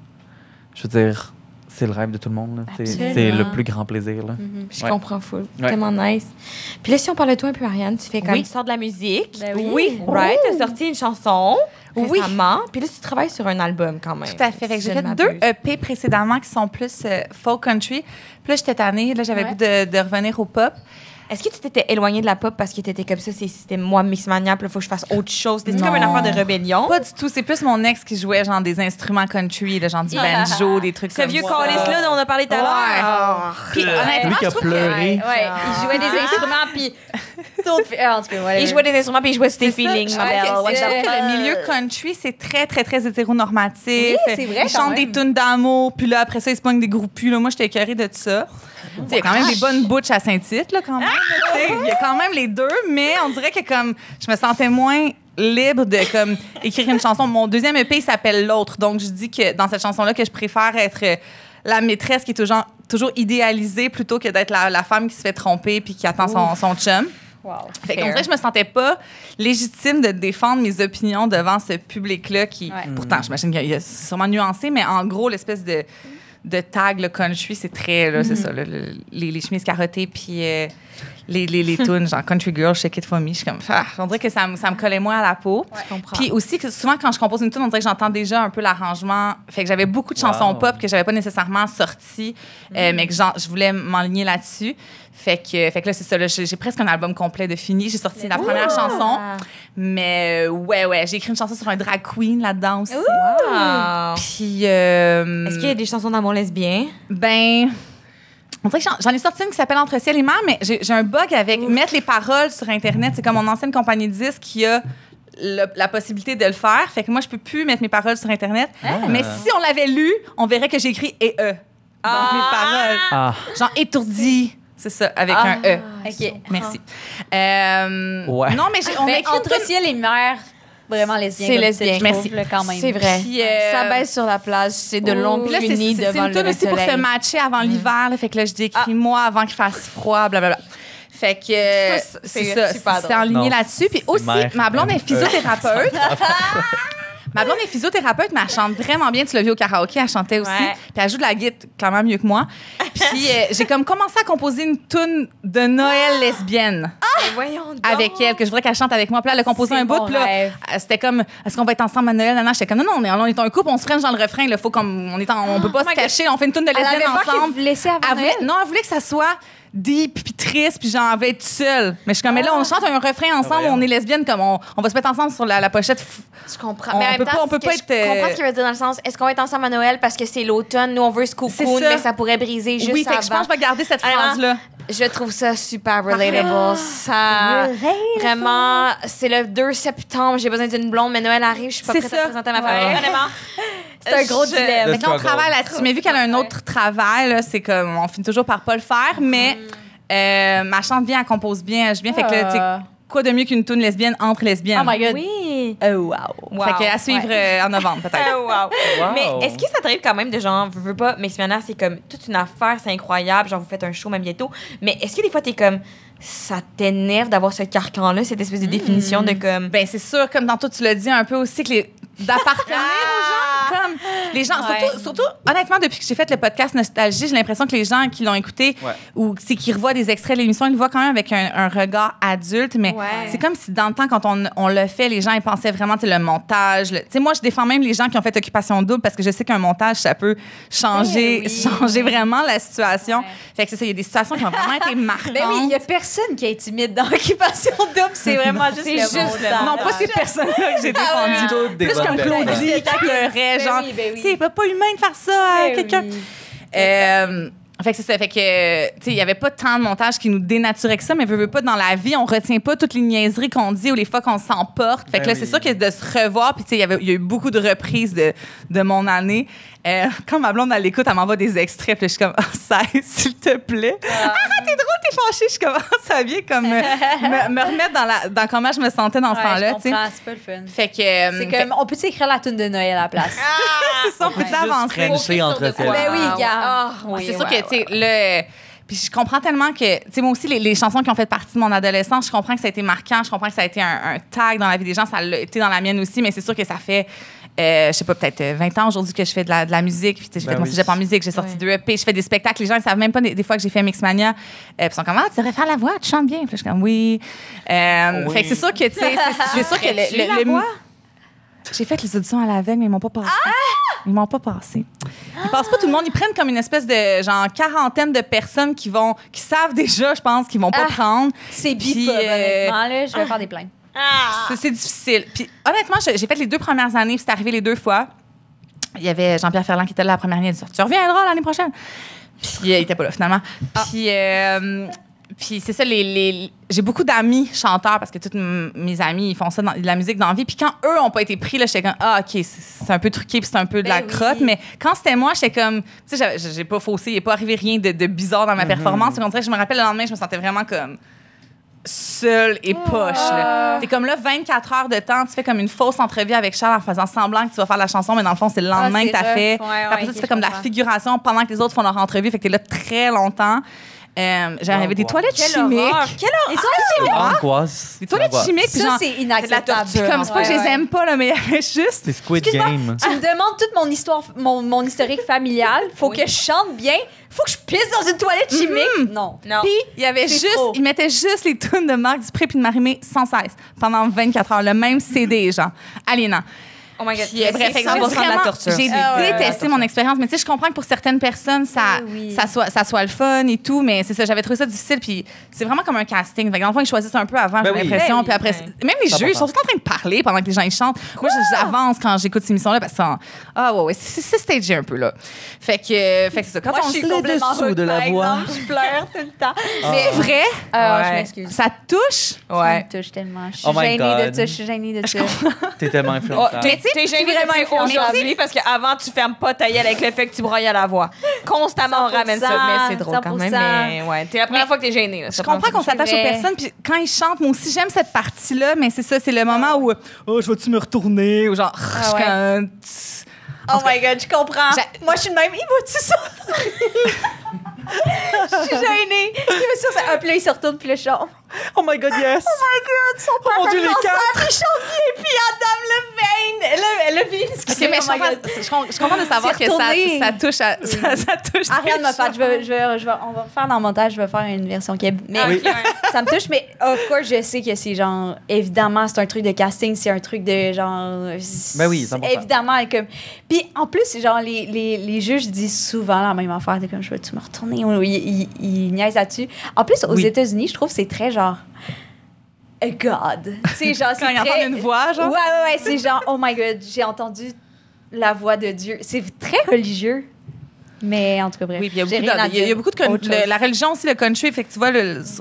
je veux dire... c'est le rêve de tout le monde. C'est le plus grand plaisir. Là. Je comprends full. Tellement nice. Puis là, si on parle de toi un peu, Ariane, tu fais comme tu sors de la musique. Ben oui. Right? Tu as sorti une chanson récemment. Puis là, tu travailles sur un album quand même. Tout à fait. J'ai fait 2 EP précédemment qui sont plus folk country. Puis là, j'étais tannée. Là, j'avais le goût de revenir au pop. Est-ce que tu t'étais éloignée de la pop parce que tu étais comme ça, c'était moi, Mixmania, puis il faut que je fasse autre chose? C'était comme une affaire de rébellion? Pas du tout. C'est plus mon ex qui jouait genre des instruments country, là, genre du banjo, des trucs comme ça. Ce vieux calice-là dont on a parlé tout à l'heure. Puis honnêtement, lui qui a pleuré. Il jouait des instruments, puis... Il jouait des instruments, puis il jouait Stay Feeling, ma belle. Le milieu country, c'est très, très, très hétéronormatif. Oui, c'est vrai, ils chantent des tunes d'amour, puis là, après ça, ils se pognent des groupus. Là. Moi, j'étais écœurée de ça. Il y a quand même des bonnes butches à Saint-Tite, là, quand même. Il y a quand même les deux, mais on dirait que comme je me sentais moins libre de comme écrire une chanson. Mon deuxième EP s'appelle L'autre, donc je dis que dans cette chanson-là que je préfère être la maîtresse qui est toujours idéalisée plutôt que d'être la femme qui se fait tromper puis qui attend son chum. Wow. Fait qu'on dirait que je me sentais pas légitime de défendre mes opinions devant ce public-là qui, pourtant, j'imagine qu'il y a sûrement nuancé, mais en gros, l'espèce de tag, le country, c'est très, là, c'est ça, les chemises carottées, puis les tunes, genre Country Girl, Shake It For Me. Je suis comme, on dirait que ça me collait moins à la peau. Puis aussi, que souvent, quand je compose une tune, on dirait que j'entends déjà un peu l'arrangement. Fait que j'avais beaucoup de chansons pop que j'avais pas nécessairement sorties, mais que je voulais m'enligner là-dessus. Fait que là, c'est ça. Là, j'ai presque un album complet de fini. J'ai sorti la première chanson. Mais ouais, j'ai écrit une chanson sur un drag queen là-dedans aussi. Puis... est-ce qu'il y a des chansons d'amour lesbien? Ben... on dirait que j'en ai sorti une qui s'appelle Entre ciel et mer, mais j'ai un bug avec mettre les paroles sur Internet. C'est comme mon ancienne compagnie de disques qui a la possibilité de le faire. Fait que moi, je peux plus mettre mes paroles sur Internet. Mais si on l'avait lu, on verrait que j'ai écrit « et e » dans mes paroles. Genre « étourdi ». C'est ça, avec un E. OK. Merci. Non, mais on a écrit Entre ciel et mer, vraiment lesbien. C'est lesbien. Merci. Quand même. C'est vrai. Puis, ça baisse sur la plage, c'est de longues là, unis devant c'est une le tune aussi pour soleil. se matcher avant l'hiver. Là, fait que là, je dis écris-moi avant qu'il fasse froid, blablabla. Fait que c'est ça. C'est enligné là-dessus. Puis aussi, ma blonde est physiothérapeute. Ma blonde est physiothérapeute, mais elle chante vraiment bien. Tu l'as vu au karaoké, elle chantait aussi. Ouais. Puis elle joue de la guitare clairement mieux que moi. Puis j'ai comme commencé à composer une toune de Noël lesbienne Mais voyons donc. avec elle, que je voudrais qu'elle chante avec moi. Puis là, elle a composé C'est un bout. mon Puis là, rêve. c'était comme, est-ce qu'on va être ensemble à Noël? Non, j'étais comme, non, on est un couple, on se freine dans le refrain. Là, faut comme, on peut pas se cacher, on fait une toune de Elle avait lesbienne peur qu'il ensemble. vous laissait avant Elle voulait, Noël. non, elle voulait que ça soit deep puis triste, puis j'en vais être toute seule. Mais je suis comme, mais là, on chante un refrain ensemble, voyons. on est lesbiennes, comme on va se mettre ensemble sur la pochette. Je comprends. On Mais en même peut temps, pas- on peut ce pas que être, Je comprends ce qu'il veut dire dans le sens, est-ce qu'on va être ensemble à Noël parce que c'est l'automne, nous on veut ce cocoon, C'est ça. mais ça pourrait briser juste Oui, fait avant. que je pense que je vais garder cette Honnêtement, phrase-là. Je trouve ça super relatable. Ça, vraiment, c'est le 2 septembre, j'ai besoin d'une blonde, mais Noël arrive, je suis pas C'est prête ça. à présenter ma Ouais. famille. Honnêtement, C'est un gros je- dilemme. Le Maintenant, on struggle. travaille là-dessus. Mais vu qu'elle a un autre travail, là, c'est comme, on finit toujours par pas le faire, mais ma chante bien, elle compose bien, elle joue bien. Fait que là, tu sais, quoi de mieux qu'une toune lesbienne entre lesbiennes? Oh my God. Oui. Oh, wow. Wow. Fait qu'à suivre en novembre, peut-être. Oh, wow. Wow. Mais est-ce que ça t'arrive quand même de genre, veux pas, Mixmania, c'est comme toute une affaire, c'est incroyable, genre vous faites un show même bientôt, mais est-ce que des fois t'es comme, ça t'énerve d'avoir ce carcan-là, cette espèce de définition de comme. Ben, c'est sûr, comme tantôt tu l'as dit un peu aussi, que d'appartenir aux gens, comme les gens, Ouais. surtout, honnêtement, depuis que j'ai fait le podcast Nostalgie, j'ai l'impression que les gens qui l'ont écouté Ouais. ou c'est qui revoient des extraits de l'émission, ils le voient quand même avec un regard adulte, mais Ouais. c'est comme si dans le temps, quand on le fait, les gens, ils pensaient vraiment, tu sais, le montage. Tu sais, moi, je défends même les gens qui ont fait Occupation Double parce que je sais qu'un montage, ça peut changer, Ben oui. changer vraiment la situation. Ouais. Fait que c'est ça, il y a des situations qui ont vraiment été marquantes. Ben oui, il y a personne qui est timide dans Occupation Double. C'est vraiment juste C'est le juste montage. le Non, pas ces personnes-là que j'ai défendues. Toutes des Plus bonnes comme personnes. Claudie qui pleurait, Ben genre, oui, ben oui. c'est pas humain de faire ça à Ben quelqu'un. oui. Fait que c'est ça. Fait que, tu sais, il y avait pas tant de montage qui nous dénaturait que ça, mais veux pas, dans la vie, on retient pas toutes les niaiseries qu'on dit ou les fois qu'on s'emporte. Fait que Ben là, oui. c'est sûr que de se revoir, puis tu sais, il y a eu beaucoup de reprises de mon année. Quand ma blonde, elle l'écoute, elle m'envoie des extraits, puis je suis comme, oh, s'il te plaît. Ah, t'es drôle, t'es fâchée. Je suis comme, oh, ça vient comme me remettre dans comment je me sentais dans ce Ouais, temps-là, je tu sais. comprends, c'est pas le fun. Fait que. C'est comme, on peut écrire la tune de Noël à la place? c'est ça, on peut Juste avancer. Frencher entre de quoi? elles. Ben oui, Ah, gars. ah, Oui, C'est sûr ouais, que, tu sais, le. Puis je comprends tellement que, tu sais, moi aussi, les chansons qui ont fait partie de mon adolescence, je comprends que ça a été marquant, je comprends que ça a été un tag dans la vie des gens, ça l'a été dans la mienne aussi, mais c'est sûr que ça fait, je sais pas, peut-être 20 ans aujourd'hui que je fais de la musique, puis tu sais, j'ai Ben fait mon oui. cégep en musique, j'ai sorti Ouais. 2 EP, je fais des spectacles, les gens, ils savent même pas des fois que j'ai fait Mixmania, puis ils sont comme, ah, tu devrais faire la voix, tu chantes bien. Puis je suis comme, oui. Oui. Fait que c'est sûr que, tu sais, c'est sûr que Ferais-tu la voix? j'ai fait les auditions à l'aveugle, mais ils m'ont pas passé. Ils m'ont pas passé. Ils passent pas tout le monde. Ils prennent comme une espèce de genre quarantaine de personnes qui savent déjà, je pense, qu'ils vont pas prendre. C'est Puis, bipop, honnêtement, là. Je vais faire des plaintes. C'est difficile. Puis honnêtement, j'ai fait les 2 premières années, puis c'est arrivé les 2 fois. Il y avait Jean-Pierre Ferland qui était là la première année. Il a dit, tu reviendras l'année prochaine. Puis il était pas là finalement. Puis c'est ça, j'ai beaucoup d'amis chanteurs parce que tous mes amis, ils font ça, de la musique dans la vie. Puis quand eux ont pas été pris, là, j'étais comme, ah, OK, c'est un peu truqué, puis c'est un peu de la Ben crotte. oui. Mais quand c'était moi, j'étais comme, tu sais, j'ai pas faussé, il est pas arrivé rien de bizarre dans ma performance. Au contraire, je me rappelle le lendemain, je me sentais vraiment comme seule et poche. là. T'es comme là, 24 heures de temps, tu fais comme une fausse entrevue avec Charles en faisant semblant que tu vas faire la chanson, mais dans le fond, c'est le lendemain c'est que t'as rough. fait. Ouais, Puis après ouais, ça, tu ok, fais comme de la je comprends. figuration pendant que les autres font leur entrevue. Fait que t'es là très longtemps. J'avais des Wow. toilettes Quelle chimiques. horreur! Quelle horreur! Angoisse. Des toilettes Angoisse. chimiques, puis Ça, genre. c'est inacceptable. torture. Comme c'est pas que je les aime pas, là, mais il y avait juste. C'est Squid Excuse-moi. Game. Tu me demandes toute mon histoire, mon historique familial. Faut que je chante bien. Faut que je pisse dans une toilette chimique. Non. Non. Puis, il y avait C'est juste, trop. ils mettaient juste les tunes de Marc Dupré puis de Marie-Mé sans cesse pendant 24 heures. Le même CD, genre, aliénant. Oh my God. Puis, bref, c'est fait que 100% de la vraiment, torture. j'ai Ah ouais, détesté mon expérience. Mais tu sais, je comprends que pour certaines personnes, Oui. ça soit le fun et tout. Mais c'est ça, j'avais trouvé ça difficile. Puis c'est vraiment comme un casting. Fait que dans le fond, ils choisissent un peu avant, Ben j'ai oui. l'impression. Ben Puis après, oui. même les 100%. juges sont tout en train de parler pendant que les gens ils chantent. Moi, j'avance quand j'écoute ces émissions-là parce que ouais, c'est stagé un peu, là. Fait que c'est ça. Quand Moi, on je suis sait complètement dessous hook, de la par voix. exemple. Je pleure tout le temps. c'est vrai, Ah, Ouais. je m'excuse. ça te touche. Ça Ouais. me touche tellement. Je suis Oh my gênée de God. ça. Je suis gênée de ça. T'es tellement Oh, influençable. t'es gênée vraiment depuis influençable. aujourd'hui parce qu'avant, tu fermes pas ta gueule avec le fait que tu broyes à la voix. Constamment, on 100%, ramène ça. Mais c'est drôle quand même. 100%. Mais ouais, t'es la première fois que t'es gênée. Là. Je comprends qu'on s'attache aux vrai. personnes, puis quand ils chantent, moi aussi, j'aime cette partie-là, mais c'est ça, c'est le moment où, oh, je vais-tu me retourner, ou genre, je suis ouais. comme, Oh my God, je comprends. Moi, je suis de même. Il va-tu ça? Je suis gênée. Il me sûr, ça. Puis là, il se retourne, puis le chant. Oh my God, yes! Oh my God, son père mon Dieu, les cancer, quatre! il chante bien, puis Adam Levine. Là, puis je suis contente de savoir C'est que retourné. ça touche à. Ça touche Ariane des m'a fait, choses. on va faire dans le montage, je vais faire une version Québec. Mais Ah, ok, ouais. ça me touche, mais of course, je sais que c'est genre, évidemment, c'est un truc de casting, c'est un truc de genre. Ben oui, 100%. Évidemment, comme. Puis en plus, c'est genre, les juges disent souvent la même affaire, de comme, je veux-tu me retourner? Ou ils niaisent là-dessus. En plus, aux Oui. États-Unis, je trouve que c'est très genre. A God. Tu sais, genre, c'est Quand ils très- entendent une voix, genre. Ouais, c'est genre, oh my God, j'ai entendu la voix de Dieu. C'est très religieux. Mais en tout cas, bref. Oui, puis il j'ai y a rien à beaucoup de, il y a dire. beaucoup de Autre chose. la religion aussi, le country, fait que tu vois,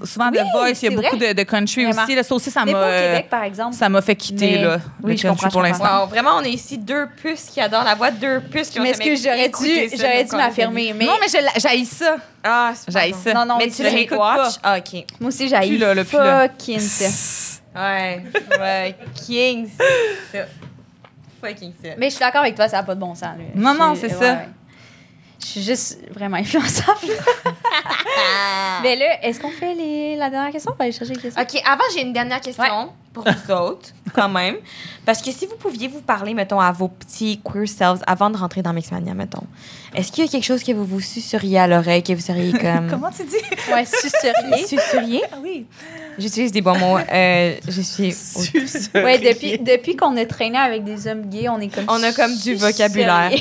souvent Oui, The Voice, il y c'est a beaucoup vrai. de country Vraiment. aussi. Là, ça aussi, ça Mais pas au m'a Québec, par exemple. ça m'a fait quitter Mais- là, oui, le je country comprends, pour je l'instant. Wow, vraiment, on est ici deux puces qui adorent la voix, deux puces qui ont Mais est-ce jamais que j'aurais écouté dû, ça, j'aurais donc dû on m'affirmer? Mais Non, mais j'haïs ça. Ah, c'est J'haïs ça. non, Mais oui, tu c'est le vrai. l'écoutes watch? Ah, OK. Moi aussi, j'ai Plus là, plus là. fucking ça. Ouais, fucking ça. Fucking ça. Mais je suis d'accord avec toi, ça n'a pas de bon sens. Là. Non, non, Je- c'est ça. Je suis juste vraiment influençable. Mais là, est-ce qu'on fait la dernière question? On va aller chercher les questions. OK, avant, j'ai une dernière question pour vous autres, quand même. Parce que si vous pouviez vous parler, mettons, à vos petits queer selves avant de rentrer dans Mixmania, mettons, est-ce qu'il y a quelque chose que vous vous susurriez à l'oreille, que vous seriez comme... Comment tu dis? Ouais, susurrier. Susurriez? Ah oui. J'utilise des bons mots. Je suis... Ouais, depuis qu'on a traîné avec des hommes gays, on est comme On a comme du vocabulaire.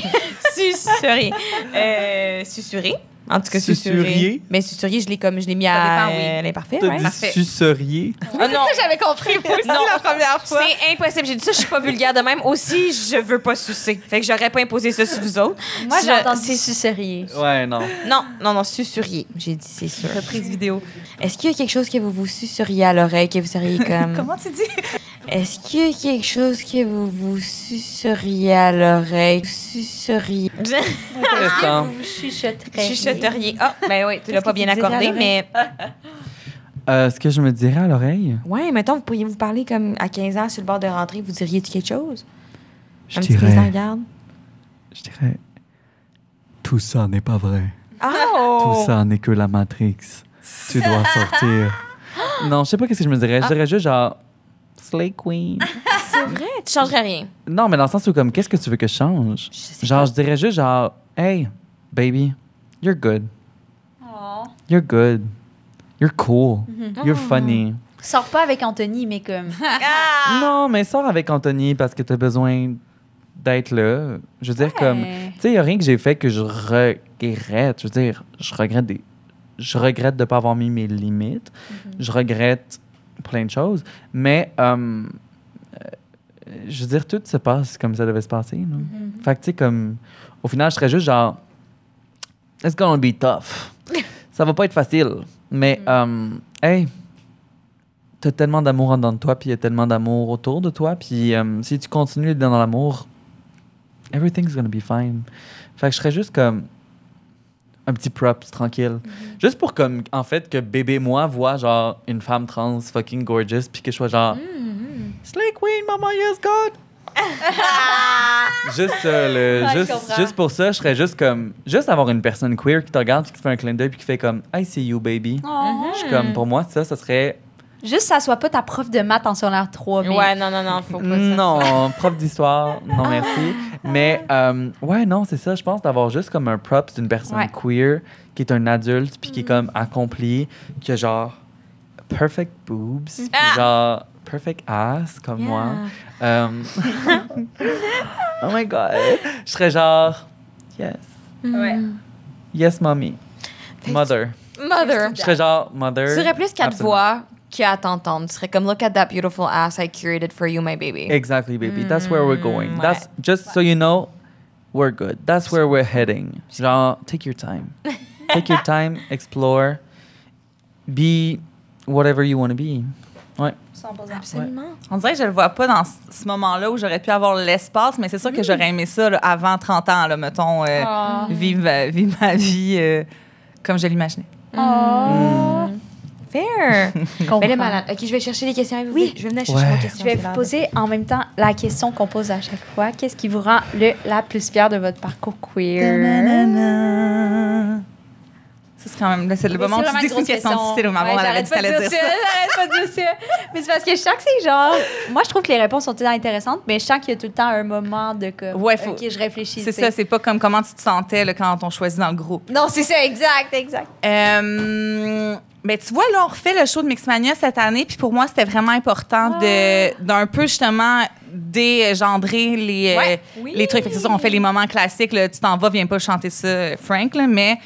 susurrier. Susurré. Susurré. En tout cas, susurré. Susurrier? Mais susurré, je l'ai mis Ça à dépend, oui. l'imparfait, T'as right? dit Parfait. sucerier. Ah non, J'avais compris. non, la première fois. c'est impossible. J'ai dit ça, je suis pas vulgaire de même. Aussi, je veux pas sucer. Fait que j'aurais pas imposé ça sur vous autres. Moi, Si j'ai je- entendu c'est- susurrier. Ouais, non. Non, susurier. J'ai dit, c'est sûr. Reprise vidéo. Est-ce qu'il y a quelque chose que vous vous susurriez à l'oreille, que vous seriez comme... Comment tu dis? Est-ce qu'il y a quelque chose que vous vous susurriez à l'oreille? Susurriez. Intéressant. Vous chuchoteriez. Chuchoteriez. Ah, ben oui, tu l'as Qu'est-ce pas que bien tu dirais à accordé, l'oreille? mais... Ce que je me dirais à l'oreille, Ouais, mettons, vous pourriez vous parler comme à 15 ans sur le bord de rentrée, vous diriez-tu quelque chose? je Un petit président dirais, garde? je dirais, tout ça n'est pas vrai. Oh! Tout ça n'est que la Matrix. Tu dois sortir. Non, je sais pas qu'est-ce que je me dirais. Je dirais juste genre, Slay Queen. C'est vrai? Tu changerais rien? Non, mais dans le sens où comme, qu'est-ce que tu veux que je change? Je sais Genre, pas. je dirais juste genre, hey, baby, you're good. Oh. You're good. You're cool. You're Oh. funny. Sors pas avec Anthony, mais comme. Ah! Non, mais sors avec Anthony parce que t'as besoin d'être là. Je veux dire, comme, tu sais, il n'y a rien que j'ai fait que je regrette. Je veux dire, je regrette de ne pas avoir mis mes limites. Je regrette plein de choses. Mais, je veux dire, tout se passe comme ça devait se passer. Là. Fait que, tu sais, comme, au final, je serais juste genre, it's gonna be tough. Ça va pas être facile. Mais, hey, t'as tellement d'amour en dedans de toi, puis il y a tellement d'amour autour de toi. Puis, si tu continues dans l'amour, everything's gonna be fine. Fait que je serais juste comme un petit props tranquille. Juste pour comme, en fait, que bébé moi voit genre une femme trans fucking gorgeous, puis que je sois genre Slay Queen, Mama, yes, God! Juste ça, là. Ouais, je juste, comprends. juste pour ça, je serais juste comme. Juste avoir une personne queer qui te regarde, puis qui te fait un clin d'œil, puis qui fait comme I see you, baby. Je suis comme, pour moi, ça serait. Juste, ça soit pas ta prof de maths en secondaire 3. Mais... Ouais, non, faut pas ça. Non, prof d'histoire, non merci. Mais ouais, non, c'est ça. Je pense d'avoir juste comme un props d'une personne Ouais. queer qui est un adulte puis qui est comme accompli, qui a genre perfect boobs, puis genre perfect ass comme moi. Oh my god, je serais genre yes, Ouais. yes mommy, mother. Mother. Je serais genre mother. Tu serais plus qu'à te Absolument. voir qu'à t'entendre. Tu serais comme, look at that beautiful ass I curated for you, my baby. Exactly, baby. That's where we're going. ouais. That's just so you know, we're good. That's where we're heading. Genre, take your time. Take your time, explore, be whatever you want to be. Ouais. 100%. Absolument. On dirait que je le vois pas dans ce moment-là où j'aurais pu avoir l'espace, mais c'est sûr que j'aurais aimé ça là, avant 30 ans, là, mettons, vivre ma vie comme je l'imaginais. Oh. Fair. Comprends. Mais là, malade. OK, je vais chercher les questions avec vous. Oui. Je vais venir chercher Ouais. vos Je questions. vais c'est vous l'heure. poser en même temps la question qu'on pose à chaque fois. Qu'est-ce qui vous rend la plus fière de votre parcours queer? c'est quand même, là, c'est le moment où tu dis que c'est une question difficile. Ma blonde, elle avait dit qu'elle allait dire ça. J'arrête pas de dire ça. Mais c'est parce que je sens que c'est genre... Moi, je trouve que les réponses sont tout le temps intéressantes, mais je sens qu'il y a tout le temps un moment de comme... Ouais, OK, je réfléchis. C'est ça, c'est pas comme comment tu te sentais là, quand on choisit dans le groupe. Non, c'est ça, exact. Ben, tu vois, là, on refait le show de Mixmania cette année, puis pour moi, c'était vraiment important d'un peu, justement, dégendrer les trucs. Fait que c'est ça, on fait les moments classiques, là, tu t'en vas, viens pas chanter ça, Frank, là, mais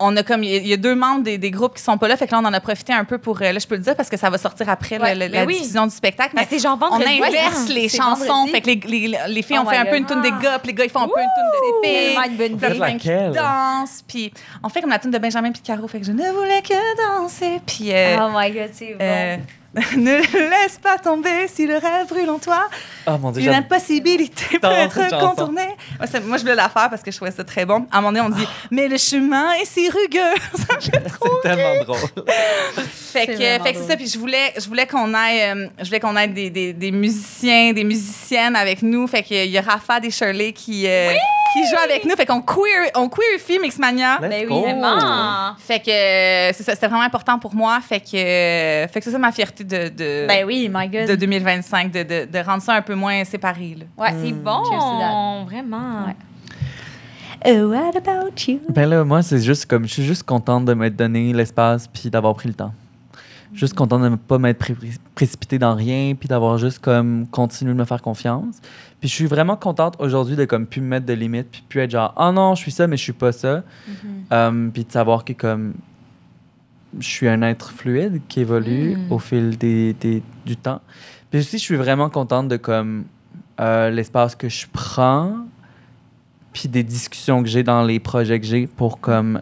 on a comme, il y a 2 membres des groupes qui sont pas là, fait que là, on en a profité un peu pour, là, je peux le dire parce que ça va sortir après la diffusion du spectacle, mais c'est genre on vendredi. inverse les chansons, vendredi. fait que les filles, on fait un peu une tune des gars, puis les gars, ils font un peu une tune des filles. Tellement une bonne Puis idée. là, qui Laquelle? danse, puis on fait comme la tune de Benjamin puis de Caro, fait que je ne voulais que danser, puis Oh my God, c'est bon. ne laisse pas tomber si le rêve brûle en toi. Oh mon Dieu, Une impossibilité peut J'adore être cette chanson. contournée. Moi, je voulais la faire parce que je trouvais ça très bon. À un moment donné, on dit mais le chemin est si rugueux. Ça me fait trop c'est tellement drôle. fait que c'est ça. Puis je voulais qu'on ait des musiciens, des musiciennes avec nous. Fait qu'il y a Rafa des Shirley qui joue avec nous. Fait qu'on queerifie Mixmania. Let's Ben go. oui, vraiment. Fait que c'est ça, c'était vraiment important pour moi. Fait que c'est ça ma fierté Ben oui, my God. de 2025, de rendre ça un peu moins séparé. Là. Ouais, C'est Cheers to that. bon, vraiment. Ouais. What about you? Ben là, moi, c'est juste comme, je suis juste contente de m'être donné l'espace puis d'avoir pris le temps. Juste contente de ne pas m'être précipitée dans rien puis d'avoir juste comme continué de me faire confiance. Puis je suis vraiment contente aujourd'hui de comme plus me mettre de limites puis plus être genre, oh non, je suis ça, mais je suis pas ça. Puis de savoir que comme je suis un être fluide qui évolue au fil du temps. Puis aussi, je suis vraiment contente de comme l'espace que je prends puis des discussions que j'ai dans les projets que j'ai pour comme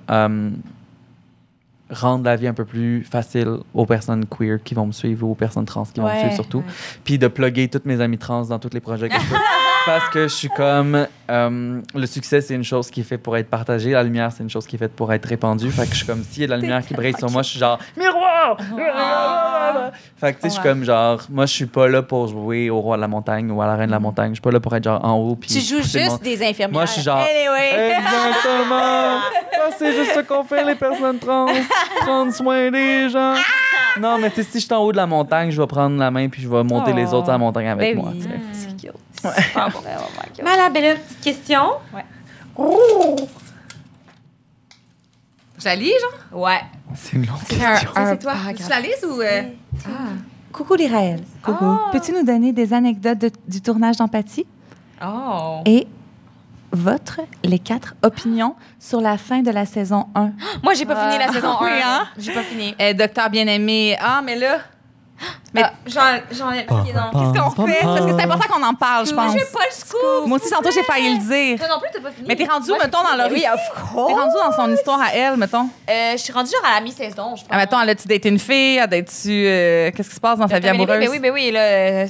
rendre la vie un peu plus facile aux personnes queer qui vont me suivre ou aux personnes trans qui vont me suivre surtout. Puis de plugger toutes mes amies trans dans tous les projets que je peux. Parce que je suis comme... le succès, c'est une chose qui est faite pour être partagée. La lumière, c'est une chose qui est faite pour être répandue. Fait que je suis comme, s'il y a de la lumière qui brille sur moi, je suis genre, miroir! Fait que tu sais, je suis comme genre, moi, je suis pas là pour jouer au roi de la montagne ou à la reine de la montagne. Je suis pas là pour être genre en haut. Puis Tu joues pousser le juste monde. des infirmières. Moi, je suis genre, Anyway. exactement! Ah, c'est juste ce qu'on fait, les personnes trans. Prendre soin des gens. Non, mais tu sais, si je suis en haut de la montagne, je vais prendre la main puis je vais monter les autres à la montagne avec Ben moi. oui. tu sais. C'est cute. Super bon. Oh my God. Malabella, petite question. Je la lis, genre? Ouais. C'est une longue C'est question. C'est toi. Tu la lises ou... Coucou Liraël. Coucou. Peux-tu nous donner des anecdotes du tournage d'Empathie Oh. et les 4 opinions sur la fin de la saison 1? Moi, j'ai pas fini la saison 1. oui, hein? J'ai pas fini. Docteur Bien-Aimé. Ah, mais là... Mais J'en ai. Ok, non. qu'est-ce qu'on fait? Parce que c'est important qu'on en parle, je pense. J'ai pas le scoop. Moi aussi, tantôt, j'ai failli le dire. Toi non plus, t'as pas fini. Mais t'es rendu, mettons, dans leur... Oui, of T'es course. rendu dans son histoire à elle, mettons. Je suis rendue genre à la mi-saison, je pense. Ah, mettons, elle a-tu daté une fille? As-tu... Qu'est-ce qui se passe dans sa vie amoureuse? Ben oui. Là,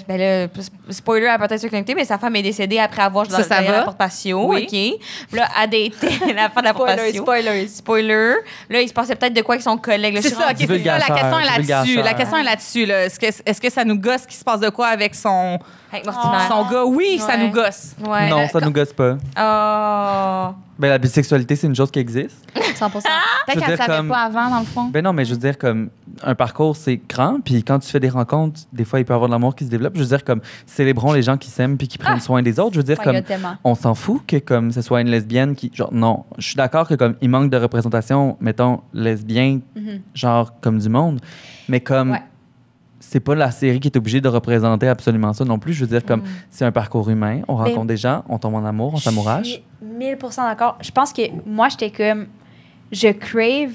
spoiler à peut-être se connecter, mais sa femme est décédée après avoir Ça va? la porte patio. Oui. OK. Puis là, à dater la fin de la porte patio. Spoiler. Là, il se passait peut-être de quoi avec son collègue. Là, C'est je suis ça, rendue- OK, c'est ça. La question est là-dessus. Divulgateur. La question est là-dessus. Là. Est-ce que ça nous gosse qu'il se passe de quoi avec son gars? Oui, ça Ouais. nous gosse. Ouais. Non, ça nous gosse pas. Oh. Ben, la bisexualité, c'est une chose qui existe. 100%. Peut-être Je veux qu'elle ne dire, savait comme- pas avant, dans le fond. Ben non, mais je veux dire, comme, un parcours, c'est grand, puis quand tu fais des rencontres, des fois, il peut y avoir de l'amour qui se développe. Je veux dire, comme, célébrons les gens qui s'aiment puis qui prennent soin des autres. Je veux dire, Oh my comme, God, tellement. on s'en fout que, comme, ce soit une lesbienne qui, genre, non. Je suis d'accord que, comme, il manque de représentation, mettons, lesbien, genre, comme du monde, mais comme... Ouais. C'est pas la série qui est obligée de représenter absolument ça non plus. Je veux dire, comme, c'est un parcours humain. On rencontre des gens, on tombe en amour, on Je s'amourage. suis 1000% d'accord. Je pense que moi, j'étais comme... Je crave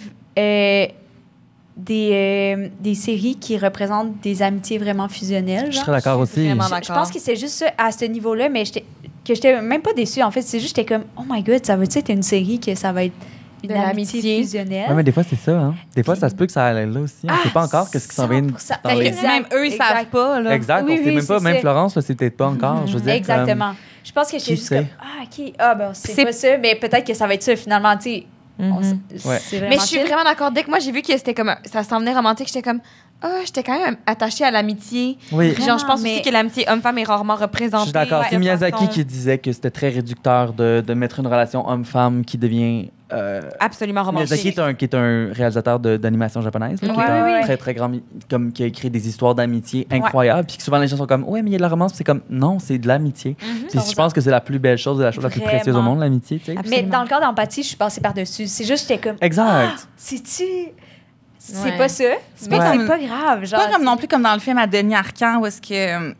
des séries qui représentent des amitiés vraiment fusionnelles. Je genre. serais d'accord aussi. Vraiment Je d'accord. pense que c'est juste ça, à ce niveau-là, mais j'étais même pas déçue. En fait, c'est juste, j'étais comme, oh my God, ça veut-tu être une série que ça va être une De amitié l'amitié. fusionnelle? Ouais, mais des fois, c'est ça. Hein. Des fois, ça se peut que ça aille là aussi. On sait pas encore qu'est-ce qui s'en vient 100%. dans Fait les... que même eux, ils Exact. savent pas. Là. Exact. Oui, on sait oui, même pas. c'est Même ça. Florence, là, c'est peut-être pas encore. Je veux dire, Exactement. Je pense que j'étais Qui juste sait? comme, ah, OK, ah, ben, C'est- c'est pas ça, mais peut-être que ça va être ça, finalement, tu sais. Ouais. C'est vraiment Mais je suis chill. vraiment d'accord. Dès que moi, j'ai vu que c'était comme... Ça s'en venait romantique, j'étais comme... j'étais quand même attachée à l'amitié. Oui. Genre, je pense mais- aussi que l'amitié homme-femme est rarement représentée. Je suis d'accord. de C'est Miyazaki façon- qui disait que c'était très réducteur de mettre une relation homme-femme qui devient Absolument romantique. Miyazaki qui est un réalisateur d'animation japonaise, là, qui est un très, très grand, comme, qui a écrit des histoires d'amitié incroyables, puis que souvent les gens sont comme, ouais, mais il y a de la romance, puis c'est comme, non, c'est de l'amitié. Puis je pense que c'est la plus belle chose, la chose la plus précieuse au monde, l'amitié, tu sais. Mais dans le cas d'empathie, je suis passée par-dessus. C'est juste, j'étais comme. Exact. C'est-tu. C'est Ouais. pas ça. C'est pas grave. Genre, C'est pas comme non plus comme dans le film à Denis Arcand où est-ce que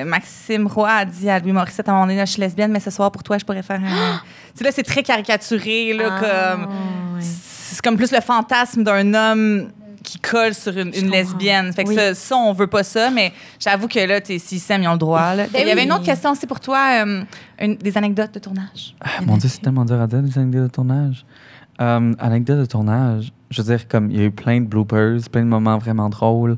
Maxime Roy a dit à Louis Morissette à un moment donné, là, je suis lesbienne, mais ce soir pour toi, je pourrais faire un. Tu sais, là, c'est très caricaturé, là, comme. C'est comme plus le fantasme d'un homme qui colle sur une lesbienne. Fait que ça, on veut pas ça, mais j'avoue que là, s'ils s'aiment, ils ont le droit. Là. Il y avait une autre question aussi pour toi, des anecdotes de tournage. Mon Dieu, c'est tellement dur à dire, des anecdotes de tournage. Anecdotes de tournage, je veux dire, comme il y a eu plein de bloopers, plein de moments vraiment drôles,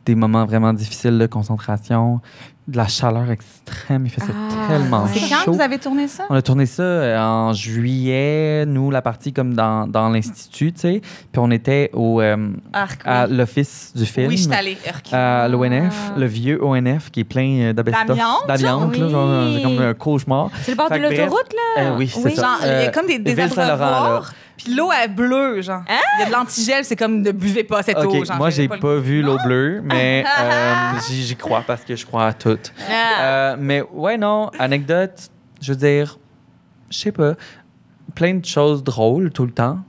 des moments vraiment difficiles de concentration, de la chaleur extrême, il faisait tellement C'est chaud. quand vous avez tourné ça? On a tourné ça en juillet, nous, la partie comme dans l'Institut, tu sais, puis on était à l'office du film. Oui, je suis allée. À l'ONF, le vieux ONF qui est plein d'asbestos. D'amiante, là, genre, c'est comme un cauchemar. C'est le bord de Fait que bref, l'autoroute, là? oui, c'est ça. Genre, il y a comme des abreuvoirs, puis l'eau est bleue, genre. Il y a de l'antigel, c'est comme ne buvez pas cette eau. Genre, moi, j'ai le pas vu l'eau bleue, mais j'y crois parce que je crois à tout. Mais ouais, non, anecdote, je veux dire, je sais pas, plein de choses drôles tout le temps.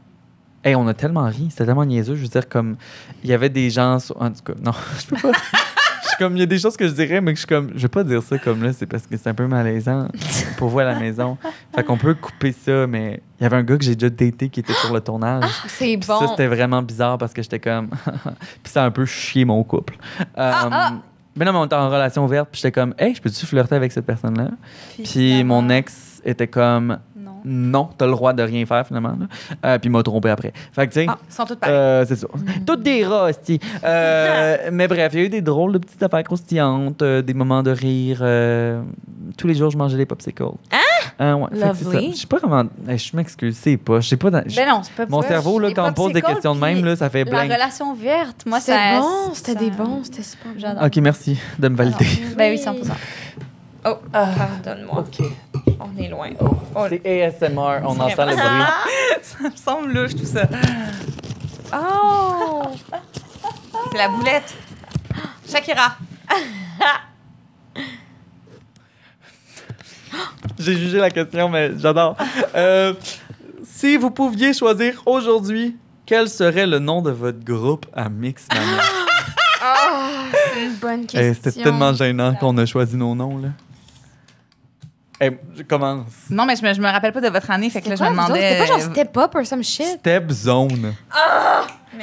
Hey, on a tellement ri, c'était tellement niaiseux. Je veux dire, comme, il y avait des gens... En tout cas, non, je peux pas... Comme il y a des choses que je dirais, mais que je suis comme, je vais pas dire ça comme là, c'est parce que c'est un peu malaisant pour vous à la maison. Fait qu'on peut couper ça, mais il y avait un gars que j'ai déjà daté qui était sur le tournage. C'est Puis bon. ça, c'était vraiment bizarre parce que j'étais comme, puis ça a un peu chié mon couple. Mais non, mais on était en relation ouverte, puis j'étais comme, hey, je peux-tu flirter avec cette personne-là? Puis mon ex était comme, non, t'as le droit de rien faire finalement. Puis il m'a trompé après. Fait que, tu sais. Ils sont toutes pareilles. C'est ça. Toutes des rats, hostie. Mais bref, il y a eu des drôles de petites affaires croustillantes, des moments de rire. Tous les jours, je mangeais des popsicles. Ouais, fait que c'est ça. Lovely. Je sais pas comment. Je m'excuse, c'est pas. Je sais pas. Ben non, c'est pas Mon cerveau, là, quand on me pose des questions de même, là, ça fait La blank. relation verte, moi, C'était ça. bon, c'était des bons, c'était super bon. J'adore. Ok, merci de me valider. Ben oui, 100%. Oh, pardonne-moi. On est loin. C'est ASMR, on entend le bruit. Ça me semble louche, tout ça. Oh! C'est la boulette. Shakira. J'ai jugé la question, mais j'adore. Si vous pouviez choisir aujourd'hui, quel serait le nom de votre groupe à Mixmania? C'est une bonne question. C'était tellement gênant qu'on a choisi nos noms, là. Je commence. Non, mais je me rappelle pas de votre année, fait que là, je me demandais. C'était pas genre Step Up or some shit? Step Zone.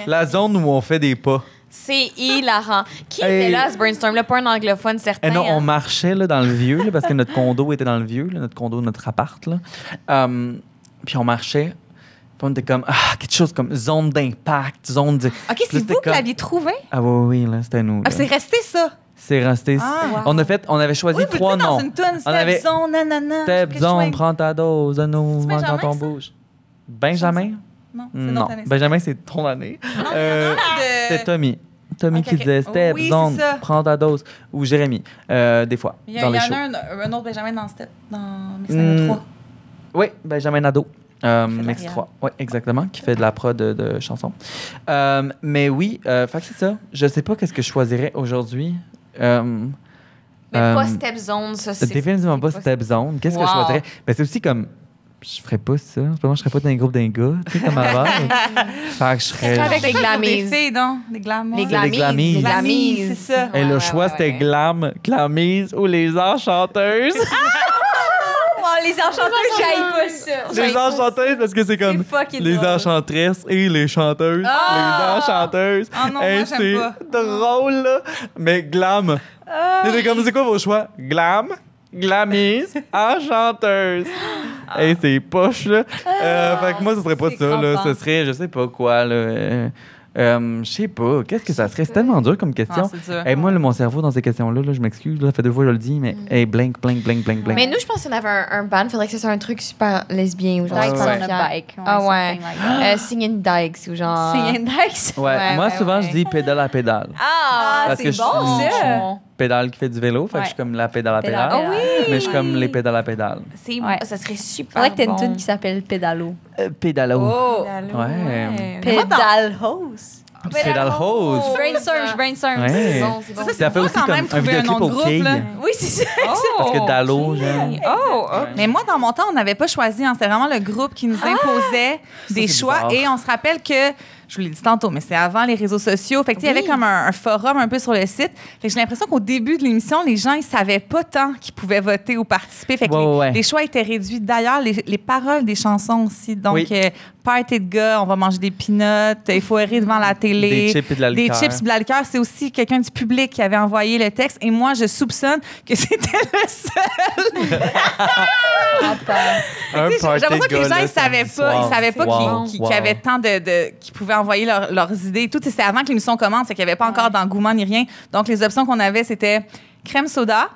La zone où on fait des pas. C'est hilarant. Qui était là à ce brainstorm-là? Pas un anglophone certain. Et non, on hein? marchait là, dans le vieux, là, parce que notre condo était dans le vieux, là, notre appart. Là. Puis on marchait. Puis on était comme, quelque chose comme zone d'impact, zone de... OK, c'est vous qui l'aviez trouvé? Ah oui, là, c'était nous. Ah, Là. c'est resté ça. C'est resté. Ah. On avait choisi Oui, vous le 3 dites dans noms. une toune, On avait Step Zone, nanana. Step quelque Zone, chose. prends ta dose, un mouvement Benjamin, quand on ça? bouge. Benjamin? Non, c'est Non. notre année. Benjamin, c'est ton année. C'était Tommy. Tommy Ok, qui ok. disait Step Oui, Zone, c'est ça. prends ta dose. Ou Jérémy, des fois, Il y dans en les a shows. un autre Benjamin dans Mixmania 3. Oui, Benjamin Nadeau. Mix L'Ariane. 3. Oui, exactement, qui fait de la prod de chansons. Mais oui, fait que c'est ça. Je sais pas qu'est-ce que je choisirais aujourd'hui. Mais pas Step Zone, ça, c'est... Définitivement pas Step Zone. Qu'est-ce que je choisirais? Ben, c'est aussi comme... Je ferais pas ça. Moi, je serais pas dans un groupe d'un gars, tu sais, comme avant. Fait que je serais... Avec les Des glamis. filles, non? Des glamours. Les des glamis. glamis. Les Glamis, glamis. c'est ça. Et le choix, c'était glam, glamise ou les enchanteuses. Les enchanteurs, j'aille pas ça. Les enchanteuses, parce que c'est comme C'est fucking les drôle. enchantresses et les chanteuses. Les enchanteuses. Ah non, Hey, moi, c'est j'aime pas. drôle, là. Mais glam. C'est comme, c'est quoi vos choix? Glam, glamise, enchanteuse. Hey, c'est poche, là. Fait que moi, ce serait pas c'est ça, là. crampant. Ce serait, je sais pas quoi, là. Je sais pas. Qu'est-ce que ça serait? C'est tellement dur comme question. Ah, c'est dur. Hey, moi, là, mon cerveau, dans ces questions-là, là, je m'excuse, là, ça fait 2 fois que je le dis, mais hey, blank. Mais nous, je pense qu'on avait un band. Faudrait que ce soit un truc super lesbien ou genre Dykes super on a fier. bike. Ah ouais. something like that. Singing Dykes ou genre... Singing Dykes. Ouais, Ouais, moi, ouais, souvent, ouais. je dis pédale à pédale. Ah, Parce c'est que je bon, suis- ça. pédale qui fait du vélo. Fait que Ouais. je suis comme la pédale à Pédale. pédale. Ah oui! Mais je suis comme les pédales à pédale. Ouais. Ça serait super Faudrait que t'aies une bon. tune qui s'appelle Pédalo. Pédalo. Oh! Ouais. Pédale hose. Pédale hose. Je brainstorm. Ouais. C'est bon, c'est bon. Ça, Ça fait faut aussi quand comme même un trouver un vidéoclip nom au de groupe, quai. là. Oui, c'est ça. Parce que Dalo, genre. Oh, Mais moi, dans mon temps, on n'avait pas choisi. Hein. C'était vraiment le groupe qui nous imposait des c'est choix. bizarre. Et on se rappelle que, je vous l'ai dit tantôt, mais c'est avant les réseaux sociaux. Fait que, tu sais, il y avait comme un forum un peu sur le site. Fait que j'ai l'impression qu'au début de l'émission, les gens, ils savaient pas tant qu'ils pouvaient voter ou participer. Fait que Ouais. les choix étaient réduits. D'ailleurs, les paroles des chansons aussi. Donc, Oui. party de gars, on va manger des peanuts, il faut errer devant la télé. Des chips et de la Des liqueur. chips et de la liqueur. C'est aussi quelqu'un du public qui avait envoyé le texte. Et moi, je soupçonne que c'était le seul. Un J'ai party l'impression que les de gens, gars, ils savaient samedi pas, soir. Wow. qu'ils avaient tant qu'ils pouvaient envoyer leurs idées et tout. C'était avant que l'émission commence, c'est qu'il n'y avait pas encore d'engouement ni rien. Donc, les options qu'on avait, c'était crème soda,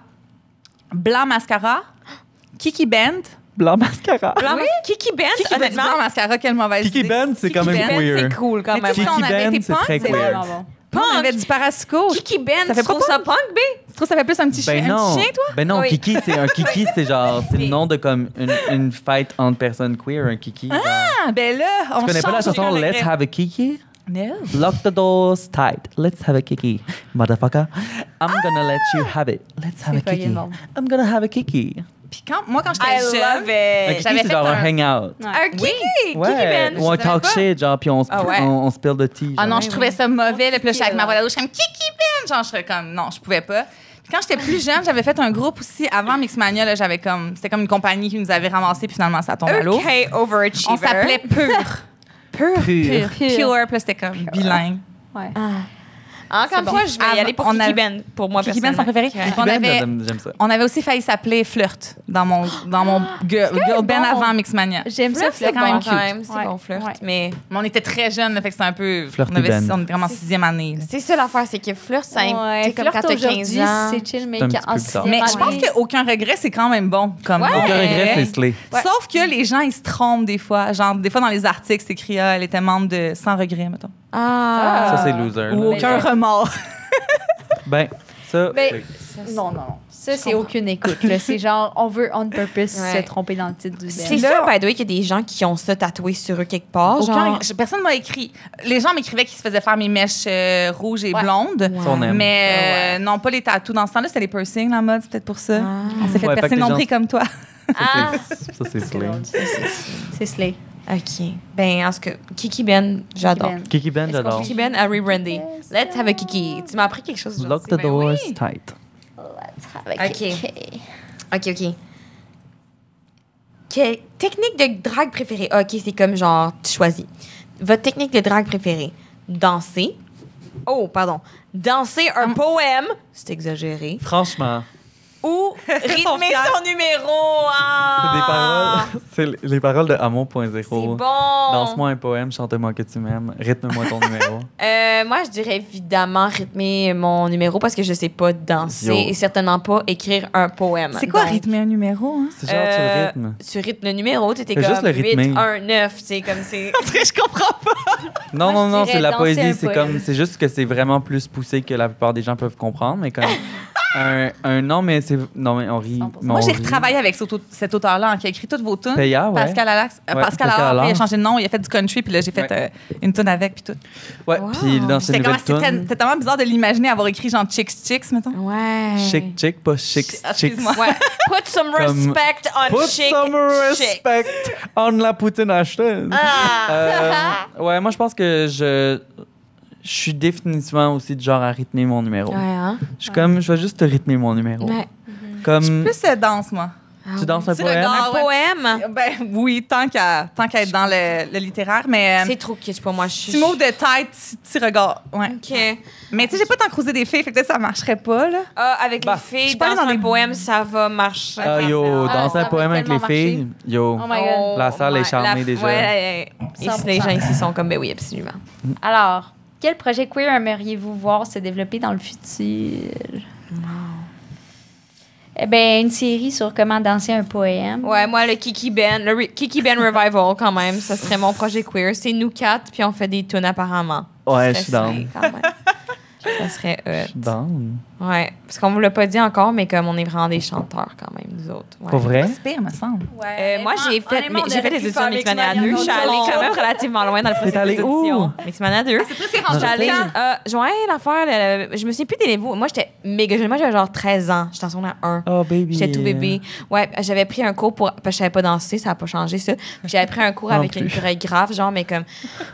blanc mascara, Kiki Band. Blanc mascara. Kiki Band, Kiki Band, honnêtement. blanc mascara, quelle mauvaise Kiki idée. Band, c'est quand même Band, queer. C'est cool quand Mais même. tu sais, Kiki on avait Band, été c'est punk, très c'est queer. Vraiment bon. On avait du Parasco. Kiki Band, Ça tu fait pas trouves ça punk, B? Tu trouves que ça fait plus un petit chien, Ben non. un petit chien, toi? Ben non, Oui. Kiki, c'est un Kiki, c'est genre, c'est le nom de comme une fête entre personnes queer, un Kiki. genre. Ah, ben là, on Tu connais pas la change chanson les Let's regrets. Have a Kiki? No. Lock the doors tight. Let's have a Kiki. Motherfucker. I'm gonna let you have it. Let's have a fucking Kiki. bon. I'm gonna have a Kiki. Puis moi, quand I j'étais love jeune, Un it. Kiki, J'avais c'est fait genre un un- hangout. Un Kiki. Kiki Ouais. Band. Ou un je talk savais shit, genre, puis on, Ah ouais. on spill the tea. ah genre. non, je trouvais ça mauvais. Là, puis là, j'étais avec ma Kiki, voix d'ado, je suis comme Kiki Band. Genre, je serais comme, non, je pouvais pas. Puis quand j'étais plus jeune, j'avais fait un groupe aussi avant Mixmania. Là, c'était comme une compagnie qui nous avait ramassé, puis finalement, ça tombe à l'eau. OK, overachiever. On s'appelait Pur. Pur. Pure. Puis là, c'était comme bilingue. Ouais. Encore une fois, je vais y aller pour On Kiki avait- Band, pour moi, Kiki Band, son personnellement. préféré. Ouais. On avait, J'aime ça. on avait aussi failli s'appeler Flirt dans mon girl band bon. avant Mixmania. J'aime ça, C'était quand même cute. C'est Ouais. bon, flirt. Ouais. Mais Mais on était très jeunes, là, fait que c'était un peu. Flirty On était band. vraiment en 6e année. là. c'est ça l'affaire, c'est que flirt, ça Ouais, c'est comme quand flirt t'as 15 aujourd'hui, ans. c'est chill, mais C'est un petit en peu bizarre. Mais je sixième pense année- qu'aucun regret, c'est quand même bon. Comme Aucun regret, c'est slay. Ouais. Sauf que les gens, ils se trompent des fois. Genre, des fois, dans les articles, c'est écrit, elle était membre de Sans regret, mettons. Ah. Ça, c'est loser. là. Ou aucun remords. Ben, ça. Ben, c'est- non. Ça, c'est aucune écoute. là. C'est genre, on veut on purpose Ouais. se tromper dans le titre du C'est band. sûr, by the way, qu'il y a des gens qui ont ça tatoué sur eux quelque part. Genre... Personne m'a écrit. Les gens m'écrivaient qu'ils se faisaient faire mes mèches rouges et Ouais. blondes. Ouais. Ça, on aime. Mais non, pas les tatous. Dans ce temps-là, c'était les piercings, la mode, c'est peut-être pour ça. On s'est fait Ouais, fait percer que le les nombril gens- comme toi. Ah. Ça, c'est slay. C'est slay. OK. Ben, en ce cas, Kiki Ben, j'adore. Ben. Kiki Ben, Est-ce j'adore. Kiki Ben a rebrandé. Let's have a Kiki. Tu m'as appris quelque chose Lock aujourd'hui. the Ben doors oui. tight. OK. Technique de drague préférée. OK, c'est comme genre, tu choisis. Votre technique de drague préférée. Danser. Oh, pardon. Danser un poème. C'est exagéré. Franchement, Ou rythmer son numéro. c'est des Ah! paroles. C'est les paroles de Amour.0. C'est bon. Danse-moi un poème, chante-moi que tu m'aimes, rythme-moi ton numéro. Moi, je dirais évidemment rythmer mon numéro parce que je sais pas danser Yo. et certainement pas écrire un poème. C'est quoi Donc, rythmer un numéro? Hein? C'est genre, tu le rythmes. Tu rythmes le numéro, tu étais Fais comme juste le 8, rythmer. 1, 9, tu sais, comme c'est... Je comprends pas. Non, Moi, non, je non, dirais c'est la danser un poésie. C'est poème. comme, c'est juste que c'est vraiment plus poussé que la plupart des gens peuvent comprendre, mais comme non, mais c'est, non, mais on rit. 100%. mais Moi, on j'ai rit. retravaillé avec cet auteur-là qui a écrit toutes vos tunes. Paya, ouais. Pascal Alax. Ouais, Pascal Pascal Allard, il a Allard. changé de nom, il a fait du country, puis là, j'ai fait Ouais. une tune avec, puis tout. Ouais, Wow. puis dans cette C'était nouvelle tune, c'était tellement bizarre de l'imaginer avoir écrit genre Chicks, mettons. Ouais. chic, chic, pas chic, Ah, chic. excuse-moi. Ouais. Put some Comme- respect on Put chic. some chic. respect on la poutine Ashton. Ah. Ouais, moi, je pense que je suis définitivement aussi du genre à rythmer mon numéro. Ouais, hein? Je suis comme, je vais juste te rythmer mon numéro. Ouais. Comme, Plus danse, moi. tu danses un Tu poème. regardes. Un poème? Ben oui, tant qu'à être dans le littéraire, mais C'est trop kitsch pour moi. Je suis... petit mot de tête, petit regard. Ouais. OK. Mais tu sais, j'ai pas tant croisé des filles, fait que peut-être ça marcherait pas, là. Ah, avec Bah, les filles, je parlais dans dans un des- poème, ça va marcher. Ah, yo, Ah, danser ça un va poème avec les tellement filles. Yo. Oh my God. La salle est charmée la- déjà. Ouais, et 100%. les gens ici sont comme, ben oui, absolument. Alors, quel projet queer aimeriez-vous voir se développer dans le futur? Eh bien, une série sur comment danser un poème. Ouais, moi, le Kiki Ben, Kiki Ben Revival, quand même, ça serait mon projet queer. C'est nous quatre, puis on fait des tunes apparemment. Ouais, Ça je suis serait down. quand même. Ça serait Je suis down. Ouais. Parce qu'on vous l'a pas dit encore, mais comme on est vraiment des chanteurs quand même, nous autres. Ouais. Pour vrai? C'est pire, me semble. Moi, j'ai fait les auditions de Mixmania 2. Je suis allée quand même relativement loin dans le processus allée où? d'audition. Mixmania 2. C'est presque Je rendu suis allée, quand? l'affaire, je me souviens plus des niveaux. Moi, j'étais méga jeune. Moi, j'avais genre 13 ans. J'étais en secondaire 1. Oh, baby. J'étais tout bébé. Ouais, j'avais pris un cours parce que je savais pas danser, ça a pas changé ça. J'avais pris un cours Non avec plus. une chorégraphe, genre, mais comme,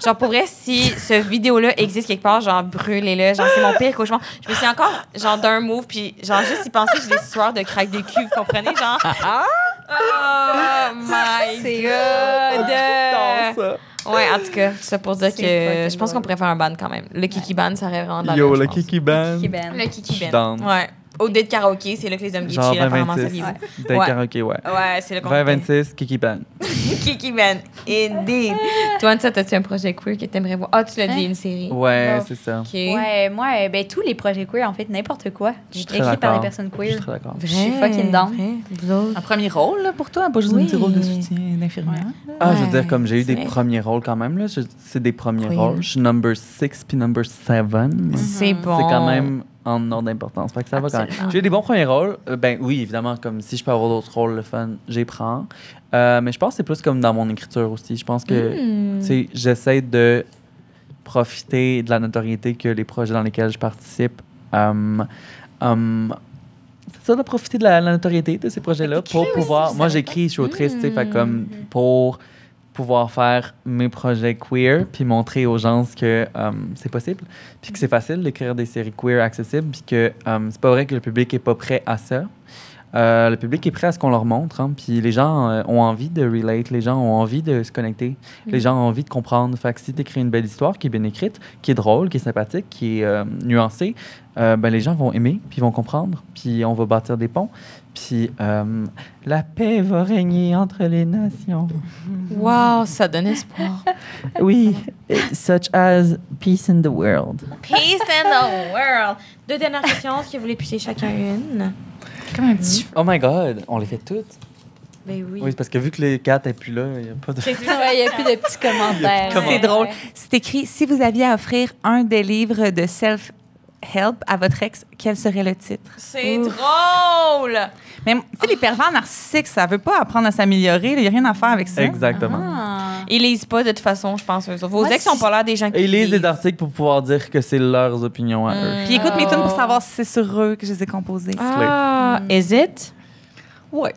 genre, pour vrai, si ce vidéo-là existe quelque part, genre, brûlez-le. Genre, c'est mon pire cauchemar. Je me suis encore, genre, d'un move, puis genre, juste y penser, j'ai des sueurs de craque de cul, vous comprenez? Genre, oh my God! Ouais, en tout cas, ça pour dire que je pense qu'on pourrait faire un band quand même. Le Kiki Band, ça aurait vraiment Yo, d'allure, le je pense. Kiki Band. Kiki Band. Le Kiki Je suis Band. down. Ouais. Au dé de karaoké, c'est là que les hommes gays Genre chillent, apparemment, 2026. saviez-vous. D'un Ouais. karaoké, ouais. Ouais, c'est le 2026, Kiki Band. Kiki Band. Indeed. Toi, Anissa, t'as-tu un projet queer que t'aimerais voir? Ah, tu l'as dit, une série. Ouais, Bon. c'est ça. OK. Ouais, moi, ben, tous les projets queer, en fait, n'importe quoi. Je suis très Écrit par des d'accord. personnes Je suis queer. très d'accord. Vrai? Je suis fucking down. Vrai? Vous autres? Un premier rôle là, pour toi, pas juste un petit rôle de soutien d'infirmière. Ah, je veux Ouais, dire, comme j'ai eu c'est des vrai. premiers rôles quand même, là. C'est des premiers Queen. rôles. Je suis number 6 puis number 7. C'est bon. C'est quand même en ordre d'importance. Fait que ça va quand Absolument. même. J'ai eu des bons premiers rôles. Ben oui, évidemment, comme si je peux avoir d'autres rôles, le fun, j'y prends. Mais je pense que c'est plus comme dans mon écriture aussi. Je pense que, tu sais, j'essaie de profiter de la notoriété que les projets dans lesquels je participe. C'est ça, de profiter de la notoriété de ces projets-là pour pouvoir. Moi, j'écris, je suis autrice, tu sais, fait comme pour pouvoir faire mes projets queer puis montrer aux gens que c'est possible puis que c'est facile d'écrire des séries queer accessibles puis que c'est pas vrai que le public est pas prêt à ça. Le public est prêt à ce qu'on leur montre, hein, puis les gens ont envie de relate, les gens ont envie de se connecter, les gens ont envie de comprendre. Fait que si tu écris une belle histoire qui est bien écrite, qui est drôle, qui est sympathique, qui est nuancée, ben, les gens vont aimer, puis vont comprendre, puis on va bâtir des ponts, puis la paix va régner entre les nations. Wow, ça donne espoir. Oui, such as peace in the world. Peace in the world. 2 dernières questions. Est-ce que vous voulez picher chacun une? Comme un petit Oh my God, on les fait toutes. Ben oui. Oui, c'est parce que vu que les 4 n'est plus là, il n'y a pas de... Ouais, il n'y a plus de petits commentaires. C'est drôle. C'est écrit, si vous aviez à offrir un des livres de self-help à votre ex, quel serait le titre? C'est drôle! Mais tu sais, les pervers narcissiques, ça veut pas apprendre à s'améliorer. Il n'y a rien à faire avec ça. Exactement. Ah. Ils lisent pas de toute façon, je pense. Eux autres. Vos Moi, ex sont pas là des gens qui Et ils lisent des articles pour pouvoir dire que c'est leurs opinions à eux. Puis écoute mes tunes pour savoir si c'est sur eux que je les ai composées. Ah, is it? Ouais.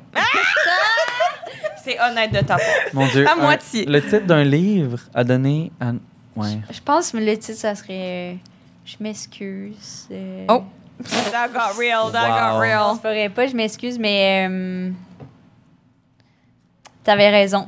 C'est honnête de ta part. Mon Dieu. À moitié. Le titre d'un livre a donné à... Ouais. Je pense que le titre, ça serait Je m'excuse. Oh. That got real, that got Wow. real. Je ferais pas, je m'excuse, mais. T'avais raison.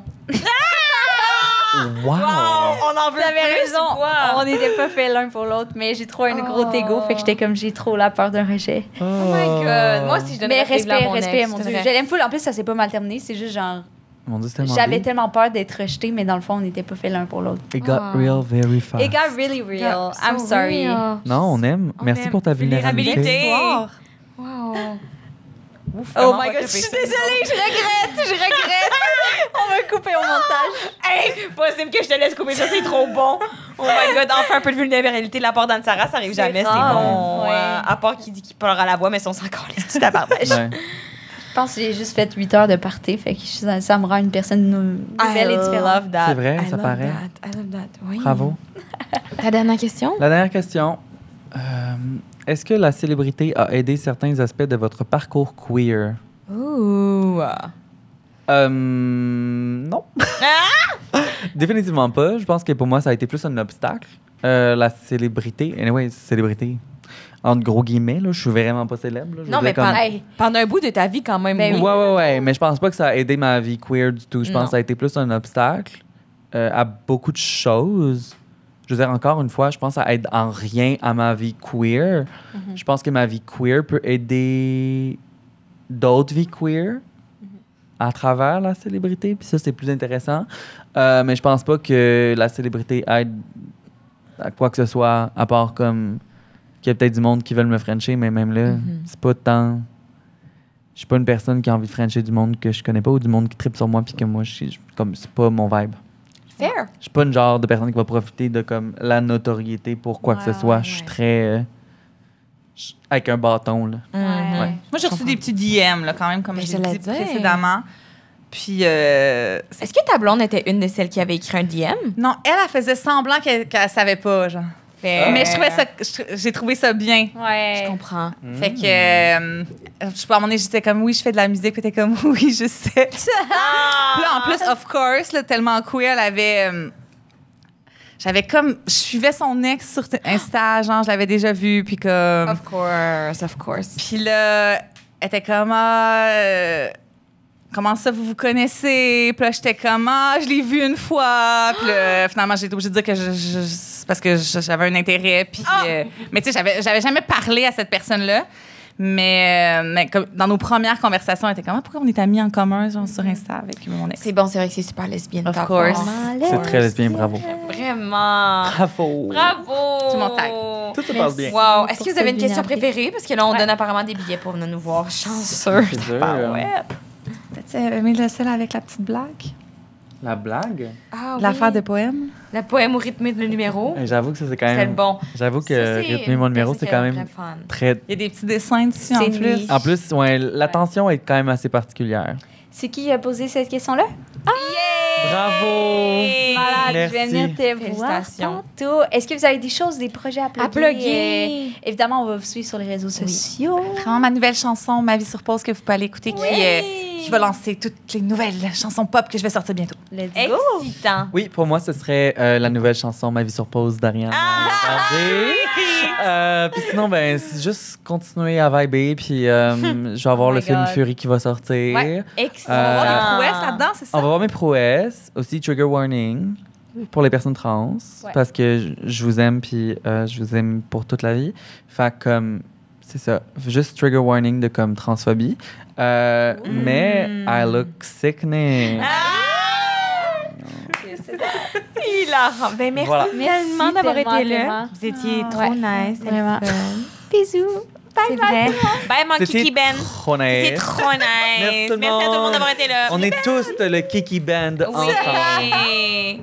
Wow! On en veut T'avais plus, raison. quoi? On n'était pas fait l'un pour l'autre, mais j'ai trop un gros égo, fait que j'étais comme j'ai trop la peur d'un rejet. Oh my God. Moi aussi, je donnerais Mais ce livre-là à mon respect, ex, mon je Dieu. donnerais. Je l'aime full. En plus, ça s'est pas mal terminé. C'est juste genre. Mon Dieu, c'est tellement J'avais deep. tellement peur d'être rejetée, mais dans le fond, on n'était pas fait l'un pour l'autre. It got real very fast. It got really real. So I'm sorry. real. Non, on aime. On Merci aime. pour ta vulnérabilité. Vulnérabilité. Wow. Ouf, Oh comment my on va god, je taper suis ça, désolée, je regrette. On va couper au montage. Hey, possible que je te laisse couper ça, c'est trop bon. Oh my God, enfin un peu de vulnérabilité de la part d'Anne-Sara, ça arrive C'est jamais, c'est rare, bon. ouais. À part qui dit qu'il pleure à la voix, mais son sang encore laisse du tabarnage. Ouais. Je pense que j'ai juste fait 8 heures de party, fait que ça me rend une personne nouvelle et différente. that. C'est vrai, I ça love paraît. that. I love that. Oui. Bravo. Ta dernière question? La dernière question. Est-ce que la célébrité a aidé certains aspects de votre parcours queer? Ouh. Non. Définitivement pas. Je pense que pour moi, ça a été plus un obstacle. La célébrité. Anyway, célébrité. Entre gros guillemets, là, je suis vraiment pas célèbre. Là. Je Non, veux mais dire comme- Hey, pendant un bout de ta vie, quand même, Ben oui. Ouais. Mais je pense pas que ça a aidé ma vie queer du tout. Je pense Non. que ça a été plus un obstacle à beaucoup de choses. Je veux dire, encore une fois, je pense que ça aide en rien à ma vie queer. Je pense que ma vie queer peut aider d'autres vies queer à travers la célébrité. Puis ça, c'est plus intéressant. Mais je pense pas que la célébrité aide à quoi que ce soit, à part comme qu'il y a peut-être du monde qui veulent me frencher, mais même là, c'est pas tant... Je suis pas une personne qui a envie de frencher du monde que je connais pas ou du monde qui tripe sur moi puis que moi, comme c'est pas mon vibe. Fair. Je suis pas une genre de personne qui va profiter de comme la notoriété pour quoi que ce Ouais, soit. ouais. Je suis très... avec un bâton, là. Mhm. Ouais. Moi, j'ai reçu des petits DM, là, quand même, comme Mais je je l'ai l'ai dit dit. précédemment. Puis, Est-ce que ta blonde était une de celles qui avait écrit un DM? non, elle faisait semblant qu'elle savait pas, genre. Mais j'ai trouvé ça bien. Ouais. Je comprends. Fait que, à un moment donné, j'étais comme, oui, je fais de la musique. Puis t'es comme, oui, je sais. Puis là, en plus, of course, là, tellement queer, elle avait... j'avais comme... Je suivais son ex sur Insta, genre, je l'avais déjà vu, puis comme... Of course, of course. Puis là, elle était comme, comment ça, vous connaissez? Puis là, j'étais comme, je l'ai vu une fois. Puis là, finalement, j'ai été obligée de dire que c'est parce que j'avais un intérêt. Puis, mais tu sais, j'avais jamais parlé à cette personne-là. Mais comme, dans nos premières conversations, elle était comme, pourquoi on est amis en commun, genre, sur Insta avec mon ex? C'est bon, c'est vrai que c'est super lesbienne. Of ta course. part. C'est très lesbien, bravo. Vraiment. Bravo! Bravo. Tout mon tag. Tout se passe bien. Wow. Est-ce Pour que vous avez une cette question vulnérabilité. préférée? Parce que là, on donne apparemment des billets pour venir nous voir. Chanceux. C'est dur. T'as aimé celle avec la petite blague? La blague? Ah, L'affaire oui. de poème? Le poème au rythme de numéro. J'avoue que ça, c'est quand C'est le même... bon. J'avoue que Ça, c'est rythmer mon une numéro, personne c'est quand qui est même très fun. très... Il y a des petits dessins dessus, en C'est plus. niche. En plus, ouais, l'attention est quand même assez particulière. C'est qui a posé cette question-là? Bravo! Malade, Merci. je vais venir te voir Félicitations. tantôt. Est-ce que vous avez des choses, des projets à plugger? À plugger. Évidemment, on va vous suivre sur les réseaux sociaux. Vraiment, ma nouvelle chanson, Ma vie sur pause, que vous pouvez aller écouter, qui va lancer toutes les nouvelles chansons pop que je vais sortir bientôt. Let's go! Excitant. Oui, pour moi, ce serait la nouvelle chanson Ma vie sur pause d'Ariane. Puis sinon, ben, c'est juste continuer à vibrer. Puis je vais avoir my le film God. Fury qui va sortir. Ouais. Excellent. On va voir des prouesses là-dedans, c'est ça? On va voir mes prouesses. Aussi, trigger warning pour les personnes trans. Ouais. Parce que je vous aime, puis je vous aime pour toute la vie. Fait que, comme, c'est ça. Juste trigger warning de comme transphobie. Mais I look sickening. Hilarant. Ben, merci Voilà. tellement d'avoir tellement, été là. tellement. Vous étiez trop Ouais. nice. c'était Vraiment. le fun. Bisous! C'est vrai. Bye, mon C'était Kiki Ben. trop C'est nice. trop nice. Merci tout le Merci à tout le monde monde. d'avoir été là. On est tous le Kiki Band ensemble. Oui.